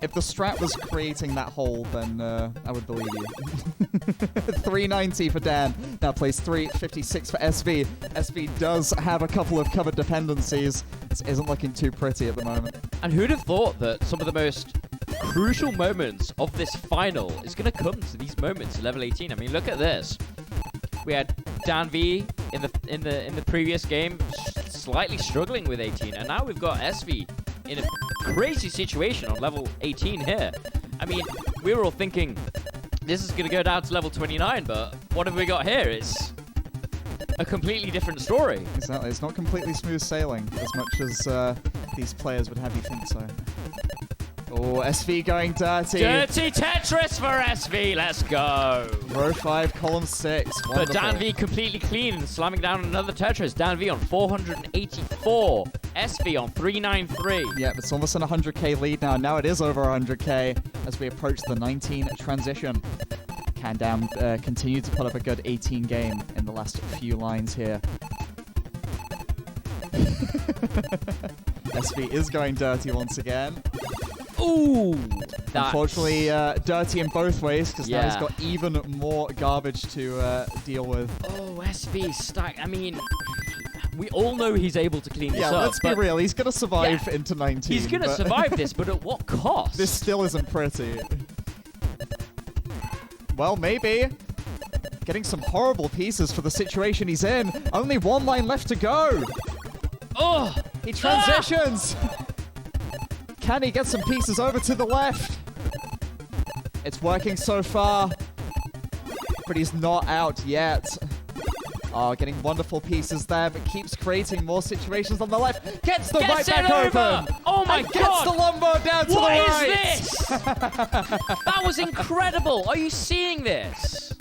If the strat was creating that hole, then I would believe you. 390 for Dan. Now plays 356 for SV. SV does have a couple of covered dependencies. This isn't looking too pretty at the moment. And who'd have thought that some of the most crucial moments of this final is going to come to these moments at level 18? I mean, look at this. We had Dan V in the previous game slightly struggling with 18, and now we've got SV in a crazy situation on level 18 here. I mean, we were all thinking this is going to go down to level 29, but what have we got here? It's a completely different story. Exactly. It's not completely smooth sailing as much as these players would have you think so. Oh, SV going dirty. Dirty Tetris for SV. Let's go. Row 5, column 6. But Wonderful. Dan V completely clean, slamming down another Tetris. Dan V on 484. SV on 393. Yeah, it's almost an 100k lead now. Now it is over 100k as we approach the 19 transition. Can Dan continue to put up a good 18 game in the last few lines here. SV is going dirty once again. Ooh! Unfortunately, dirty in both ways, because now he's got even more garbage to deal with. Oh, SV stack. I mean, we all know he's able to clean this up. Yeah, let's be real. He's going to survive into 19. He's going to survive this, but at what cost? This still isn't pretty. Well, maybe. Getting some horrible pieces for the situation he's in. Only 1 line left to go. Oh! He transitions. Can he get some pieces over to the left? It's working so far, but he's not out yet. Oh, getting wonderful pieces there, but keeps creating more situations on the left. Gets the right Gets back it over. open. Oh my and God. Gets the Lombo down to the right. What is this? That was incredible. Are you seeing this?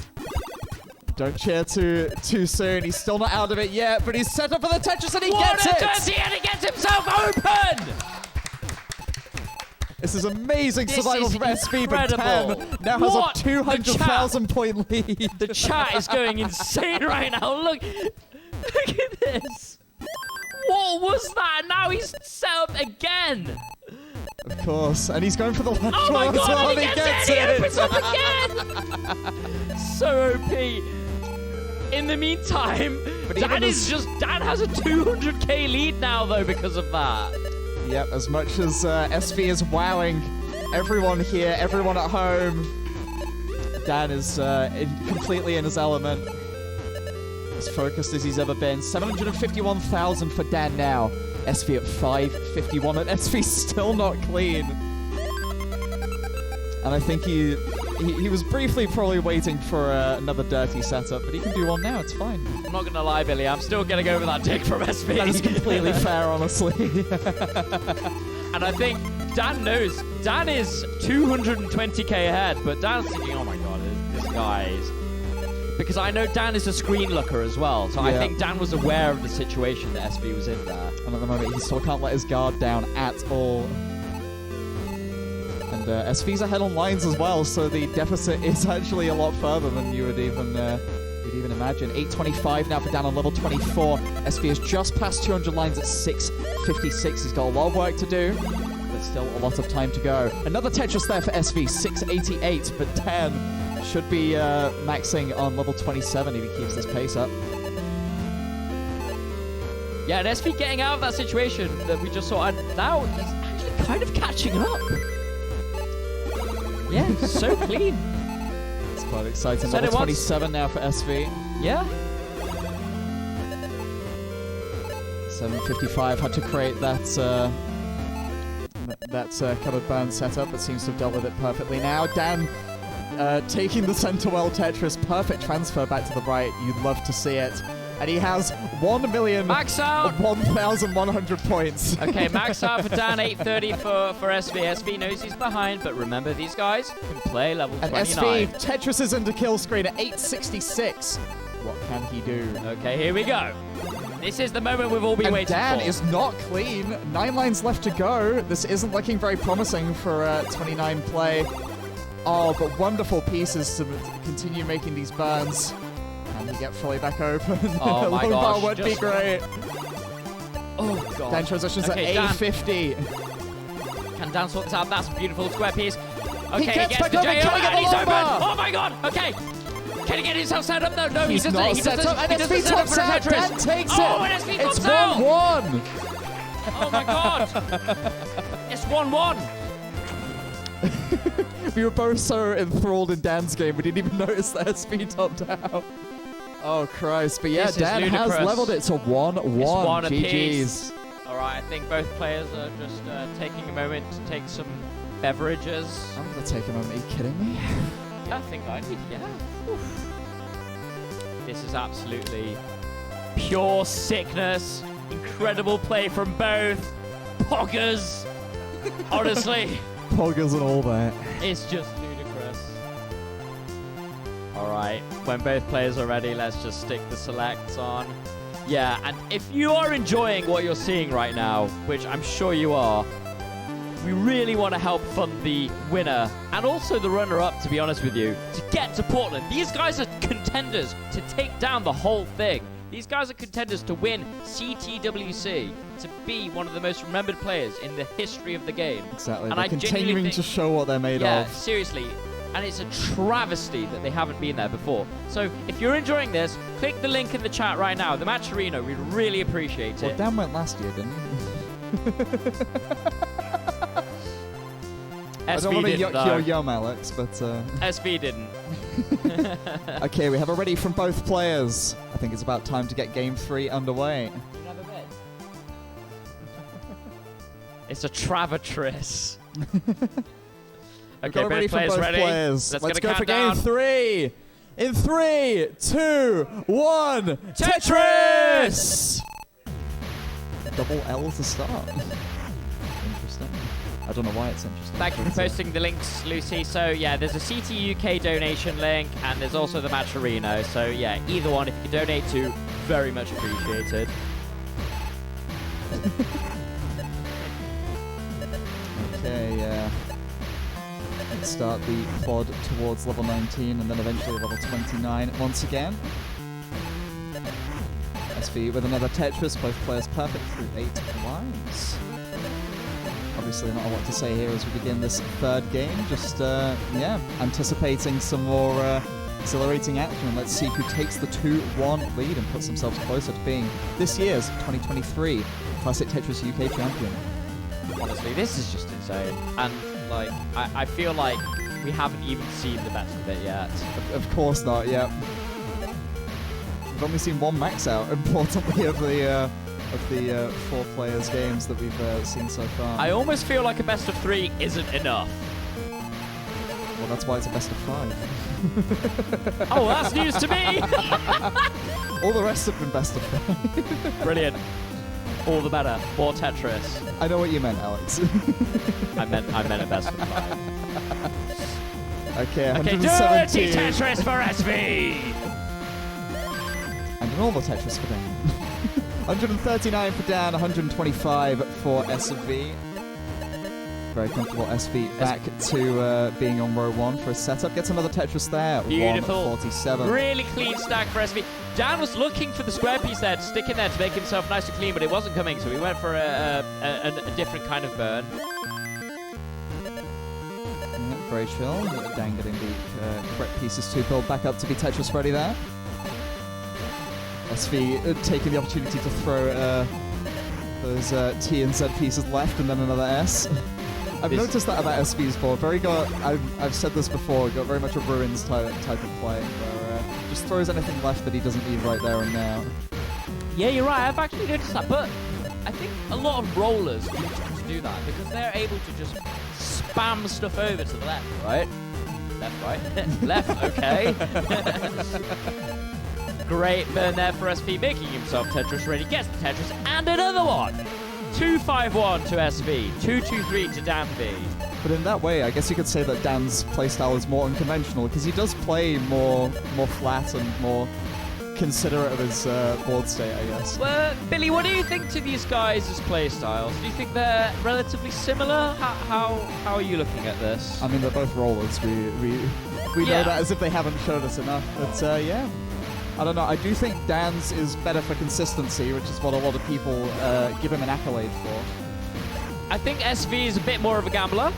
Don't cheer too soon. He's still not out of it yet, but he's set up for the Tetris and he What gets a it. dirty, and he gets himself open. This is amazing This survival is from SV, but incredible. Dan now has What? a 200,000 point lead. The chat is going insane right now. Look at this. What was that? Now he's set up again. Of course, and he's going for the left Oh my one as God, well, and he gets it. He opens it. up again. So OP. In the meantime, But Dan even Dan has a 200k lead now though because of that. Yep, as much as SV is wowing everyone here, everyone at home, Dan is completely in his element. As focused as he's ever been. 751,000 for Dan now. SV at 551, and SV's still not clean. And I think he was briefly probably waiting for another dirty setup, but he can do one now, it's fine. I'm not gonna lie, Billy, I'm still gonna go with that dick from SV. That is completely fair, honestly. And I think Dan knows. Dan is 220k ahead, but Dan's thinking, oh my God, this guy is... Because I know Dan is a screen looker as well, so I Yeah. think Dan was aware of the situation that SV was in there. And at the moment, he still can't let his guard down at all. And SV's ahead on lines as well, so the deficit is actually a lot further than you would even imagine. 825 now for Dan on level 24. SV is just past 200 lines at 656. He's got a lot of work to do, but still a lot of time to go. Another Tetris there for SV, 688, but Dan should be maxing on level 27 if he keeps this pace up. Yeah, and SV getting out of that situation that we just saw, and now he's actually kind of catching up. Yeah, so clean. It's quite exciting. Said Level it once. 27 now for SV. Yeah. 755 had to create that covered burn setup, but seems to have dealt with it perfectly now. Dan taking the center well Tetris, perfect transfer back to the right. You'd love to see it. And he has 1,000,000 Max out. 1,100 points. Okay, max out for Dan, 830 for SV. SV knows he's behind, but remember these guys can play level And 29. SV, Tetris is into kill screen at 866. What can he do? Okay, here we go. This is the moment we've all been And waiting Dan for. is not clean. 9 lines left to go. This isn't looking very promising for 29 play. Oh, but wonderful pieces to continue making these burns. Can he get fully back open? Oh my Low bar gosh, would be just- great. Oh, God. Dan transitions Okay, at Dan. 850. Can Dan sort this out? That's a beautiful square piece. Okay, he gets gets back the over, JO can he get and the he's long open. bar? Oh my God. Okay. Can he get himself set up though? No, He's he doesn't. not He set doesn't. up, and He doesn't SV set up tops for a out. Tetris. Dan takes Oh, it. and SV It's tops out. 1-1. Oh my God. It's 1-1. We were both so enthralled in Dan's game, we didn't even notice that SV topped out. Oh, Christ. But yeah, This is Dan has ludicrous. leveled it to 1-1. It's one GG's. apiece. All right, I think both players are just taking a moment to take some beverages. I'm going to take a moment. Are you kidding me? I think I need, yeah. Oof. This is absolutely pure sickness. Incredible play from both. Poggers. Honestly, Poggers and all that. it's just ludicrous. All right, when both players are ready, let's just stick the selects on. Yeah, and if you are enjoying what you're seeing right now, which I'm sure you are, we really want to help fund the winner and also the runner-up, to be honest with you, to get to Portland. These guys are contenders to take down the whole thing. These guys are contenders to win CTWC, to be one of the most remembered players in the history of the game. Exactly. And They're I genuinely continuing think- to show what they're made Yeah, of. seriously. And it's a travesty that they haven't been there before. So if you're enjoying this, click the link in the chat right now, the Match Arena. We'd really appreciate Well, it. Dan went last year, didn't he? I don't want to yuck your yum, Alex, but... SV didn't. Okay, we have a ready from both players. I think it's about time to get Game 3 underway. It's a travatris. We've got Okay, it ready both from players both ready. players. Let's Let's get a go for countdown. Game 3. In 3, 2, 1. Tetris! Double L to start. Interesting. I don't know why it's interesting. Thank you for posting the links, Lucy. So, yeah, there's a CT UK donation link, and there's also the Matcherino. So, yeah, either one, if you can donate to, very much appreciated. Okay, let's start the quad towards level 19 and then eventually level 29 once again. SV with another Tetris, both players perfect through 8 lines. Obviously not a lot to say here as we begin this third game, just, yeah, anticipating some more exhilarating action. Let's see who takes the 2-1 lead and puts themselves closer to being this year's 2023 Classic Tetris UK champion. Honestly, this is just insane. And, like, I feel like we haven't even seen the best of it yet. Of course not, yeah. We've only seen one max out, importantly, of the 4 players games that we've seen so far. I almost feel like a best of 3 isn't enough. Well, that's why it's a best of 5. Oh, that's news to me! All the rest have been best of 5. Brilliant. All the better. More Tetris. I know what you meant, Alex. I meant a best of 5. Okay, 117. Dirty Tetris for SV! And a normal Tetris for Dan. 139 for Dan, 125 for SV. Very comfortable SV back to being on row 1 for a setup. Gets another Tetris there. Beautiful. 147. Really clean stack for SV. Dan was looking for the square piece there to stick in there to make himself nice and clean, but it wasn't coming, so he went for a different kind of burn. Yeah, very chill. Dan getting the correct pieces to build back up to be Tetris ready there. SV taking the opportunity to throw those T and Z pieces left and then another S. I've noticed that about SV's board. I've said this before, got very much a Ruins type of play, where just throws anything left that he doesn't need right there and now. Yeah, you're right. I've actually noticed that, but I think a lot of rollers do tend to do that because they're able to just spam stuff over to the left, right? Left, right? Left, okay. Great burn there for SV, making himself Tetris ready. Gets the Tetris and another one. 2-5-1 to SV, 2-2-3 to Dan V. But in that way, I guess you could say that Dan's playstyle is more unconventional because he does play more flat and more considerate of his board state, I guess. Well, Billy, what do you think to these guys' playstyles? Do you think they're relatively similar? How are you looking at this? I mean, they're both rollers. We know that as if they haven't showed us enough. But yeah. I don't know, I do think Dan's is better for consistency, which is what a lot of people give him an accolade for. I think SV is a bit more of a gambler,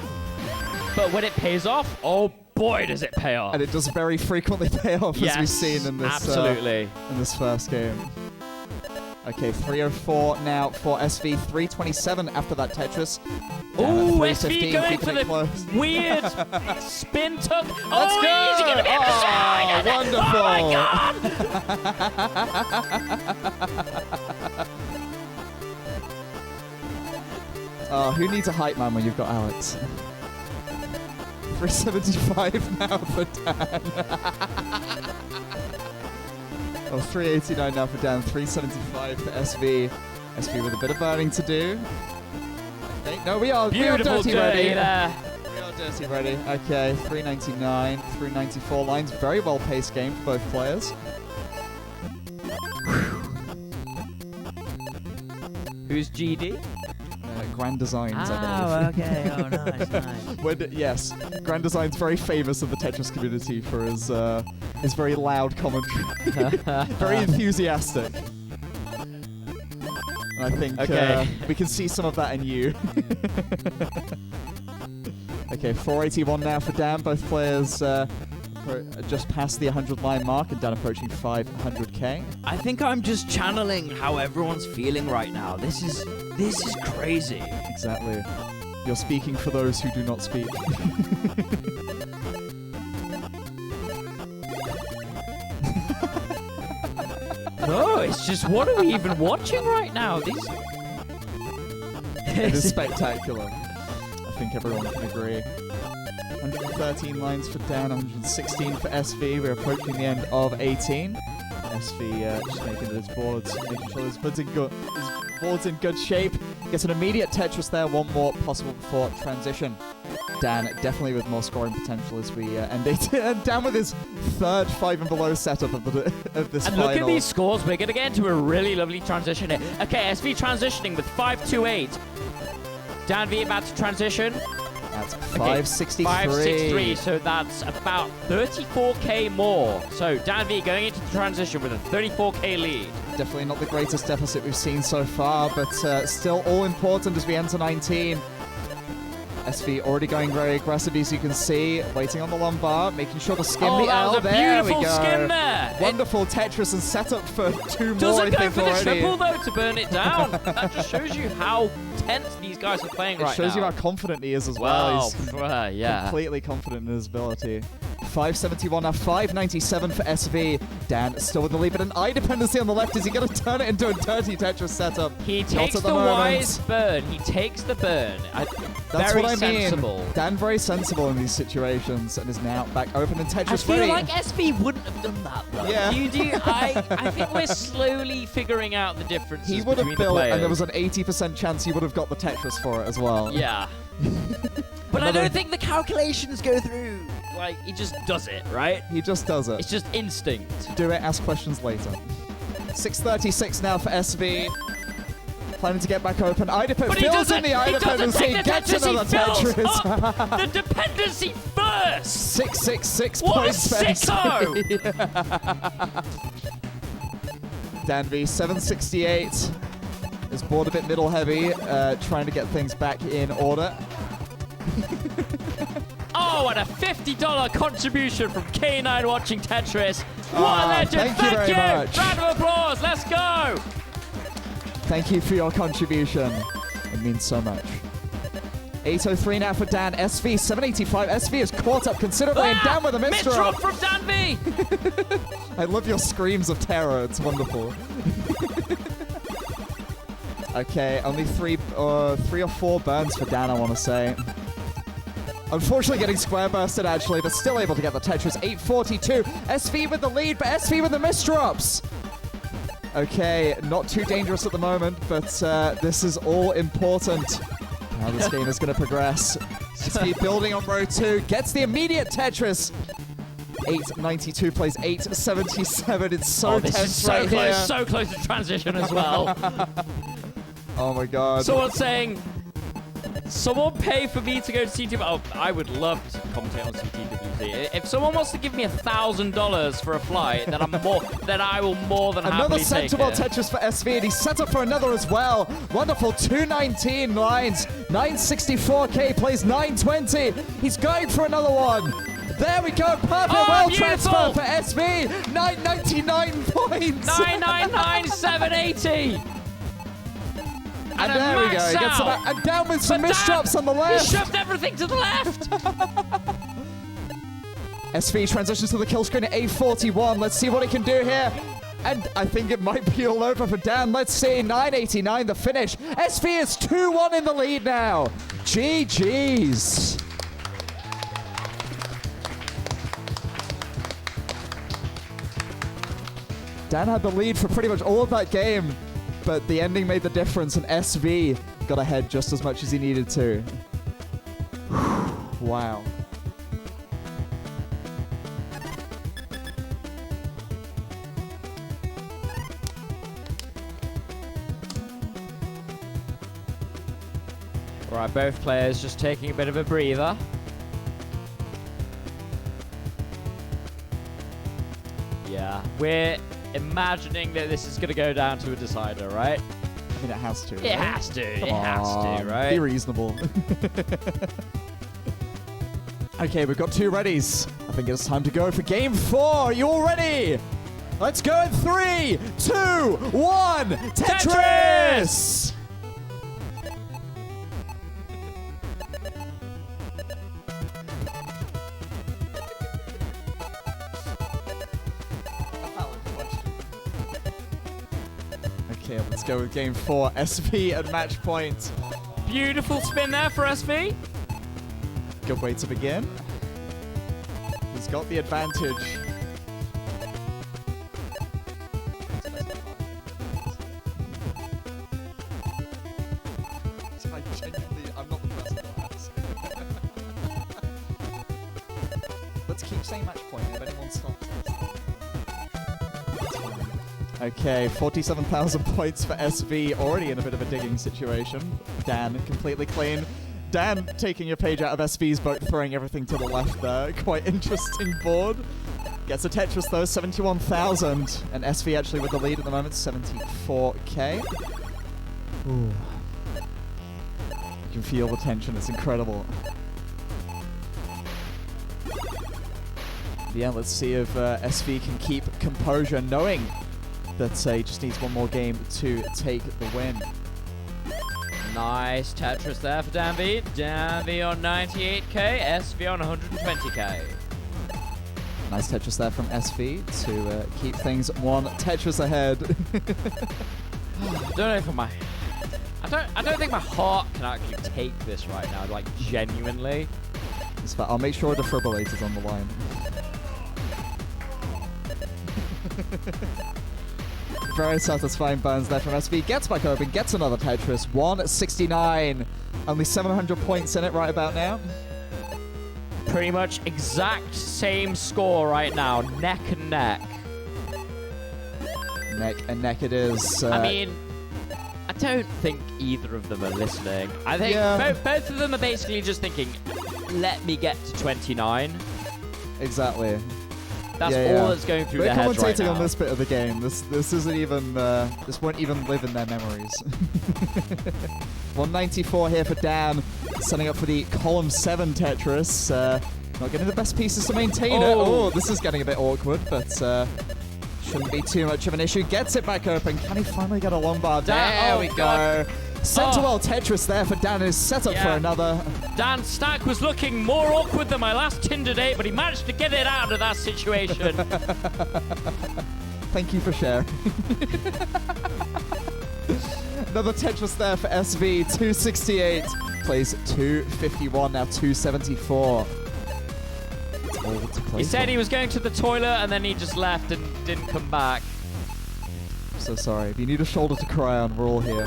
but when it pays off, oh boy does it pay off. And it does very frequently pay off, yes, as we've seen in this, absolutely. In this first game. Okay, 304 now for SV, 327 after that Tetris. Ooh, SV going for the weird spin tuck. Let's go! He's going to be able to shine! Wonderful! Oh my God! Who needs a hype man when you've got Alex? 375 now for Dan. 389 now for Dan, 375 for SV. SV with a bit of burning to do. Okay, no, we are dirty ready. There. We are dirty ready. Okay, 399, 394 lines. Very well paced game for both players. Who's GD? Grand Designs, I believe. Okay. Oh, nice. Yes, Grand Design's very famous of the Tetris community for his very loud commentary. Very enthusiastic. And I think we can see some of that in you. Okay, 481 now for Dan. Both players just past the 100-line mark, and Dan approaching 500k. I think I'm just channeling how everyone's feeling right now. This is crazy. Exactly. You're speaking for those who do not speak. No, it's just, what are we even watching right now? It is spectacular. I think everyone can agree. 113 lines for Dan, 116 for SV. We're approaching the end of 18. SV just making his boards, making sure his board's in good shape. Gets an immediate Tetris there, one more possible before transition. Dan definitely with more scoring potential as we end it. And Dan with his third 5 and below setup of this And final. look at these scores. We're going to get into a really lovely transition here. Okay, SV transitioning with 528. Dan V about to transition. That's 563. 563, so that's about 34k more. So Dan V going into the transition with a 34k lead. Definitely not the greatest deficit we've seen so far, but still all important as we enter 19. SV already going very aggressive, as you can see, waiting on the lumbar, making sure to skim the that L. was a There we beautiful go. skim there. Wonderful Tetris and setup for 2 more, Doesn't I go think, for the already. triple, though, to burn it down. That just shows you how tense these guys are playing It right shows now. you how confident he is as well. Wow, He's yeah. completely confident in his ability. 571 now, 597 for SV. Dan still with the lead, but an eye dependency on the left. Is he going to turn it into a dirty Tetris setup? He Not takes at the moment. wise burn. He takes the burn. That's very what I sensible. mean. Dan very sensible in these situations and is now back open and Tetris I feel ready. like SV wouldn't have done that, though. Yeah. I think we're slowly figuring out the differences He would have between the built, players. and there was an 80% chance he would have got the Tetris for it as well. Yeah. But I don't think the calculations go through. Like, he just does it, right? He just does it. It's just instinct. Do it, ask questions later. 636 now for SV. Planning to get back open. Eye But he fills doesn't, in the eye he doesn't dependency. take the Gets Tetris, another he fills Tetris. up the dependency first! 666 What a points spent. sicko! Dan V, 768. Is board a bit middle heavy, trying to get things back in order. Oh, and a $50 contribution from K9 watching Tetris. What a Ah, legend! thank you very much. Round of applause, let's go! Thank you for your contribution. It means so much. 803 now for Dan. SV, 785. SV is caught up considerably and down with a Mid-drop misdrop. from Dan V! I love your screams of terror. It's wonderful. Okay, only three or 4 burns for Dan, I want to say. Unfortunately getting square bursted, actually, but still able to get the Tetris. 842. SV with the lead, but SV with the misdrops. Okay, not too dangerous at the moment, but this is all important. How this game is going to progress. SV building on row 2, gets the immediate Tetris. 892 plays 877. It's so This tense is so right close, here. so close to transition as well. Oh my god. Someone's saying, someone pay for me to go to CTWC. Oh, I would love to commentate on CTWC. If someone wants to give me $1,000 for a flight, then I will more than Another happily take sensible it. Tetris for SV, and he's set up for another as well. Wonderful, 219 lines. 964k plays 920. He's going for another one. There we go, perfect, well beautiful. transfer for SV. 999 points. 999,780. And a there we go, max he gets out. and down with some But misdrops on the He left. shoved everything to the left. SV transitions to the kill screen at A41. Let's see what he can do here. And I think it might be all over for Dan. Let's see, 989 the finish. SV is 2-1 in the lead now. GG's. Dan had the lead for pretty much all of that game, but the ending made the difference, and SV got ahead just as much as he needed to. Wow. All right, both players just taking a bit of a breather. Yeah, we're imagining that this is going to go down to a decider, right? I mean, it has to. It right? has to. Come It has on, to, right? Be reasonable. Okay, we've got 2 readies. I think it's time to go for game 4. You all ready? Let's go in 3, 2, 1. Tetris! Okay, let's go with game 4. SV at match point. Beautiful spin there for SV. Good way to begin. has got the advantage. I'm not the person that has. Let's keep saying match point if anyone stops us. Okay, 47,000 points for SV, already in a bit of a digging situation. Dan completely clean. Dan taking a page out of SV's book, throwing everything to the left there. Quite interesting board. Gets a Tetris though, 71,000. And SV actually with the lead at the moment, 74k. Ooh. You can feel the tension, it's incredible. Yeah, let's see if SV can keep composure, knowing that he just needs one more game to take the win. Nice Tetris there for Danby. Danby on 98k, SV on 120k. Nice Tetris there from SV to keep things one Tetris ahead. Don't know for my... I don't think my heart can actually take this right now, like genuinely. I'll make sure a defibrillator's on the line. Very satisfying burns there from SV. Gets back open, gets another Tetris. 169. Only 700 points in it right about now. Pretty much exact same score right now, neck and neck. Neck and neck it is. I mean, I don't think either of them are listening. I think both of them are basically just thinking, let me get to 29. Exactly. That's all that's going through their heads right now. Commentating on this bit of the game. This isn't even, this won't even live in their memories. 194 here for Dan, setting up for the column 7 Tetris. Not getting the best pieces to maintain it. Oh, this is getting a bit awkward, but shouldn't be too much of an issue. Gets it back open. Can he finally get a long bar? There we go. Center well Tetris there for Dan, is set up for another. Dan's stack was looking more awkward than my last Tinder date, but he managed to get it out of that situation. Thank you for sharing. Another Tetris there for SV, 268. Plays 251, now 274. He said he was going to the toilet and then he just left and didn't come back. So sorry. If you need a shoulder to cry on, we're all here.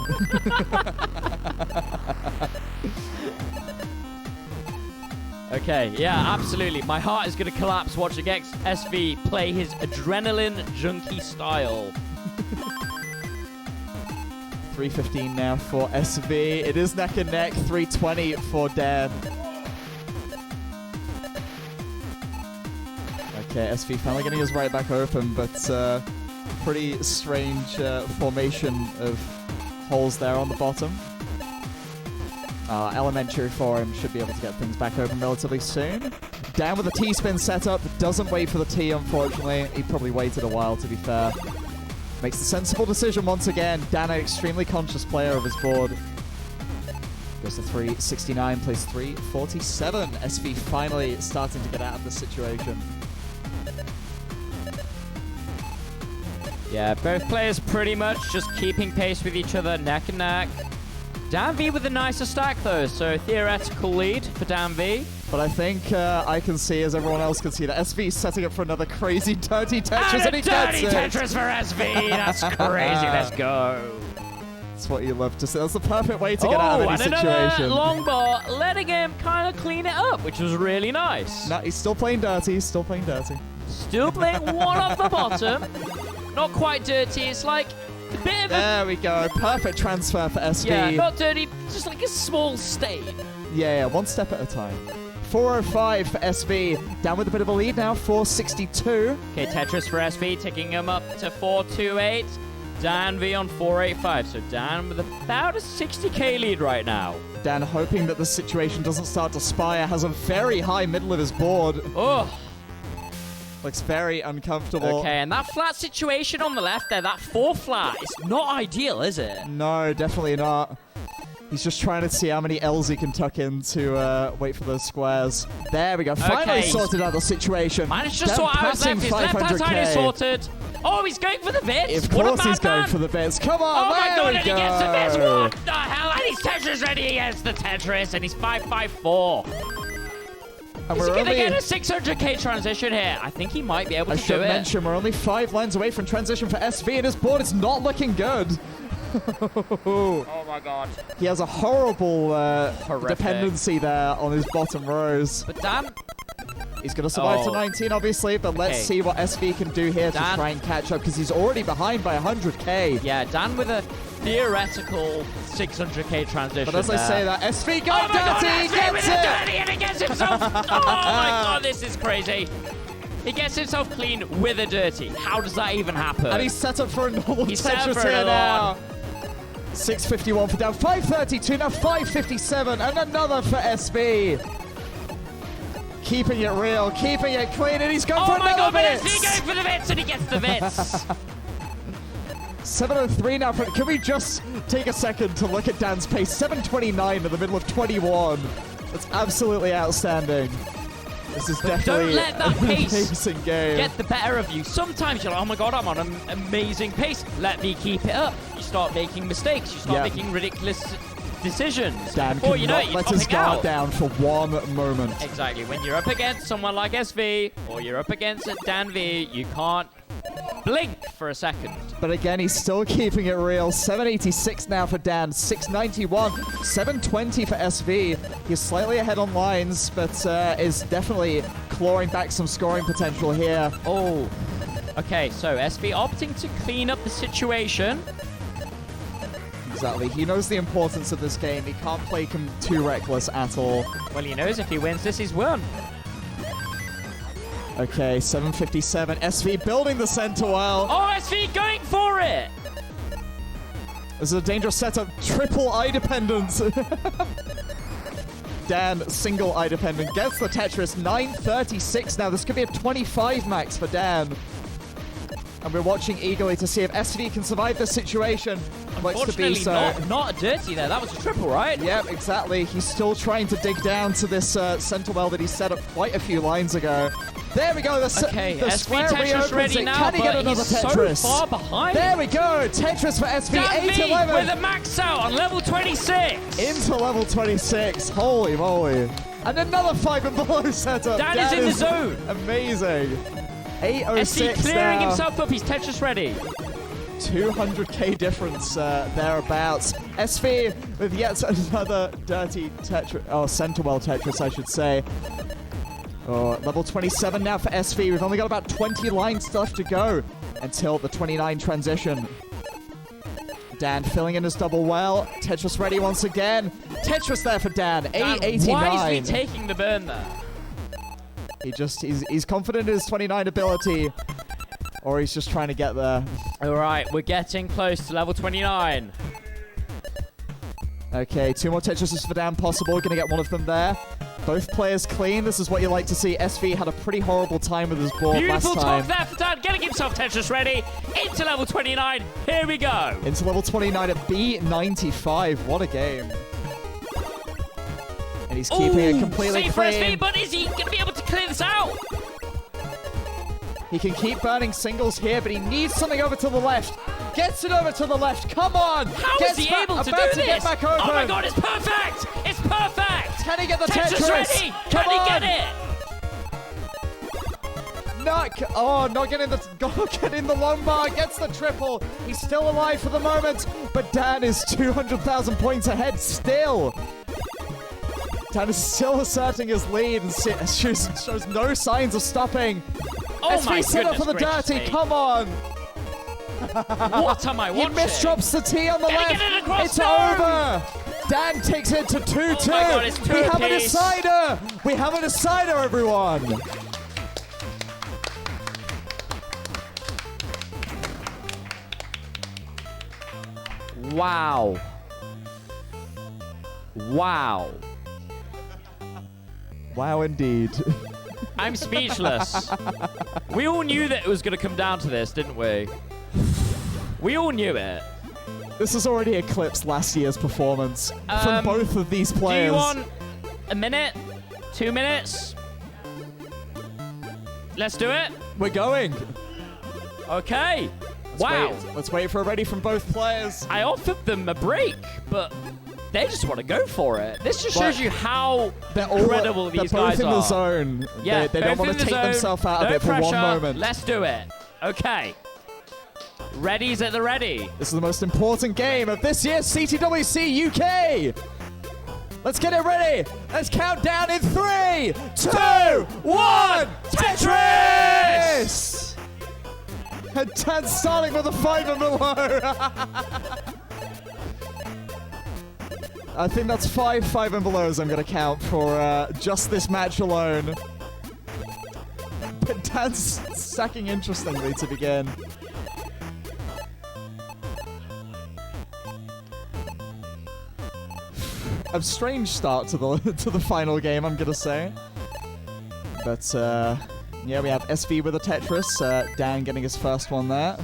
Okay, yeah, absolutely. My heart is going to collapse watching SV play his adrenaline junkie style. 315 now for SV. It is neck and neck. 320 for Dan. Okay, SV finally getting his right back open, but pretty strange formation of holes there on the bottom. Elementary for him, should be able to get things back open relatively soon. Dan with the T-spin setup, doesn't wait for the T, unfortunately. He probably waited a while, to be fair. Makes the sensible decision once again. Dan, an extremely conscious player of his board. Goes to 369, plays 347. SV finally starting to get out of this situation. Yeah, both players pretty much just keeping pace with each other, neck and neck. Dan V with the nicer stack though, so theoretical lead for Dan V. But I think I can see, as everyone else can see, that SV is setting up for another crazy dirty Tetris, and he gets it! Dirty Tetris for SV! That's crazy, let's go! That's what you love to see. That's the perfect way to get out of any situation. Another long bar, letting him kind of clean it up, which was really nice. No, he's still playing dirty, he's still playing dirty. Still playing one off the bottom. Not quite dirty, it's like a bit of There we go, perfect transfer for SV. Yeah, not dirty, just like a small stain. Yeah, one step at a time. 405 for SV, down with a bit of a lead now, 462. Okay, Tetris for SV, taking him up to 428. Dan V on 485, so Dan with about a 60k lead right now. Dan hoping that the situation doesn't start to spire, has a very high middle of his board. Oh. Looks very uncomfortable. Okay, and that flat situation on the left there, that 4 flat, it's not ideal, is it? No, definitely not. He's just trying to see how many L's he can tuck in to wait for those squares. There we go. Finally sorted out the situation. Managed to sort out his left. His left-hand side is sorted. Oh, he's going for the bits. Of course he's going for the bits. Come on, oh my god, and he gets the bits. What the hell? And he's Tetris ready against the Tetris, and he's 554. And Is he we're going to only... get a 600k transition here? I think he might be able I to do should it. mention, we're only 5 lines away from transition for SV, and his board is not looking good. Oh my god. He has a horrible Horrific. dependency there on his bottom rows. But Dan, He's going to survive to Oh. 19, obviously, but let's Okay. see what SV can do here to Dan. try and catch up, because he's already behind by 100k. yeah, Dan with a theoretical 600k transition. But as I there. say that, SV Oh got my god, dirty, he SV with gets a it! dirty and he gets himself. Oh my god, this is crazy. He gets himself clean with a dirty. How does that even happen? And he's set up for a normal He's set up Tetris for here another now. 651 for down, 532, now 557, and another for SV. Keeping it real, keeping it clean, and he's going for oh my another god, but bit. SV going for the bits and he gets the bits. 703 now. Can we just take a second to look at Dan's pace? 729 in the middle of 21. That's absolutely outstanding. This is definitely let that an pace amazing game. Get the better of you. Sometimes you're like, oh my god, I'm on an amazing pace. Let me keep it up. You start making mistakes. You start making ridiculous decisions. Dan Before you know it, cannot you're let his topping guard out. down for one moment. Exactly. When you're up against someone like SV or you're up against Dan V, you can't blink for a second. But again, he's still keeping it real. 786 now for Dan, 691, 720 for SV. He's slightly ahead on lines, but is definitely clawing back some scoring potential here. Oh. Okay, so SV opting to clean up the situation. Exactly. He knows the importance of this game. He can't play too reckless at all. Well, he knows if he wins this, he's won. Okay, 757. SV building the center well. Oh, SV going for it! This is a dangerous setup. Triple eye dependence. Dan, single eye dependent, gets the Tetris. 936 now. This could be a 25 max for Dan. And we're watching eagerly to see if SV can survive this situation. Looks to be Unfortunately, so. not a dirty there. That was a triple, right? Yep, exactly. He's still trying to dig down to this center well that he set up quite a few lines ago. There we go. The Okay, the SV square Tetris reopens ready it. now, Can he get but another he's Tetris? so far behind. There we go. Tetris for SV. Dan V 811. with a max out on level 26. Into level 26. Holy moly. And another 5 and below setup. Dan is in the zone. Amazing. SV 806 clearing now. himself up. He's Tetris ready. 200k difference thereabouts. SV with yet another dirty Tetris. Oh, Centerwell Tetris, I should say. Oh, level 27 now for SV. We've only got about 20 lines left to go until the 29 transition. Dan filling in his double well. Tetris ready once again. Tetris there for Dan. 889. Why is he taking the burn there? He's confident in his 29 ability. Or he's just trying to get there. All right, we're getting close to level 29. Okay, 2 more Tetrises for Dan possible. Gonna get one of them there. Both players clean. This is what you like to see. SV had a pretty horrible time with his board Beautiful last time. top there for Dan, getting himself Tetris ready. Into level 29. Here we go. Into level 29 at B95. What a game. And he's keeping it completely safe for SV, clean. but is he going to be able to clear this out? He can keep burning singles here, but he needs something over to the left. Gets it over to the left. Come on. How Gets is he back, able to do about this? get back open. Oh my god, it's perfect! It's perfect! Can he get the Tetris Tetris? ready! Come Can he on. get it? Not getting the long bar. Gets the triple. He's still alive for the moment, but Dan is 200,000 points ahead still. Dan is still asserting his lead and shows no signs of stopping. Oh my SV set up for the goodness dirty. gracious me. Come on. What am I He watching? misdrops the T on the Can he left. get it across? It's No. over. Dan takes it to 2-2. Oh my God, it's We have a two-apiece. decider. We have a decider, everyone. Wow. Wow. Wow, indeed. I'm speechless. We all knew that it was going to come down to this, didn't we? We all knew it. This has already eclipsed last year's performance from both of these Do players. you want a minute? 2 minutes? Let's do it. We're going. Okay. Wow. Let's wait for a ready from both players. I offered them a break, but they just want to go for it. This just But shows you how They're incredible these both guys in are. the zone. Yeah, they don't both want in to the take zone, themselves out no of it pressure. for one moment. Let's do it. Okay. Ready's at the ready. This is the most important game of this year's CTWC UK. Let's get it ready. Let's count down in 3, 2, 1. Tetris! And Dan's starting with a 5 and below. I think that's 5 and belows I'm going to count for just this match alone. But Dan's stacking interestingly to begin. A strange start to the final game, I'm gonna say. But yeah, we have SV with a Tetris. Dan getting his first one there.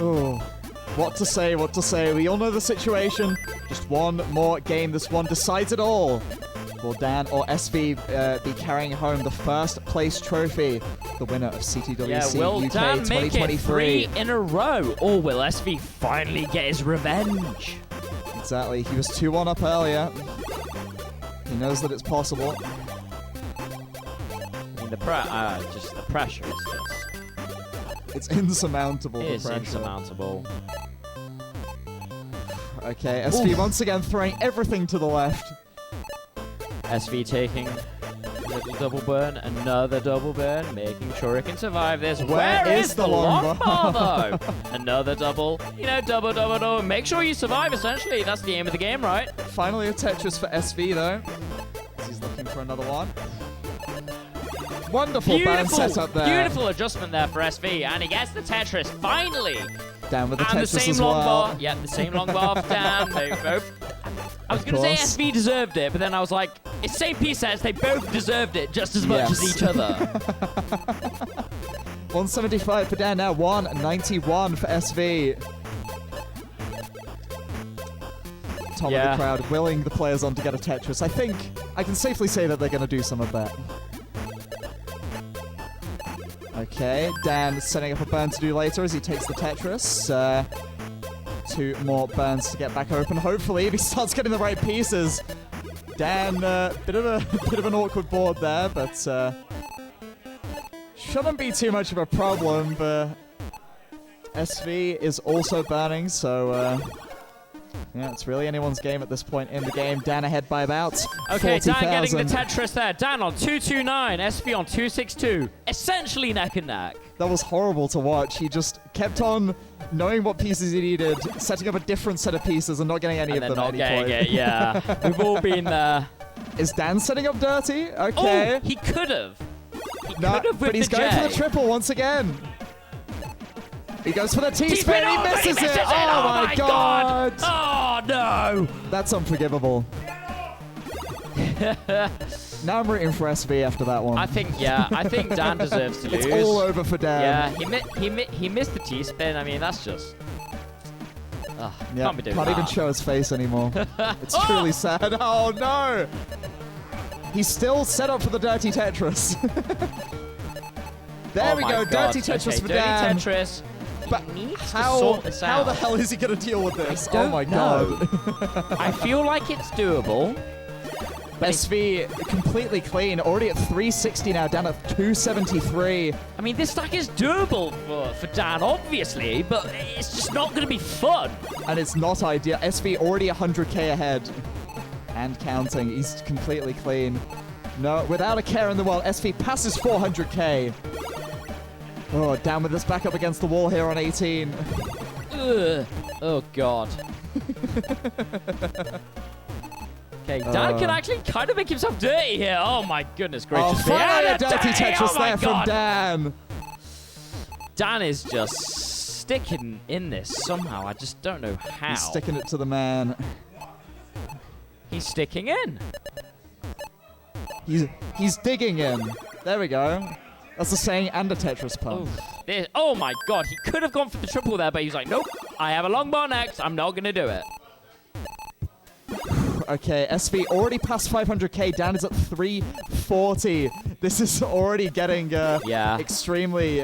Oh, what to say? What to say? We all know the situation. Just one more game. This one decides it all. Will Dan or SV be carrying home the first place trophy? The winner of CTWC will UK Dan make it 2023. 3 in a row, or will SV finally get his revenge? Exactly. He was 2-1 up earlier. He knows that it's possible. I mean, the pressure is just... It's insurmountable, the It's pressure. insurmountable. Okay, SV once again throwing everything to the left. SV taking a little double burn, another double burn, making sure it can survive this. Where is the long bar, though? Another double, double. Make sure you survive, essentially. That's the aim of the game, right? Finally a Tetris for SV, though. He's looking for another one. Wonderful burn setup there. Beautiful adjustment there for SV, and he gets the Tetris, finally. Down with the And Tetris the same as long well. bar. Yeah, the same long bar for Dan. They both... I was going to say course. SV deserved it, but then I was like, it's same piece sets. They both deserved it just as much as each other. 175 for Dan now. 191 for SV. Tom of the crowd willing the players on to get a Tetris. I think I can safely say that they're going to do some of that. Okay, Dan setting up a burn to do later as he takes the Tetris. 2 more burns to get back open. Hopefully, if he starts getting the right pieces. Dan, bit of an awkward board there, but shouldn't be too much of a problem. But SV is also burning, so yeah, it's really anyone's game at this point in the game. Dan ahead by about Okay, 40,000. Dan getting the Tetris there. Dan on 229, SV on 262. Essentially neck and neck. That was horrible to watch. He just kept on knowing what pieces he needed, setting up a different set of pieces and not getting any And of then them not at any getting point. it, yeah. We've all been there. Is Dan setting up dirty? Okay. Oh, he could have. He could No, have with but he's the going for J. the triple once again. He goes for the T-spin. T-spin, He oh, but misses it. Oh my god. Oh, no. That's unforgivable. Now I'm rooting for SV after that one. I think Dan deserves to lose. It's all over for Dan. Yeah, he missed the T-spin. I mean, that's just... Yeah, can't be doing can't that. even show his face anymore. It's truly sad. Oh no! He's still set up for the dirty Tetris. There we go, dirty Tetris for Dan. Dirty Tetris. But He needs to how sort this how out. the hell is he gonna deal with this? don't Oh my know. god! I feel like it's doable. SV completely clean, already at 360 now, down at 273. I mean, this stack is doable for Dan, obviously, but it's just not going to be fun. And it's not ideal. SV already 100k ahead. And counting. He's completely clean. No, without a care in the world, SV passes 400k. Oh, down with this back up against the wall here on 18. Ugh. Oh, God. Okay, Dan can actually kind of make himself dirty here. Oh, my goodness Oh, gracious. finally Yeah, a dirty Tetris oh my there from God. Dan. Dan is just sticking in this somehow. I just don't know how. He's sticking it to the man. He's sticking in. He's digging in. There we go. That's a saying and a Tetris pump. Oh my god, he could have gone for the triple there, but he's like, nope, I have a long bar next, I'm not going to do it. Okay, SV already past 500k. Dan is at 340. This is already getting extremely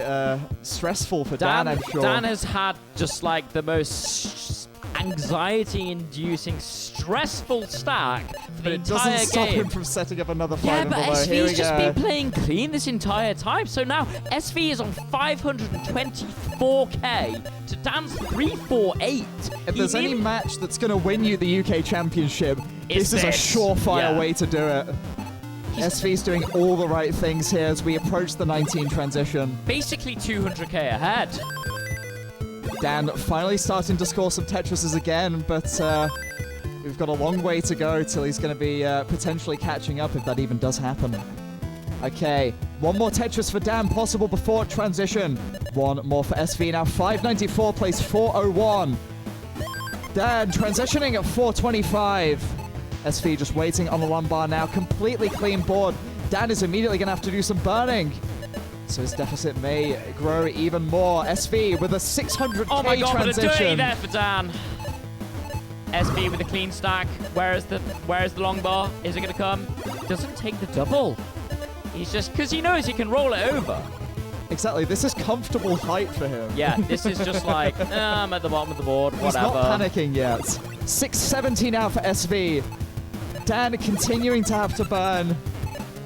stressful for Dan, I'm sure. Dan has had just like the most anxiety-inducing, stressful stack for But the it entire doesn't stop game. him from setting up another 5 Yeah, and but below. Here we SV's just go. been playing clean this entire time. So now SV is on 524k to Dan's 348. If there's any match that's going to win you the UK Championship, It's this is a this. surefire Yeah. way to do it. SV's doing all the right things here as we approach the 19 transition. Basically 200k ahead. Dan finally starting to score some Tetrises again, but we've got a long way to go till he's going to be potentially catching up if that even does happen. Okay, one more Tetris for Dan, possible before transition. One more for SV now. 594 plays 401. Dan transitioning at 425. SV just waiting on the lumbar now. Completely clean board. Dan is immediately going to have to do some burning. So his deficit may grow even more. SV with a 600k Oh my god, but a dirty transition. there for Dan. SV with a clean stack. Where is the long bar? Is it going to come? Doesn't take the double. He's just, because he knows he can roll it over. Exactly, this is comfortable height for him. Yeah, this is just like, I'm at the bottom of the board, He's whatever. not panicking yet. 670 now for SV. Dan continuing to have to burn.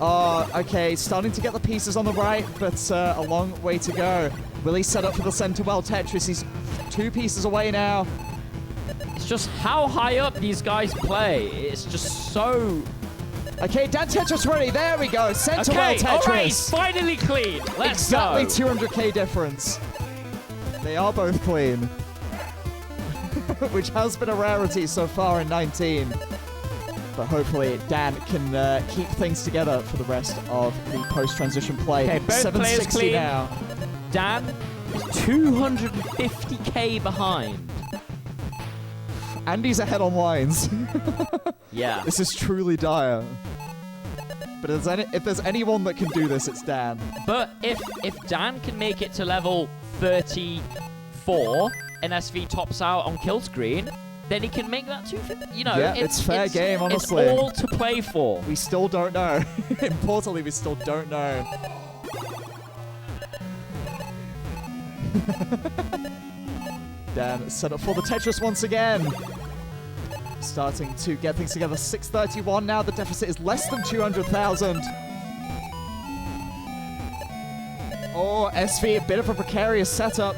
Okay, starting to get the pieces on the right, but a long way to go. Will he set up for the center well Tetris? He's 2 pieces away now. It's just how high up these guys play. It's just so... Okay, Dan Tetris ready. There we go. Center well Okay, Tetris. alright, finally clean. Let's Exactly go. 200k difference. They are both clean. Which has been a rarity so far in 19. But hopefully Dan can keep things together for the rest of the post-transition play. Okay, both players 760 clean. now. Dan is 250k behind. Andy's ahead on lines. Yeah. This is truly dire. But if there's anyone that can do this, it's Dan. But if Dan can make it to level 34 and SV tops out on kill screen, then he can make that 250. You know, Yeah, it's fair game, honestly. It's all to play for. We still don't know. Importantly, we still don't know. Dan set up for the Tetris once again. Starting to get things together. 631 now. The deficit is less than 200,000. Oh, SV, a bit of a precarious setup.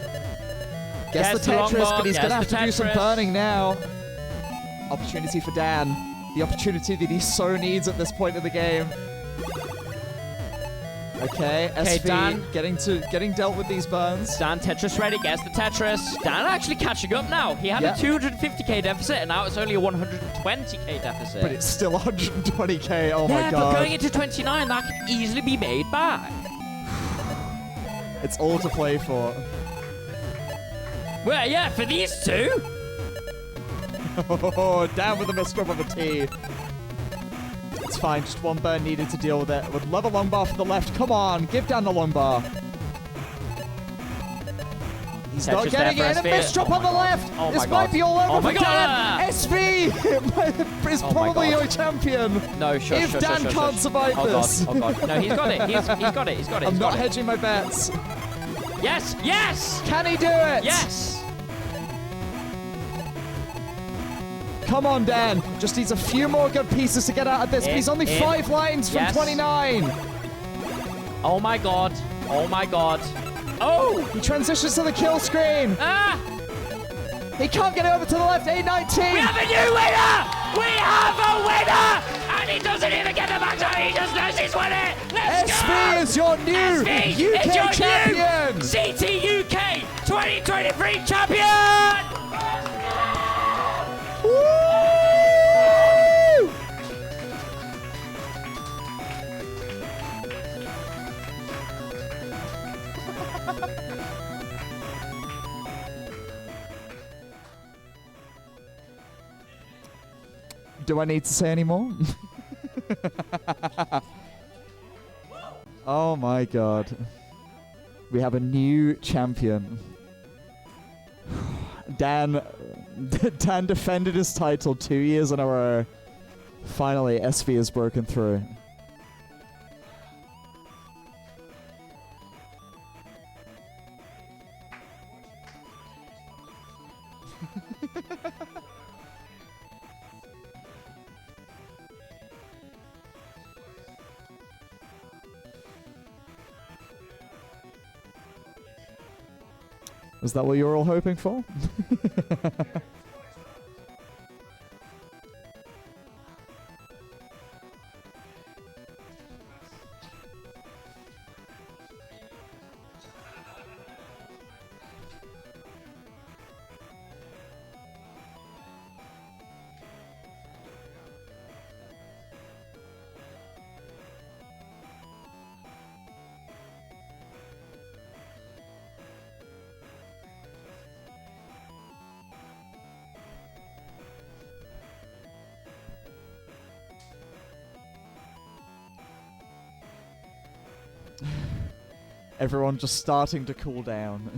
Gets the the long Tetris, bar, but he's going to have gets to the do some Tetris. burning now. Opportunity for Dan. The opportunity that he so needs at this point of the game. Okay, SV Dan. getting dealt with these burns. Dan Tetris ready, gets the Tetris. Dan actually catching up now. He had Yeah. a 250k deficit, and now it's only a 120k deficit. But it's still 120k. Oh my yeah, god. but going into 29, that could easily be made back. It's all to play for. Well, yeah, for these two. Oh, down with the misdrop of a T. It's fine, just one burn needed to deal with it. With level long bar for the left. Come on, give down the long bar. He's not Tetris getting there it. for A SV. misdrop Oh on the my left. God. Oh This my might God. be all over Oh my for God. Dan. SV is Oh my probably God. your champion. No, shush, If shush, Dan shush, can't shush. survive Oh this. God, oh God. No, he's got it. He's got it. He's got it. I'm He's not got it. hedging my bets. Yes, yes, Can he do it? yes. Come on, Dan. Just needs a few more good pieces to get out of this. But he's only 5 lines from Yes. 29. Oh my God. Oh my God. Oh! He transitions to the kill screen. Ah! He can't get over to the left. 819. We have a new winner! We have a winner! And he doesn't even get the match out. He just knows he's won it. Let's SV go! is your new SV UK is your champion. new CTUK 2023 champion! Woo! Do I need to say any more? Oh my god. We have a new champion. Dan defended his title 2 years in a row. Finally, SV has broken through. Was that what you were all hoping for? Everyone just starting to cool down.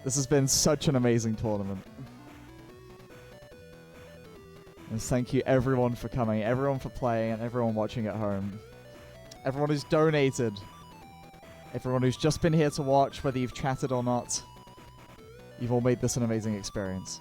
This has been such an amazing tournament. And thank you everyone for coming, everyone for playing, and everyone watching at home. Everyone who's donated. Everyone who's just been here to watch, whether you've chatted or not. You've all made this an amazing experience.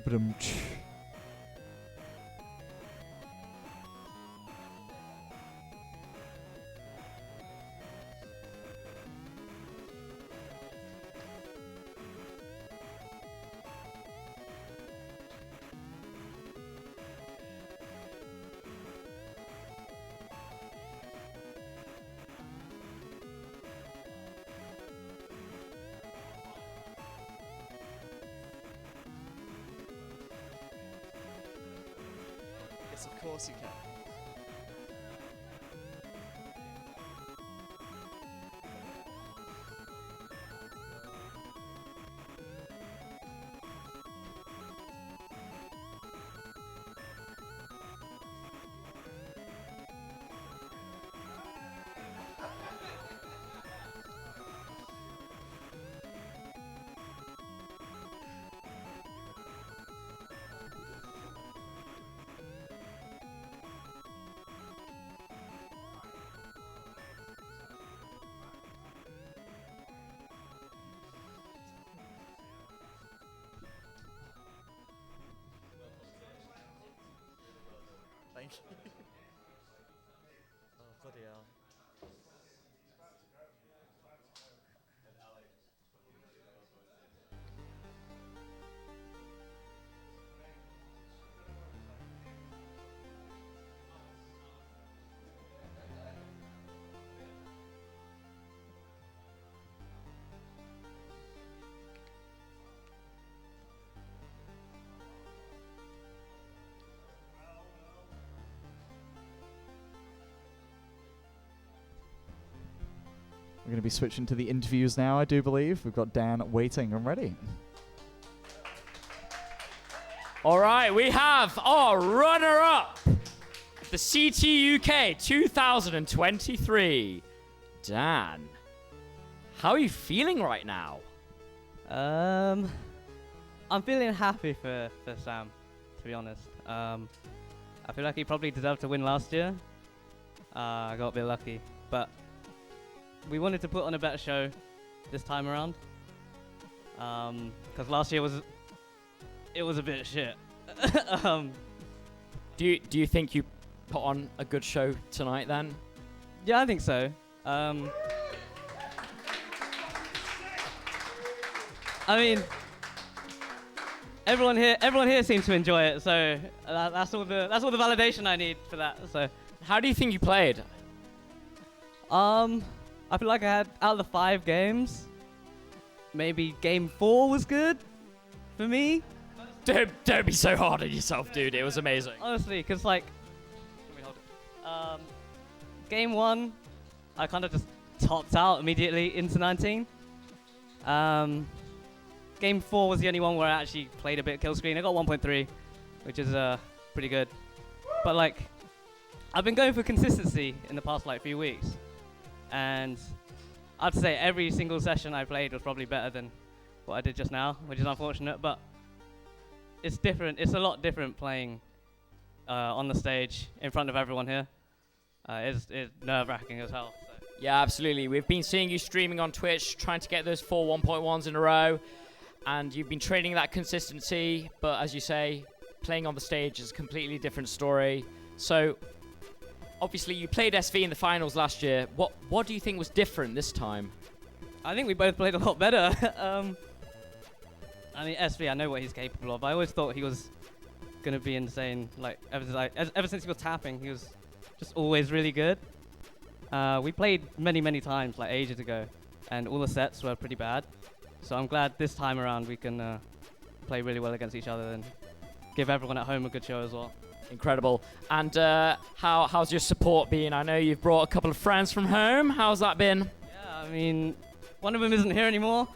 Brum-tsh. Yes, of course you can. Thank you. Oh, bloody hell. We're going to be switching to the interviews now, I do believe. We've got Dan waiting and ready. All right, we have our runner-up, the CTWK 2023. Dan, how are you feeling right now? I'm feeling happy for Sam, to be honest. I feel like he probably deserved to win last year. I got a bit lucky, but we wanted to put on a better show this time around. Because last year was a bit shit. Do you think you put on a good show tonight then? Yeah, I think so. I mean, everyone here seems to enjoy it, so that's all the validation I need for that. So, How do you think you played? I feel like I had, out of the 5 games, maybe game 4 was good for me. Don't be so hard on yourself, dude. It was amazing. Honestly, because like, let me hold it. game 1, I kind of just topped out immediately into 19. Game 4 was the only one where I actually played a bit of kill screen. I got 1.3, which is pretty good. But like, I've been going for consistency in the past like few weeks, and I'd say every single session I played was probably better than what I did just now, which is unfortunate. But it's different. It's a lot different playing on the stage in front of everyone here. It's nerve-wracking as hell. So. Yeah, absolutely. We've been seeing you streaming on Twitch, trying to get those 4 1.1s in a row, and you've been training that consistency, but as you say, playing on the stage is a completely different story. So, obviously, you played SV in the finals last year. What do you think was different this time? I think we both played a lot better. I mean, SV, I know what he's capable of. I always thought he was going to be insane. Like, ever since he was tapping, he was just always really good. We played many times, like ages ago, and all the sets were pretty bad. So I'm glad this time around we can play really well against each other and give everyone at home a good show as well. Incredible. And how's your support been? I know you've brought a couple of friends from home. How's that been? Yeah, I mean, one of them isn't here anymore.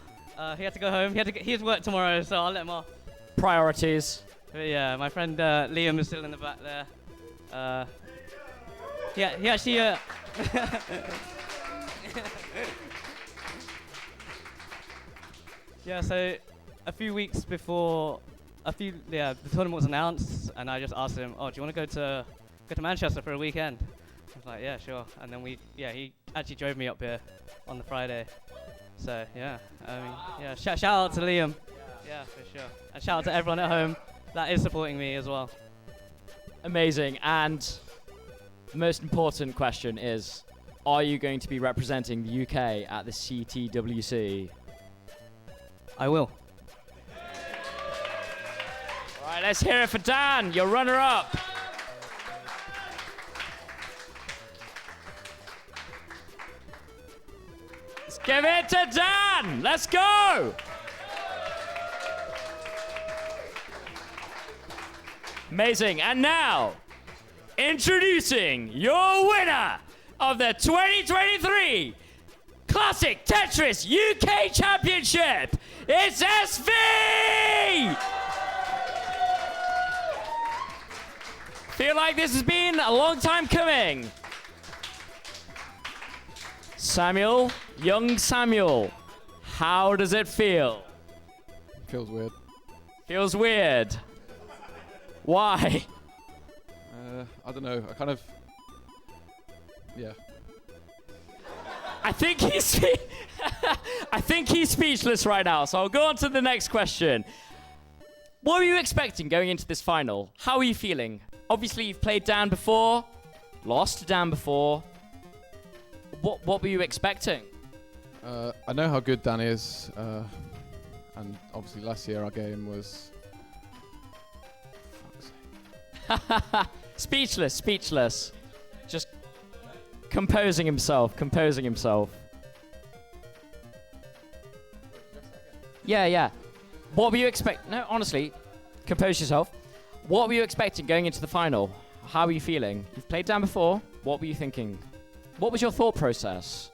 He had to go home. He has work tomorrow, so I'll let him off. Priorities. But yeah, my friend Liam is still in the back there. Yeah, he actually. Yeah, so a few weeks before, the tournament was announced, and I just asked him, "Oh, do you want to go to Manchester for a weekend?" I was like, "Yeah, sure." And then he actually drove me up here on the Friday. So yeah, I mean, yeah, shout out to Liam. Yeah, for sure. And shout out to everyone at home that is supporting me as well. Amazing. And the most important question is, are you going to be representing the UK at the CTWC? I will. All right, let's hear it for Dan, your runner-up. Let's give it to Dan. Let's go. Amazing. And now, introducing your winner of the 2023 Classic Tetris UK Championship, it's SV! Feel like this has been a long time coming. Samuel, young Samuel, how does it feel? Feels weird. Feels weird. Why? I don't know. Yeah. I think he's speechless right now, so I'll go on to the next question. What were you expecting going into this final? How are you feeling? Obviously, you've played Dan before, lost to Dan before. What were you expecting? I know how good Dan is, and obviously last year our game was... Fuck's sake. Speechless. Just composing himself. Yeah. What were you expecting? No, honestly, compose yourself. What were you expecting going into the final? How were you feeling? You've played Dan before. What were you thinking? What was your thought process?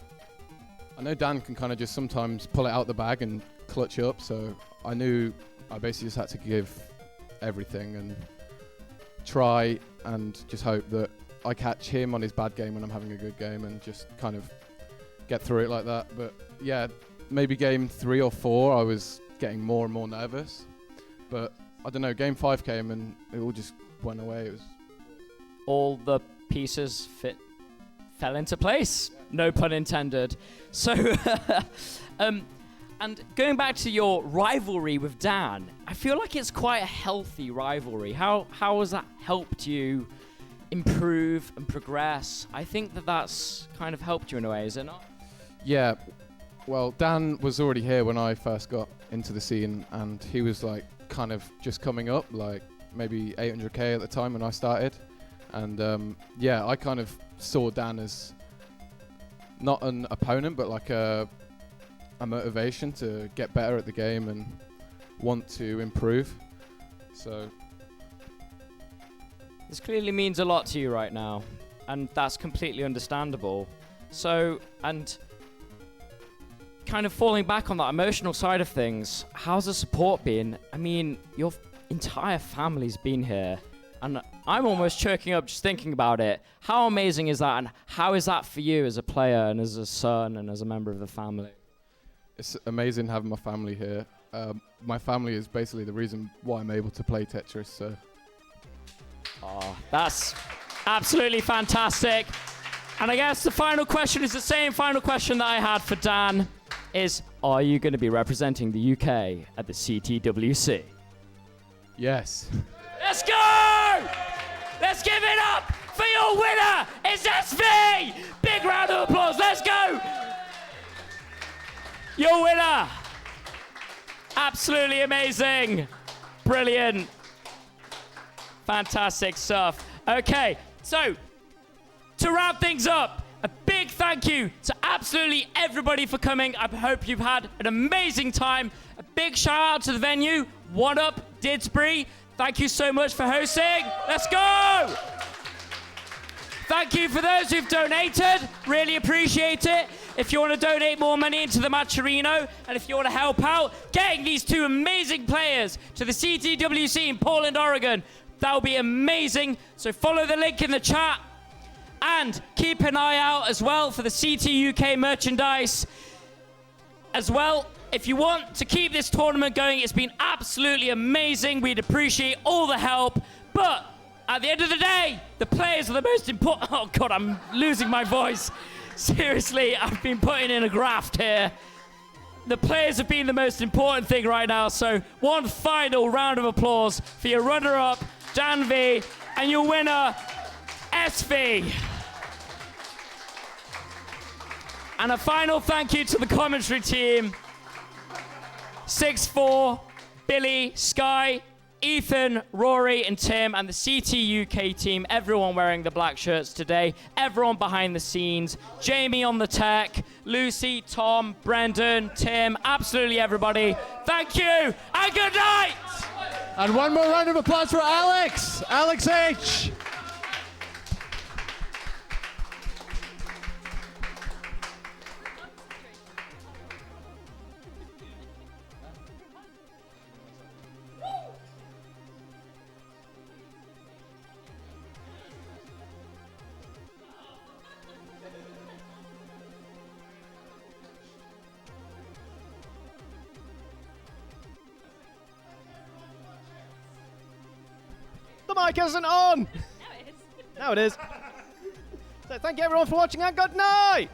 I know Dan can kind of just sometimes pull it out the bag and clutch up, so I knew I basically just had to give everything and try and just hope that I catch him on his bad game when I'm having a good game and just kind of get through it like that. But yeah, maybe game 3 or 4 I was getting more and more nervous, but I don't know, game 5 came and it all just went away. It was all the pieces fell into place. No pun intended. So, and going back to your rivalry with Dan, I feel like it's quite a healthy rivalry. How has that helped you improve and progress? I think that's kind of helped you in a way, is it not? Yeah, well, Dan was already here when I first got into the scene, and he was like kind of just coming up, like maybe 800k at the time when I started. And yeah, I kind of saw Dan as not an opponent, but like a motivation to get better at the game and want to improve. So this clearly means a lot to you right now. and that's completely understandable. So, and kind of falling back on that emotional side of things, how's the support been? I mean, your entire family's been here, and I'm almost choking up just thinking about it. How amazing is that, and how is that for you as a player and as a son and as a member of the family? It's amazing having my family here. My family is basically the reason why I'm able to play Tetris, so. Oh, that's absolutely fantastic. And I guess the final question is the same final question that I had for Dan, is are you going to be representing the UK at the CTWC? Yes. Let's go! Let's give it up for your winner! It's SV! Big round of applause, let's go! Your winner! Absolutely amazing. Brilliant. Fantastic stuff. Okay, so to wrap things up, a big thank you to absolutely everybody for coming. I hope you've had an amazing time. A big shout out to the venue. One Up Didsbury. Thank you so much for hosting. Let's go! Thank you for those who've donated. Really appreciate it. If you want to donate more money into the Matcherino, and if you want to help out getting these two amazing players to the CTWC in Portland, Oregon, that would be amazing. So follow the link in the chat. And keep an eye out as well for the CT UK merchandise. As well, if you want to keep this tournament going, it's been absolutely amazing. We'd appreciate all the help. But at the end of the day, the players are the most important. Oh God, I'm losing my voice. Seriously, I've been putting in a graft here. The players have been the most important thing right now. So one final round of applause for your runner-up, Dan V, and your winner, SV. And a final thank you to the commentary team. 6-4, Billy, Sky, Ethan, Rory, and Tim, and the CT UK team, everyone wearing the black shirts today, everyone behind the scenes, Jamie on the tech, Lucy, Tom, Brendan, Tim, absolutely everybody. Thank you, and good night! And one more round of applause for Alex! Alex H! The mic isn't on! Now it is. So thank you everyone for watching and good night!